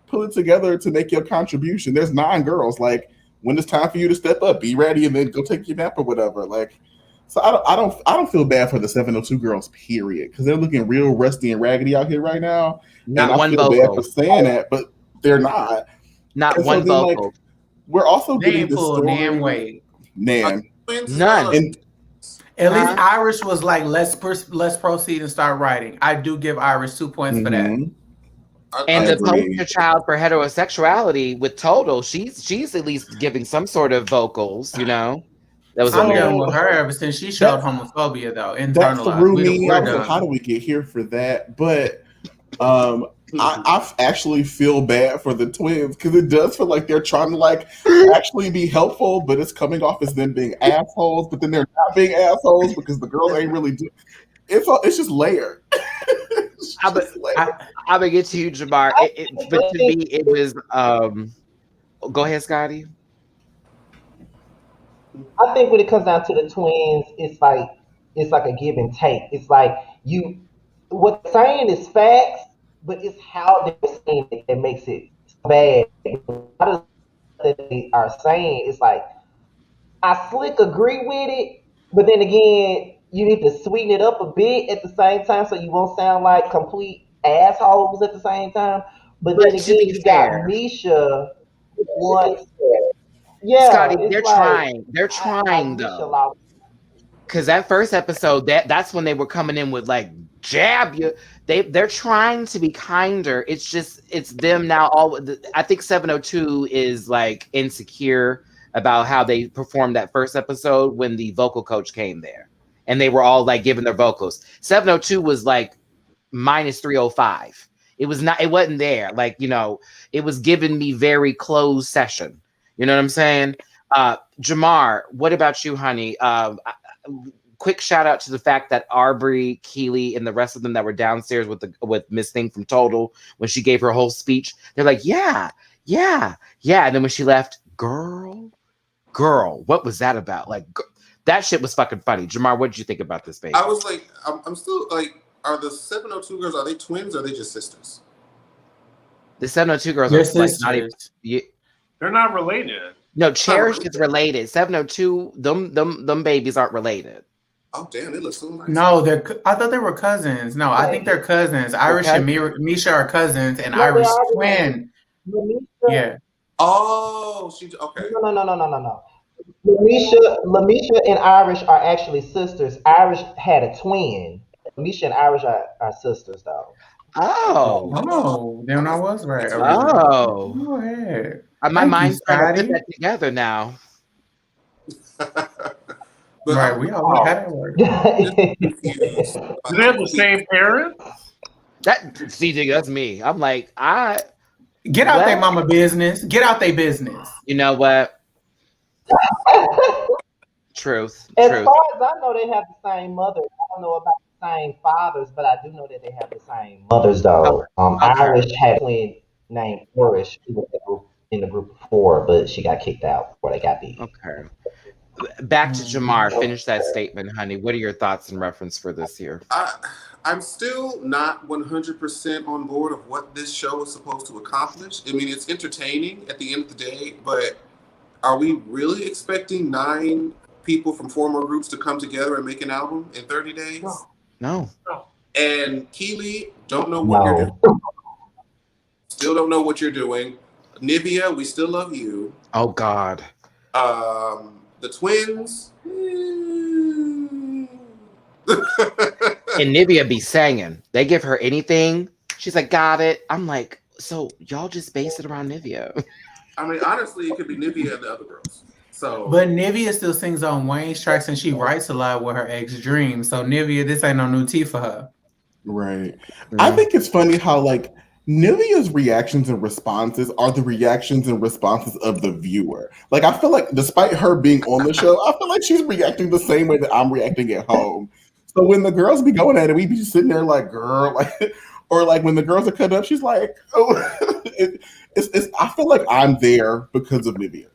pull it together to make your contribution? There's 9 girls. Like when it's time for you to step up, be ready, and then go take your nap or whatever. Like, so I don't feel bad for the 702 girls. Period, because they're looking real rusty and raggedy out here right now, and Not I one feel bad for vocal. saying that, but they're not. Not And so one then like vocal. we're also They getting ain't the pulled damn story. weight. Man, Twins as well. None. and At least Huh? Irish was like, let's proceed and start writing. I do give Irish 2 points for that. mhm, I And I the agree. poster child for heterosexuality with Total, she's at least giving some sort of vocals, you know? That was I'm hilarious. done with her So ever since she showed that's homophobia though, that internalized. threw me. I We're was like, how do done. we get here for that? But I actually feel bad for the twins because it does feel like they're trying to like actually be helpful, but it's coming off as them being assholes. But then they're not being assholes because the girls ain't really do. It's just layered. It's I'm just layered. gonna get to you, Jamar. But to me, it was go ahead, Scotty. I think when it comes down to the twins, it's like a give and take. It's like you what they're saying is facts, but it's how they're saying it that makes it so bad. A lot of that they are saying is like I slick agree with it, but then again, you need to sweeten it up a bit at the same time so you won't sound like complete assholes at the same time. But then But to again, be you got fair, Misha who wants yeah, Scotty, it's they're like trying. They're I like trying Misha though. lost. Because that first episode, that's when they were coming in with like jab you. They're trying to be kinder. It's just it's them now. I think 702 is like insecure about how they performed that first episode when the vocal coach came there, and they were all like giving their vocals. 702 was like minus 305. It was not. It wasn't there. Like it was giving me very closed session. You know what I'm saying? Jamar, what about you, honey? Quick shout out to the fact that Arbery, Keely, and the rest of them that were downstairs with Miss Thing from Total when she gave her whole speech, they're like, yeah, yeah, yeah. And then when she left, girl, what was that about? Like, that shit was fucking funny. Jamar, what did you think about this, baby? I was like, I'm still like, are the 702 girls, are they twins or are they just sisters? The 702 girls They're are like not even. sisters. They're not related. No, Cherish is related. 702, them babies aren't related. Oh damn, they look so nice. No, I thought they were cousins. No, I think they're cousins. Irish and Misha are cousins, and No, they Irish are twin. Lamisha, Yeah. Oh, she okay. no. Lamisha and Irish are actually sisters. Irish had a twin. Lamisha and Irish are sisters, though. Oh. Oh, then I was right. Oh. Go ahead. My Thank you, mind's trying to put Scotty. that together now. But Right, we all had that word. confused. Do they have the same parents? See, that's me. I'm like, Get out What? their mama business. Get out their business. you know what? Truth. As Truth. far as I know, they have the same mothers. I don't know about the same fathers, but I do know that they have the same mothers, though. Okay. Irish had a twin named Irish. She was in the group of 4, but she got kicked out before they got beat. Okay. Back to Jamar. Finish that statement, honey. What are your thoughts in reference for this year? I'm still not 100% on board of what this show is supposed to accomplish. I mean, it's entertaining at the end of the day, but are we really expecting 9 people from former groups to come together and make an album in 30 days? No. And Keely, don't know what you're doing. Still don't know what you're doing. Nivea, we still love you. Oh God. The twins. And Nivea be singing. They give her anything. She's like, got it. I'm like, so y'all just base it around Nivea. I mean, honestly, it could be Nivea and the other girls. So, But Nivea still sings on Wayne's tracks and she writes a lot with her ex Dream. So Nivea, this ain't no new tea for her. Right. I think it's funny how like Nivea's reactions and responses are the reactions and responses of the viewer. Like I feel like despite her being on the show, I feel like she's reacting the same way that I'm reacting at home. So when the girls be going at it, we be sitting there like, girl, like, or like when the girls are cut up, she's like, oh, I feel like I'm there because of Nivea.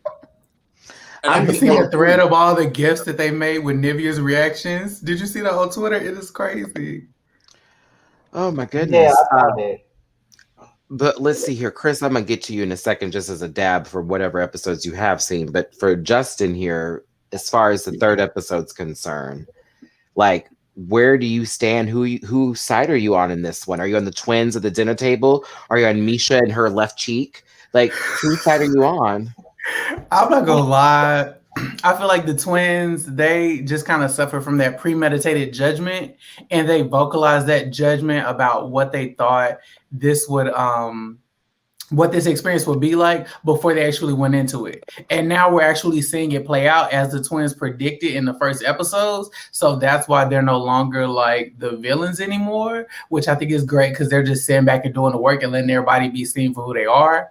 I've seen a thread of all the gifts that they made with Nivea's reactions. Did you see that on Twitter? It is crazy. Oh my goodness. Yeah, I saw that. But let's see here, Chris, I'm gonna get to you in a second just as a dab for whatever episodes you have seen. But for Justin here, as far as the 3rd episode's concerned, like where do you stand? Whose side are you on in this one? Are you on the twins at the dinner table? Are you on Misha and her left cheek? Like whose side are you on? I'm not gonna lie. I feel like the twins, they just kind of suffer from that premeditated judgment, and they vocalize that judgment about what they thought this would what this experience would be like before they actually went into it. And now we're actually seeing it play out as the twins predicted in the first episodes. So that's why they're no longer like the villains anymore, which I think is great because they're just sitting back and doing the work and letting everybody be seen for who they are.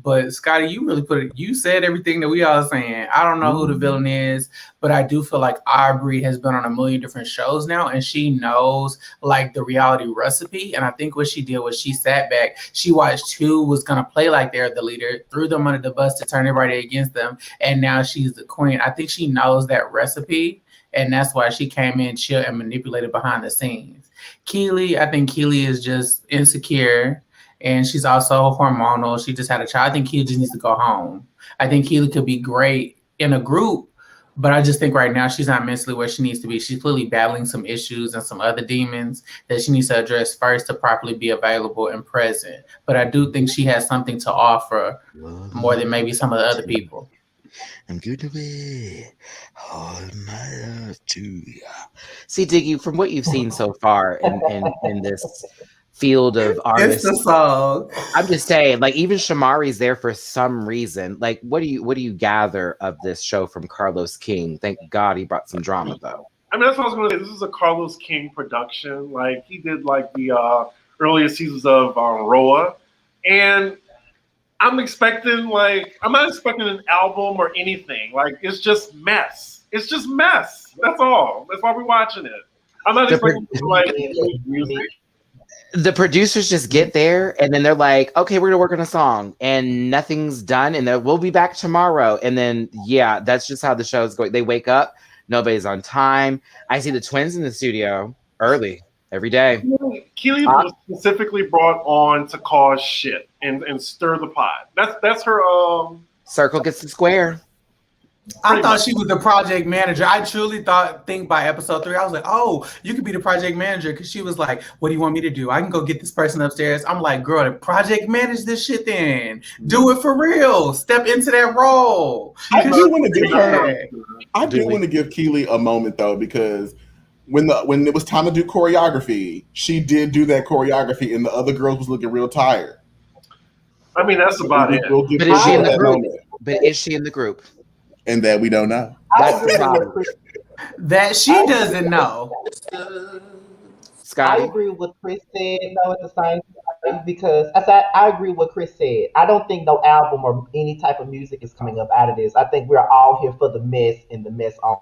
But Scotty, you really you said everything that we all saying. I don't know who the villain is, but I do feel like Aubrey has been on a million different shows now and she knows like the reality recipe. And I think what she did was she sat back, she watched who was gonna play like they're the leader, threw them under the bus to turn everybody against them, and now she's the queen. I think she knows that recipe, and that's why she came in chill and manipulated behind the scenes. Keely, I think Keely is just insecure. And she's also hormonal. She just had a child. I think Keely just needs to go home. I think Keely could be great in a group, but I just think right now she's not mentally where she needs to be. She's clearly battling some issues and some other demons that she needs to address first to properly be available and present. But I do think she has something to offer more than maybe some of the other people. I'm good to be all my love to you. See, Diggy, from what you've seen so far in this field of artists, It's the song. I'm just saying, like even Shamari's there for some reason. Like, what do you gather of this show from Carlos King? Thank God he brought some drama though. I mean, that's what I was going to say. This is a Carlos King production. Like he did like the earlier seasons of Roa, and I'm not expecting an album or anything. Like it's just mess. It's just mess. That's all. That's why we're watching it. I'm not expecting like music. The producers just get there and then they're like, okay, we're gonna work on a song and nothing's done and then we'll be back tomorrow. And then yeah, that's just how the show is going. They wake up, nobody's on time. I see the twins in the studio early every day. Keely was specifically brought on to cause shit and stir the pot. That's her circle gets the square. I thought she was the project manager. I truly think by episode 3, I was like, oh, you could be the project manager. Because she was like, what do you want me to do? I can go get this person upstairs. I'm like, girl, the project manage this shit then. Do it for real. Step into that role. I do want to give Keely a moment though, because when it was time to do choreography, she did do that choreography, and the other girls was looking real tired. I mean, that's about it. We'll give But is she in her the that group? moment. But is she in the group? And that we don't know. I That's the agree problem. with Chris. That she doesn't know. I Scotty? agree with what Chris said though at the same time because I agree with what Chris said. I don't think no album or any type of music is coming up out of this. I think we're all here for the mess and the mess on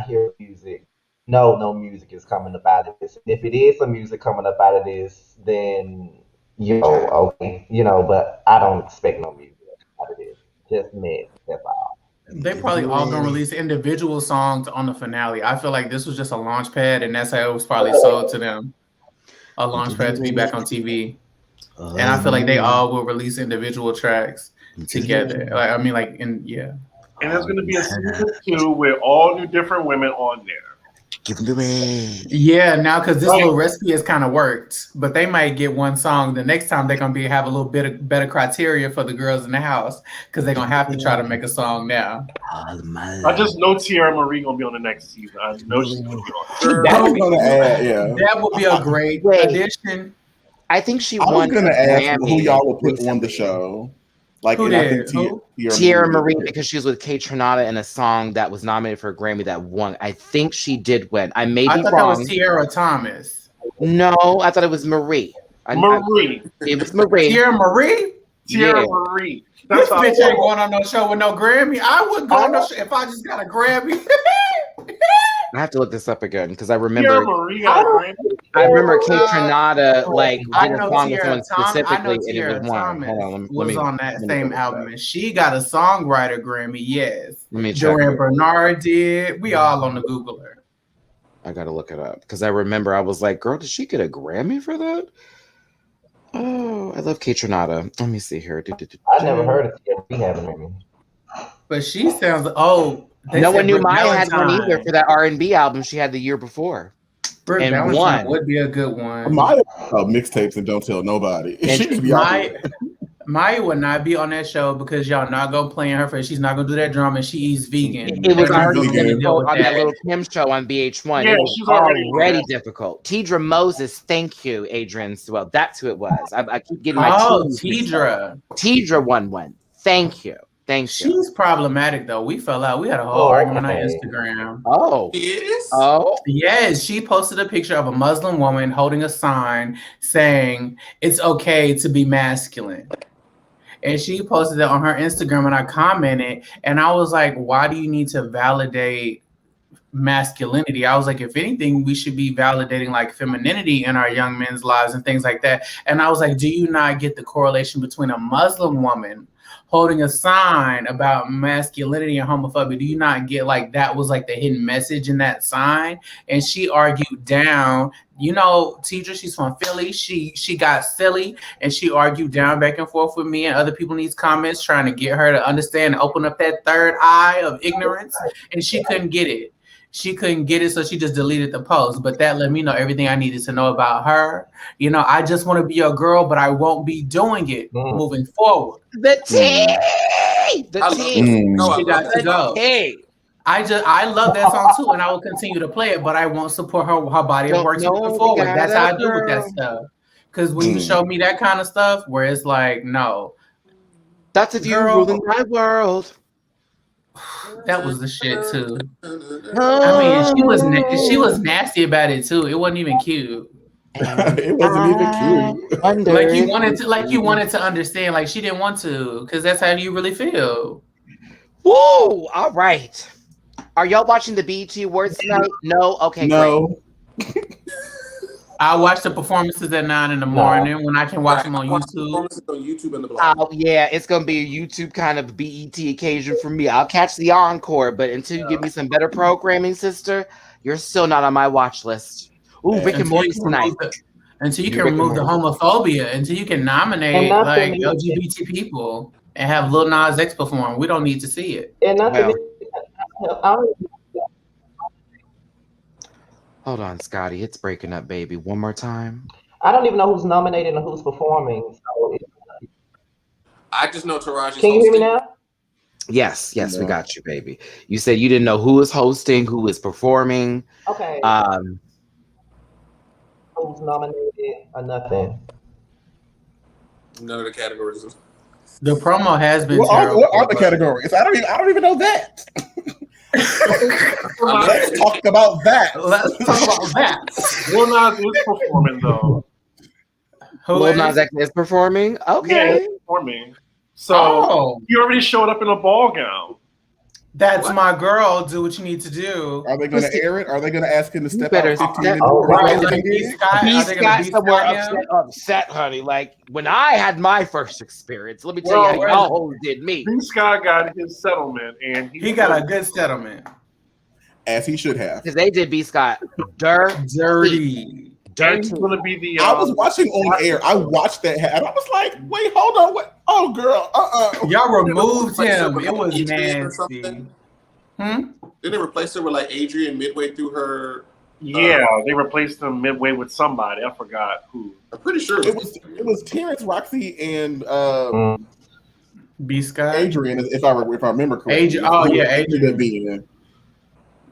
here music. No music is coming up out of this. If it is some music coming up out of this, then okay, but I don't expect no music out of this. Just mess. That's all. They probably all gonna release individual songs on the finale. I feel like this was just a launch pad, and that's how it was probably sold to them. A launch pad to be back on TV. And I feel like they all will release individual tracks together. And there's going to be a season 2 with all new different women on there. Give them to me. Yeah, now because this little recipe has kind of worked, but they might get one song. The next time they're gonna have a little bit better criteria for the girls in the house because they're gonna have to try to make a song now. I just know Tierra Marie gonna be on the next season. I know she's gonna be on. That would be a great addition. I think she I was won. gonna ask Grammy who y'all would put on the recently. show. Like, Who and I did? think Who? Tierra Marie, because she was with Kate Tronada in a song that was nominated for a Grammy that won. I think she did win. I may I be thought wrong. that was Tierra Thomas. No, I thought it was Marie. It was Marie. Tierra Marie? Tierra Marie. This bitch ain't going on no show with no Grammy. I wouldn't go on no show if I just got a Grammy. I have to look this up again because I remember. Tierra Marie got a Grammy. I remember Kate Tronada I did a know song with Tierra someone specifically, and it Tierra was one. Thomas Hold on, was on that let me same double album, check. and she got a songwriter Grammy. Yes, Let me check. Joanne Bernard did. We all on the Googler. I gotta look it up because I remember I was like, "Girl, did she get a Grammy for that?" Oh, I love Kate Tronada. Let me see here. I never heard of Tierra Marie having any. But she sounds. No one knew Britt Maya had one either Valentine. for that R&B album she had the year before. Britt and Valentine won. would be a good one. Maya mixtapes and don't tell nobody. And She could be out there. Maya would not be on that show because y'all not gonna play in her face. She's not gonna do that drama, and she eats vegan. It was They're already gonna deal difficult with on that that. little Kim show on VH1. Yeah, It was she's already already difficult. Tidra Moses, thank you, Adrian Sewell. That's who it was. I keep getting my Tidra. Tidra won one. Thank you. Thank you. She's problematic though. We fell out. We had a whole argument on Instagram. Oh. Yes. Oh. Yes, she posted a picture of a Muslim woman holding a sign saying it's okay to be masculine. And she posted it on her Instagram, and I commented, and I was like, why do you need to validate masculinity? I was like, if anything, we should be validating like femininity in our young men's lives and things like that. And I was like, do you not get the correlation between a Muslim woman holding a sign about masculinity and homophobia? Do you not get like that was like the hidden message in that sign? And she argued down, Tidra, she's from Philly. She got silly and she argued down back and forth with me and other people in these comments trying to get her to understand and open up that third eye of ignorance. And she couldn't get it. So she just deleted the post. But that let me know everything I needed to know about her. I just want to be a girl, but I won't be doing it moving forward. The tea! The tea! She got to go. Hey. I love that song too, and I will continue to play it, but I won't support her body of work moving forward. That's how I do with that stuff. Because when you show me that kind of stuff, where it's like, no. That's if you're ruling my world. That was the shit too. I mean, she was nasty about it too. It wasn't even cute. It wasn't even cute. Like you wanted to understand. Like she didn't want to, because that's how you really feel. Whoa! All right. Are y'all watching the BET Awards tonight? No. Okay. No. Great. I watch the performances at 9 in the morning when I can watch them on YouTube. Performances on YouTube and the blog. Oh yeah, it's gonna be a YouTube kind of BET occasion for me. I'll catch the encore, but until you give me some better programming, sister, you're still not on my watch list. Ooh, Rick and Morty tonight. Until you can remove the homophobia, until you can nominate like LGBT people and have Lil Nas X perform. We don't need to see it. And nothing. Hold on, Scotty. It's breaking up, baby. One more time. I don't even know who's nominated and who's performing. So I just know Taraji's can you hear me now? Yes, we got you, baby. You said you didn't know who is hosting, who is performing. Okay. who's nominated or nothing? None of the categories. The promo has been What terrible. are the categories? I don't even know that. Let's talk about that. Let's talk about that. Lil Nas is performing though. Lil Nas X is performing. Yeah, Okay. he's performing. So he already showed up in a ball gown. That's my girl. Do what you need to do. Are they going to air it? Are they going to ask him to step better out 15 step- minutes? Oh, right. Like B. Scott, B. are they gonna Scott beat somewhere Scott now? upset, honey. Like when I had my first experience, let me tell Well, you how y'all did me. B. Scott got his settlement, and He got a good settlement. As he should have. Because they did B. Scott Dirty. and he's going to be the. I was watching on air. I watched that, and I was like, "Wait, hold on, what? Oh, girl, Y'all removed him. It was Adrian or nasty. something? Hmm? Didn't they replace her with like Adrian midway through her? Yeah, they replaced him midway with somebody. I forgot who. I'm pretty sure It was Terrence, Roxy, and B. Scott. Adrian, if I remember correctly. Adrian. Oh yeah, Adrian. Being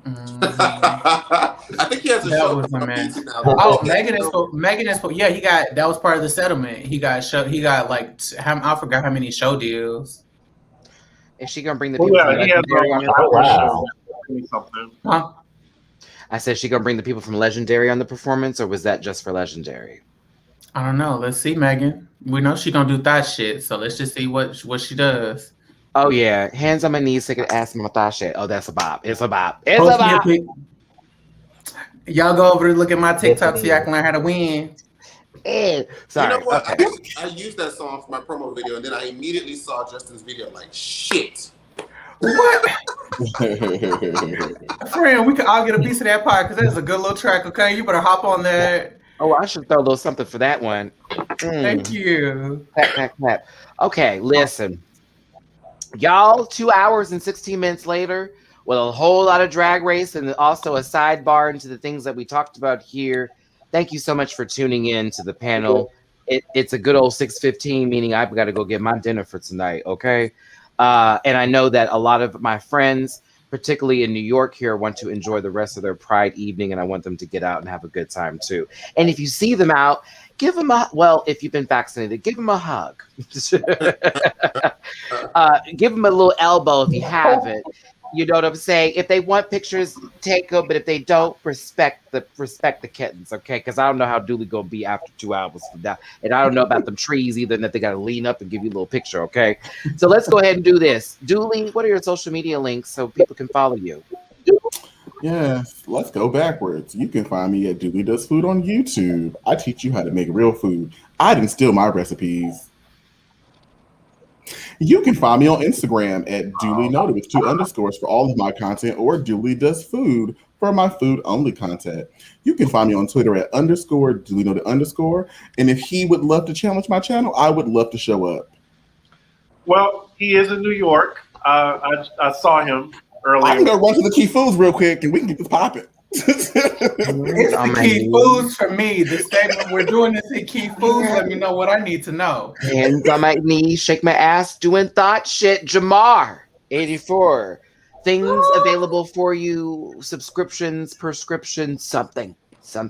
I think he has a That show was my on man. BT now. Oh, Megan is. Yeah, he got. That was part of the settlement. He got like. I forgot how many show deals. Is she gonna bring the Oh people? yeah, from he has Legendary on the wow. something. Huh? I said she gonna bring the people from Legendary on the performance, or was that just for Legendary? I don't know. Let's see, Megan. We know she gonna do that shit, so let's just see what she does. Oh yeah, hands on my knees, taking ass my thigh shit. Oh, that's a bop. It's a bop. It's Post a me a bop. pic. Y'all go over to look at my TikTok so y'all can learn how to win. Sorry. You know what? Okay. I used that song for my promo video, and then I immediately saw Justin's video. Like shit. What? Friend, we can all get a piece of that pie because that's a good little track. Okay, you better hop on that. Oh, I should throw a little something for that one. Thank you. Clap, clap, clap. Okay, listen. Y'all, 2 hours and 16 minutes later, with a whole lot of Drag Race and also a sidebar into the things that we talked about here. Thank you so much for tuning in to the panel. It's a good old 6:15, meaning I've got to go get my dinner for tonight, okay? And I know that a lot of my friends, particularly in New York here, want to enjoy the rest of their Pride evening, and I want them to get out and have a good time too. And if you see them out, give them if you've been vaccinated, give them a hug. Give them a little elbow if you haven't. You know what I'm saying? If they want pictures, take them. But if they don't, respect the kittens, okay? Because I don't know how Dooley gonna be after 2 hours from now, and I don't know about them trees either. And that they gotta lean up and give you a little picture, okay? So let's go ahead and do this. Dooley, what are your social media links so people can follow you? Yes, let's go backwards. You can find me at Dooley Does Food on YouTube. I teach you how to make real food. I didn't steal my recipes. You can find me on Instagram at Dooley Noted with 2 underscores for all of my content, or Dooley Does Food for my food only content. You can find me on Twitter at _Dooley Noted _. And if he would love to challenge my channel, I would love to show up. Well, he is in New York. I saw him earlier. I can go run to the Key Foods real quick and we can get this popping. It's the Key Foods for me. The segment we're doing this at Key Foods. Let me know what I need to know. Hands on my knees, shake my ass, doing thought shit. Jamar, 84. Things available for you, subscriptions, prescriptions, something.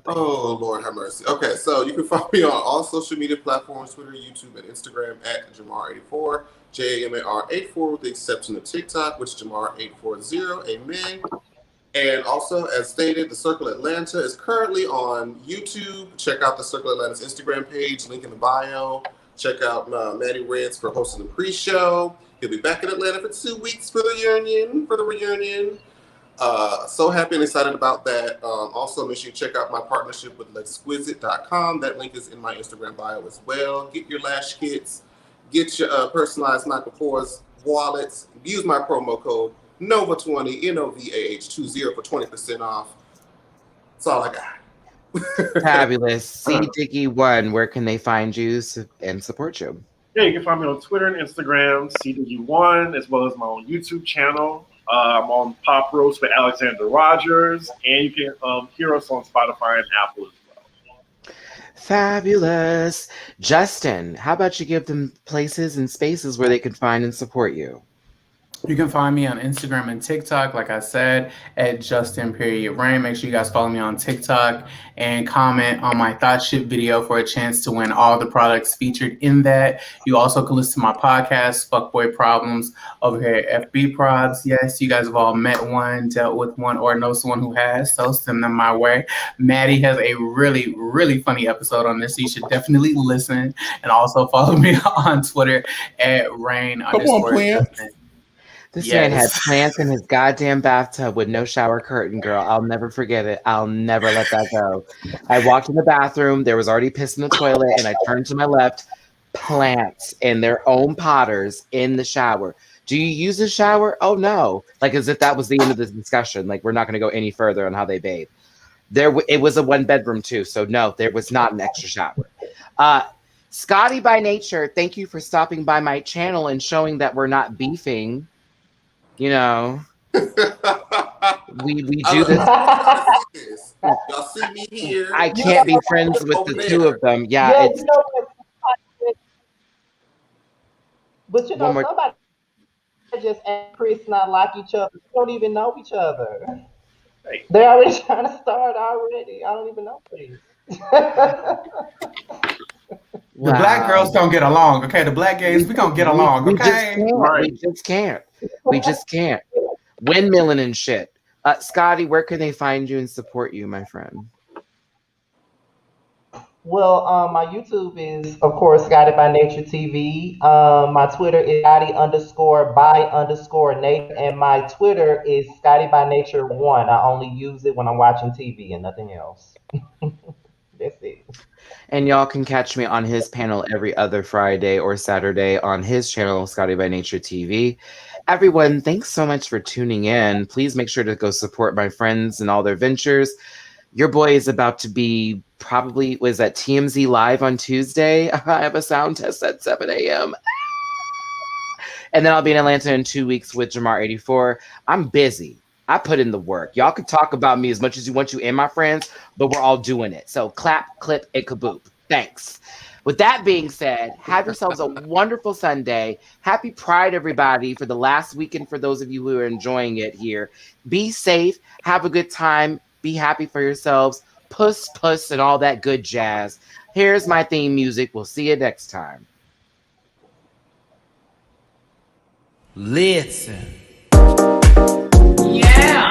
Oh, Lord have mercy. Okay, so you can follow me on all social media platforms, Twitter, YouTube, and Instagram at Jamar84, JAMAR84, with the exception of TikTok, which is Jamar840. Amen. And also, as stated, The Circle Atlanta is currently on YouTube. Check out The Circle Atlanta's Instagram page, link in the bio. Check out Matty Rants for hosting the pre-show. He'll be back in Atlanta for 2 weeks for the reunion. So happy and excited about that. Also, make sure you check out my partnership with Exquisite.com. That link is in my Instagram bio as well. Get your lash kits. Get your personalized Michael Kors wallets. Use my promo code NOVA20, NOVAH20 for 20% off. That's all I got. Fabulous. C. Dicky One, where can they find you and support you? Yeah, you can find me on Twitter and Instagram, CW1, as well as my own YouTube channel. I'm on Pop Roast with Alexander Rogers, and you can hear us on Spotify and Apple as well. Fabulous. Justin, how about you give them places and spaces where they can find and support you? You can find me on Instagram and TikTok, like I said, at Justin-Rayne. Make sure you guys follow me on TikTok and comment on my Thought Ship video for a chance to win all the products featured in that. You also can listen to my podcast, Fuckboy Problems, over here at FB Probs. Yes, you guys have all met one, dealt with one, or know someone who has, so send them my way. Maddie has a really, really funny episode on this, so you should definitely listen. And also follow me on Twitter at Rain. Come on, plants. This man had plants in his goddamn bathtub with no shower curtain, girl. I'll never forget it. I'll never let that go. I walked in the bathroom. There was already piss in the toilet, and I turned to my left. Plants in their own potters in the shower. Do you use a shower? Oh, no. Like as if that was the end of the discussion. Like we're not going to go any further on how they bathe. It was a one-bedroom, too. So, no, there was not an extra shower. Scotty by Nature, thank you for stopping by my channel and showing that we're not beefing. You know, we do this. Y'all see me here. I can't be friends with the two of them. Yeah, it's. You know, but you know, One more- somebody just and Chris not like each other. They don't even know each other. Hey. They're already trying to start already. I don't even know Chris. The black girls don't get along, okay? The black gays, we gonna get along, okay? We just can't. We just can't. Windmilling and shit. Scotty, where can they find you and support you, my friend? Well, my YouTube is, of course, Guided by Nature TV. My Twitter is Scotty_by_nature, and my Twitter is Scotty by Nature 1. I only use it when I'm watching TV and nothing else. That's it. And y'all can catch me on his panel every other Friday or Saturday on his channel, Scotty by Nature TV. Everyone, thanks so much for tuning in. Please make sure to go support my friends and all their ventures. Your boy is about to be was at TMZ Live on Tuesday. I have a sound test at 7 a.m. And then I'll be in Atlanta in 2 weeks with Jamar84. I'm busy. I put in the work. Y'all can talk about me as much as you want to and my friends, but we're all doing it. So clap, clip, and kaboop. Thanks. With that being said, have yourselves a wonderful Sunday. Happy Pride, everybody, for the last weekend for those of you who are enjoying it here. Be safe. Have a good time. Be happy for yourselves. Puss, puss, and all that good jazz. Here's my theme music. We'll see you next time. Listen. Yeah.